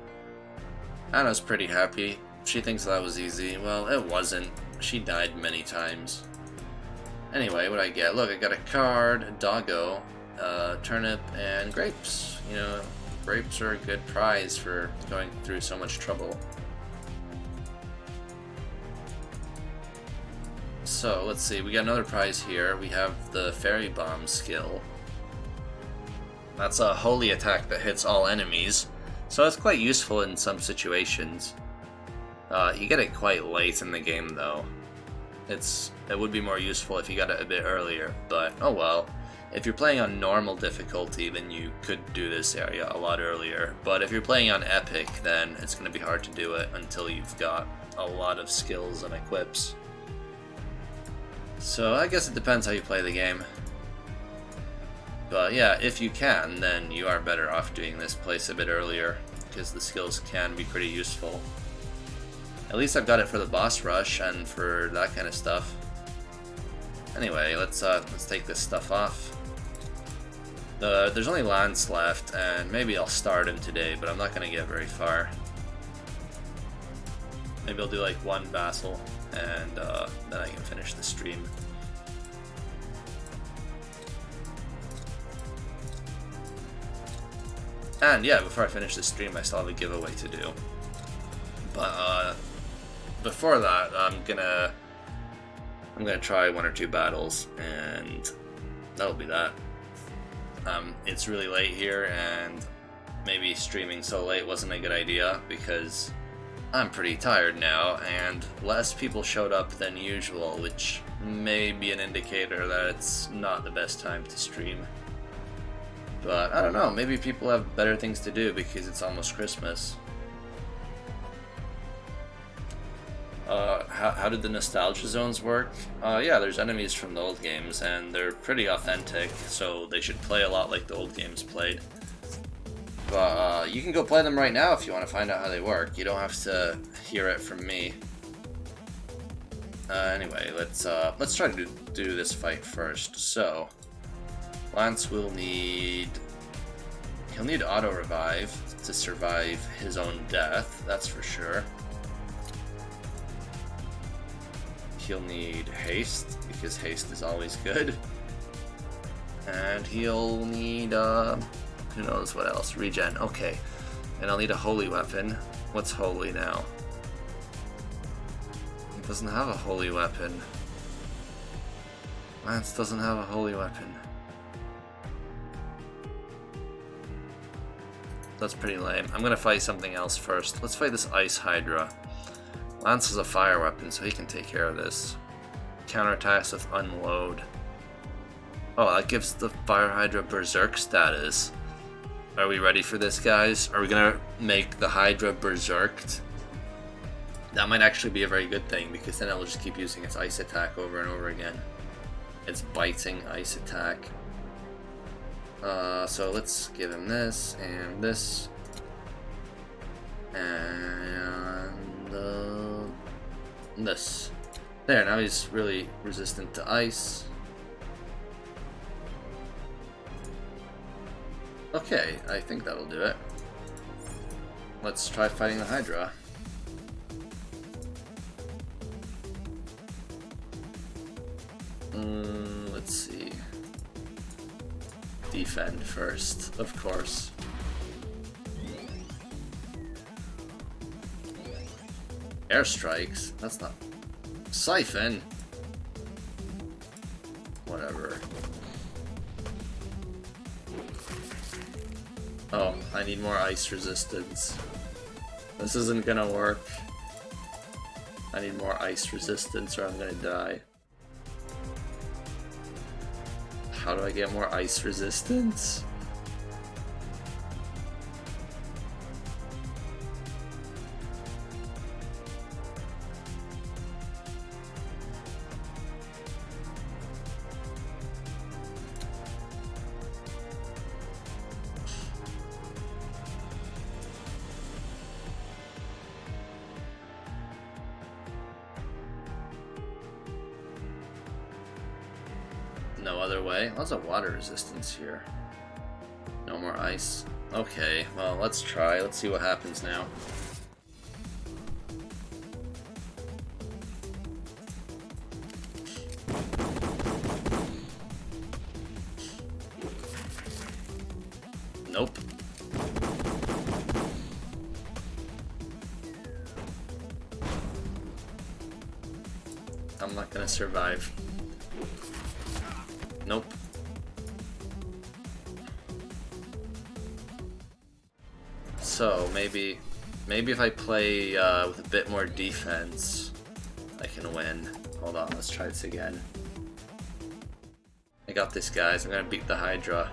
Anna's pretty happy. She thinks that was easy. Well, it wasn't. She died many times. Anyway, what I get? Look, I got a card, a doggo, turnip, and grapes. You know, grapes are a good prize for going through so much trouble. So, let's see, we got another prize here. We have the Fairy Bomb skill. That's a holy attack that hits all enemies, so it's quite useful in some situations. You get it quite late in the game, though. It would be more useful if you got it a bit earlier, but oh well. If you're playing on normal difficulty, then you could do this area a lot earlier, but if you're playing on epic, then it's going to be hard to do it until you've got a lot of skills and equips. So I guess it depends how you play the game. But yeah, if you can, then you are better off doing this place a bit earlier, because the skills can be pretty useful. At least I've got it for the boss rush and for that kind of stuff. Anyway, let's take this stuff off. There's only Lance left, and maybe I'll start him today, but I'm not going to get very far. Maybe I'll do like 1 battle, and then I can finish the stream. And yeah, before I finish the stream, I still have a giveaway to do. But before that, I'm gonna try 1 or 2 battles, and that'll be that. It's really late here, and maybe streaming so late wasn't a good idea because I'm pretty tired now, and less people showed up than usual, which may be an indicator that it's not the best time to stream. But I don't know, maybe people have better things to do because it's almost Christmas. How did the nostalgia zones work? Yeah, there's enemies from the old games, and they're pretty authentic, so they should play a lot like the old games played. But you can go play them right now if you want to find out how they work. You don't have to hear it from me. Anyway, let's try to do this fight first. So, Lance will he'll need auto revive to survive his own death. That's for sure. He'll need haste because haste is always good. And he'll need, who knows what else? Regen, okay. And I'll need a holy weapon. What's holy now? He doesn't have a holy weapon. Lance doesn't have a holy weapon. That's pretty lame. I'm gonna fight something else first. Let's fight this Ice Hydra. Lance has a fire weapon, so he can take care of this. Counterattacks with Unload. Oh, that gives the Fire Hydra Berserk status. Are we ready for this, guys? Are we gonna make the Hydra berserked? That might actually be a very good thing, because then it'll just keep using its ice attack over and over again. Its biting ice attack. So let's give him this, and this. And this. There, now he's really resistant to ice. Okay, I think that'll do it. Let's try fighting the Hydra. Let's see. Defend first, of course. Airstrikes? That's not... Siphon? Whatever. Oh, I need more ice resistance. This isn't gonna work. I need more ice resistance or I'm gonna die. How do I get more ice resistance? No other way. Lots of water resistance here. No more ice. Okay, well, let's try. Let's see what happens now. Nope. I'm not gonna survive. Nope. So maybe if I play with a bit more defense, I can win. Hold on, let's try this again. I got this, guys. I'm gonna beat the Hydra.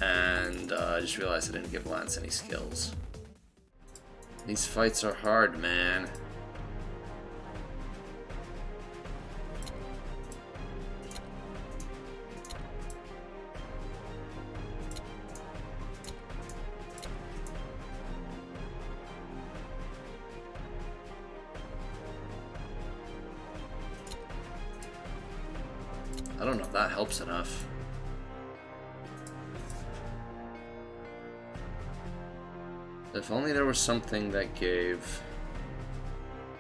And I just realized I didn't give Lance any skills. These fights are hard, man. I don't know if that helps enough. If only there was something that gave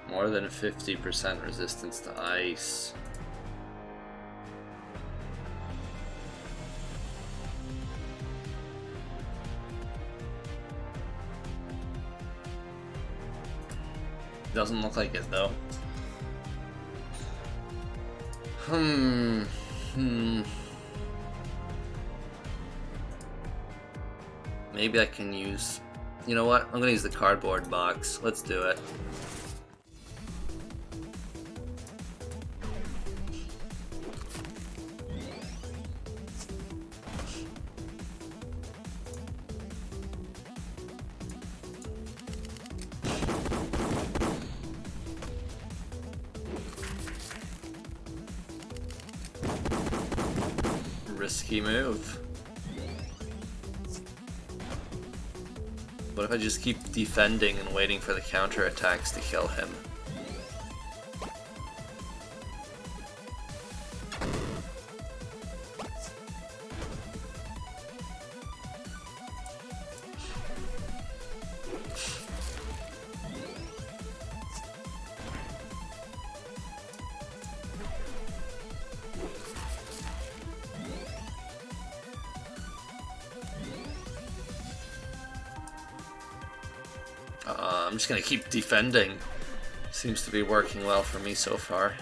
more than 50% resistance to ice. Doesn't look like it though. Maybe I can use... You know what? I'm gonna use the cardboard box. Let's do it. Risky move. What if I just keep defending and waiting for the counterattacks to kill him? I'm just gonna keep defending. Seems to be working well for me so far.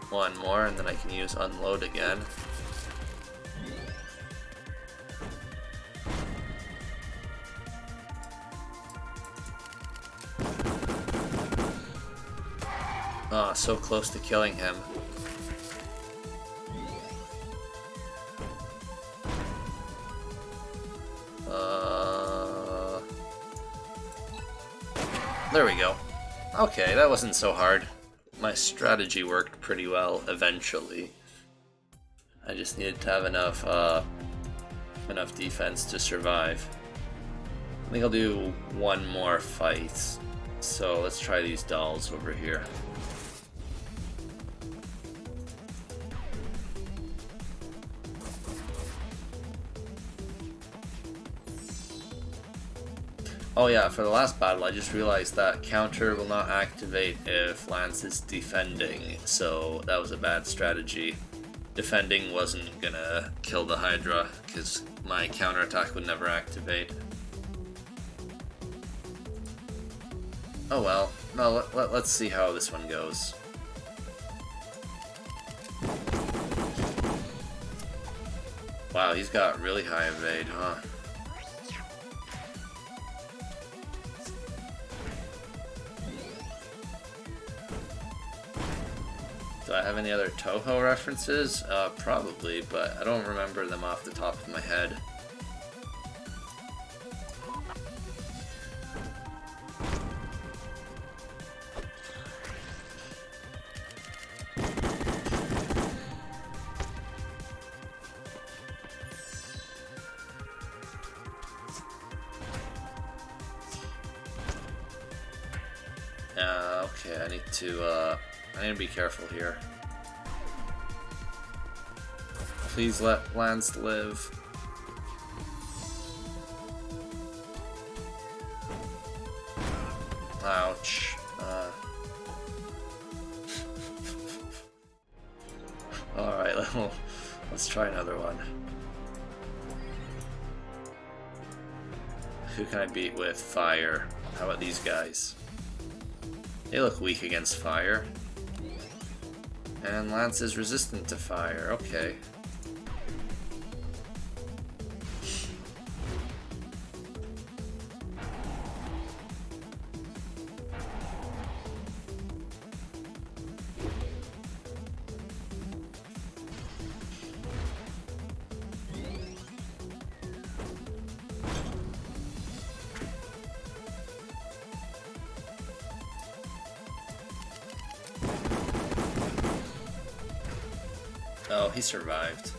One more, and then I can use unload again. Ah, so close to killing him. There we go. Okay, that wasn't so hard. My strategy worked pretty well eventually. I just needed to have enough defense to survive. I think I'll do one more fight. So let's try these dolls over here. Oh yeah, for the last battle I just realized that counter will not activate if Lance is defending, so that was a bad strategy. Defending wasn't gonna kill the Hydra, because my counterattack would never activate. Oh well, no, let's see how this one goes. Wow, he's got really high evade, huh? Do I have any other Toho references? Probably, but I don't remember them off the top of my head. Okay, I need to be careful here. Please let Lance live. Ouch. Alright, let's try another one. Who can I beat with fire? How about these guys? They look weak against fire. And Lance is resistant to fire, okay. Oh, he survived.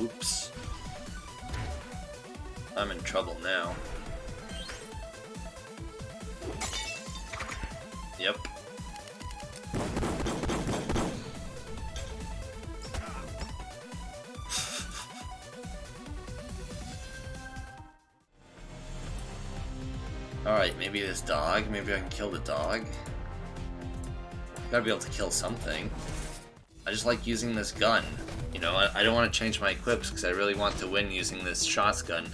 Oops. I'm in trouble now. Yep. Alright, maybe this dog. Maybe I can kill the dog. Gotta be able to kill something. I just like using this gun. You know, I don't want to change my equips because I really want to win using this shotgun.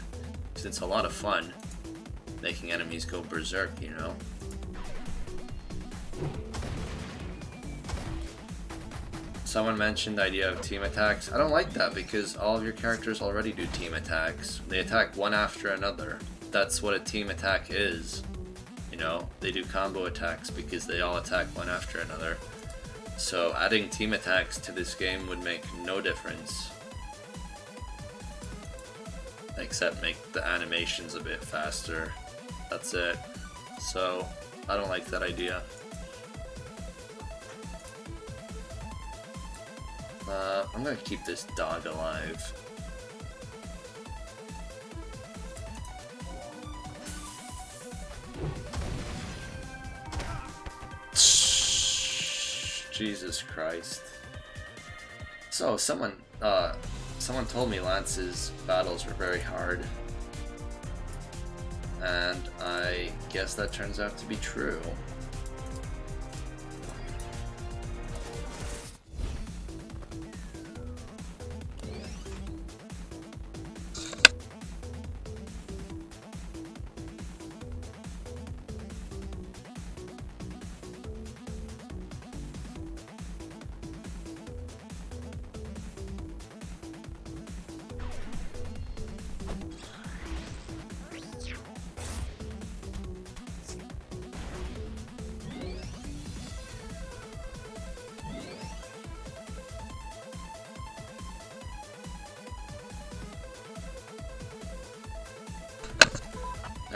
Because it's a lot of fun. Making enemies go berserk, you know. Someone mentioned the idea of team attacks. I don't like that because all of your characters already do team attacks. They attack one after another. That's what a team attack is. You know, they do combo attacks because they all attack one after another. So adding team attacks to this game would make no difference. Except make the animations a bit faster. That's it. So, I don't like that idea. I'm gonna keep this dog alive. Jesus Christ. So, someone told me Lance's battles were very hard. And I guess that turns out to be true.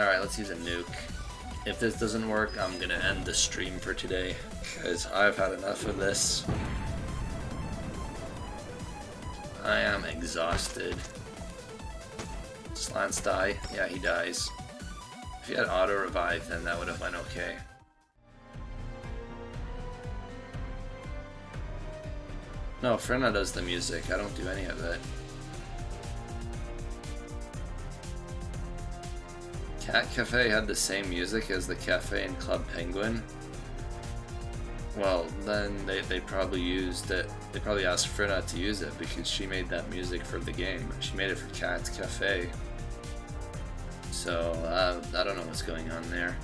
Alright, let's use a nuke. If this doesn't work, I'm gonna end the stream for today, because I've had enough of this. I am exhausted. Does Lance die? Yeah, he dies. If he had auto-revive, then that would have went okay. No, Frenna does the music. I don't do any of it. Cat Cafe had the same music as the cafe in Club Penguin. Well, then they probably used it. They probably asked Frenna to use it because she made that music for the game. She made it for Cat Cafe. So, I don't know what's going on there.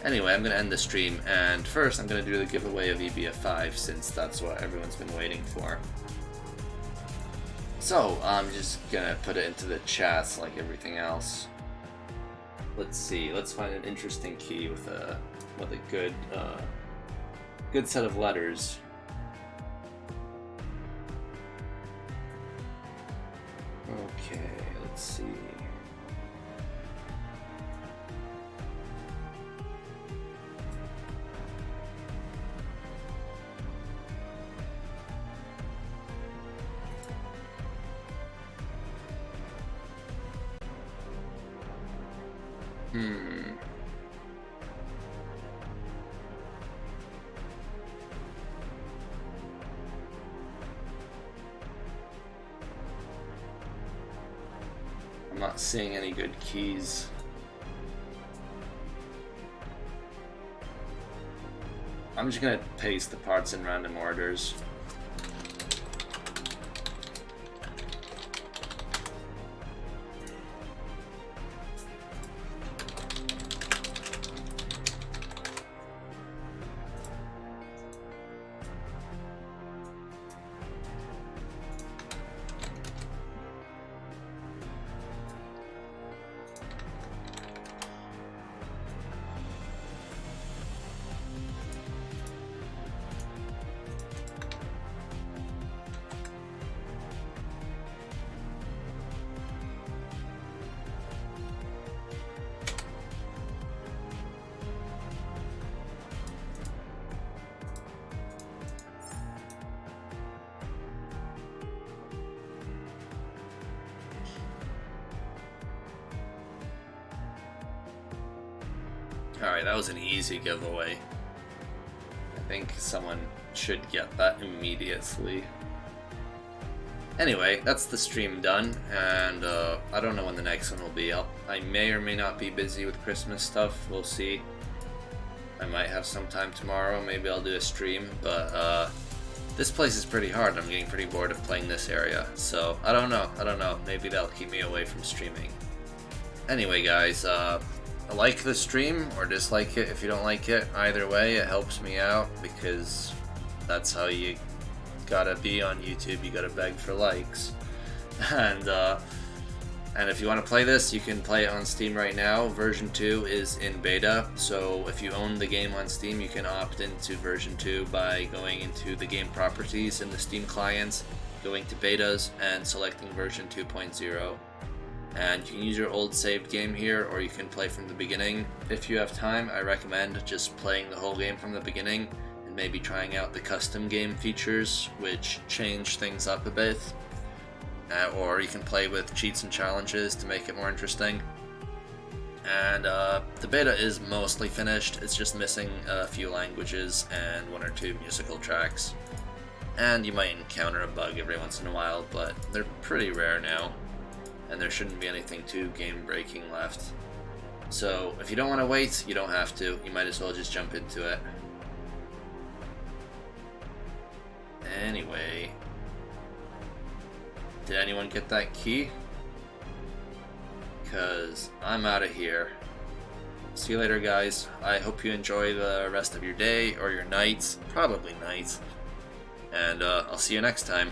Anyway, I'm going to end the stream, and first I'm going to do the giveaway of EBF5, since that's what everyone's been waiting for. So, I'm just going to put it into the chats like everything else. Let's see, let's find an interesting key with a good set of letters. Okay, let's see. I'm not seeing any good keys. I'm just gonna paste the parts in random orders. Alright, that was an easy giveaway. I think someone should get that immediately. Anyway, that's the stream done, and I don't know when the next one will be. I may or may not be busy with Christmas stuff, we'll see. I might have some time tomorrow, maybe I'll do a stream, but this place is pretty hard. I'm getting pretty bored of playing this area, so I don't know, maybe that'll keep me away from streaming. Anyway guys, like the stream or dislike it if you don't like it. Either way, it helps me out because that's how you gotta be on YouTube. You gotta beg for likes. And if you want to play this, you can play it on Steam right now. Version 2 is in beta, so if you own the game on Steam, you can opt into version 2 by going into the game properties in the Steam clients, going to betas, and selecting version 2.0. And you can use your old saved game here, or you can play from the beginning. If you have time, I recommend just playing the whole game from the beginning and maybe trying out the custom game features, which change things up a bit. Or you can play with cheats and challenges to make it more interesting. And the beta is mostly finished. It's just missing a few languages and 1 or 2 musical tracks. And you might encounter a bug every once in a while, but they're pretty rare now. And there shouldn't be anything too game-breaking left. So, if you don't want to wait, you don't have to. You might as well just jump into it. Anyway. Did anyone get that key? Because I'm out of here. See you later, guys. I hope you enjoy the rest of your day or your night. Probably night. And I'll see you next time.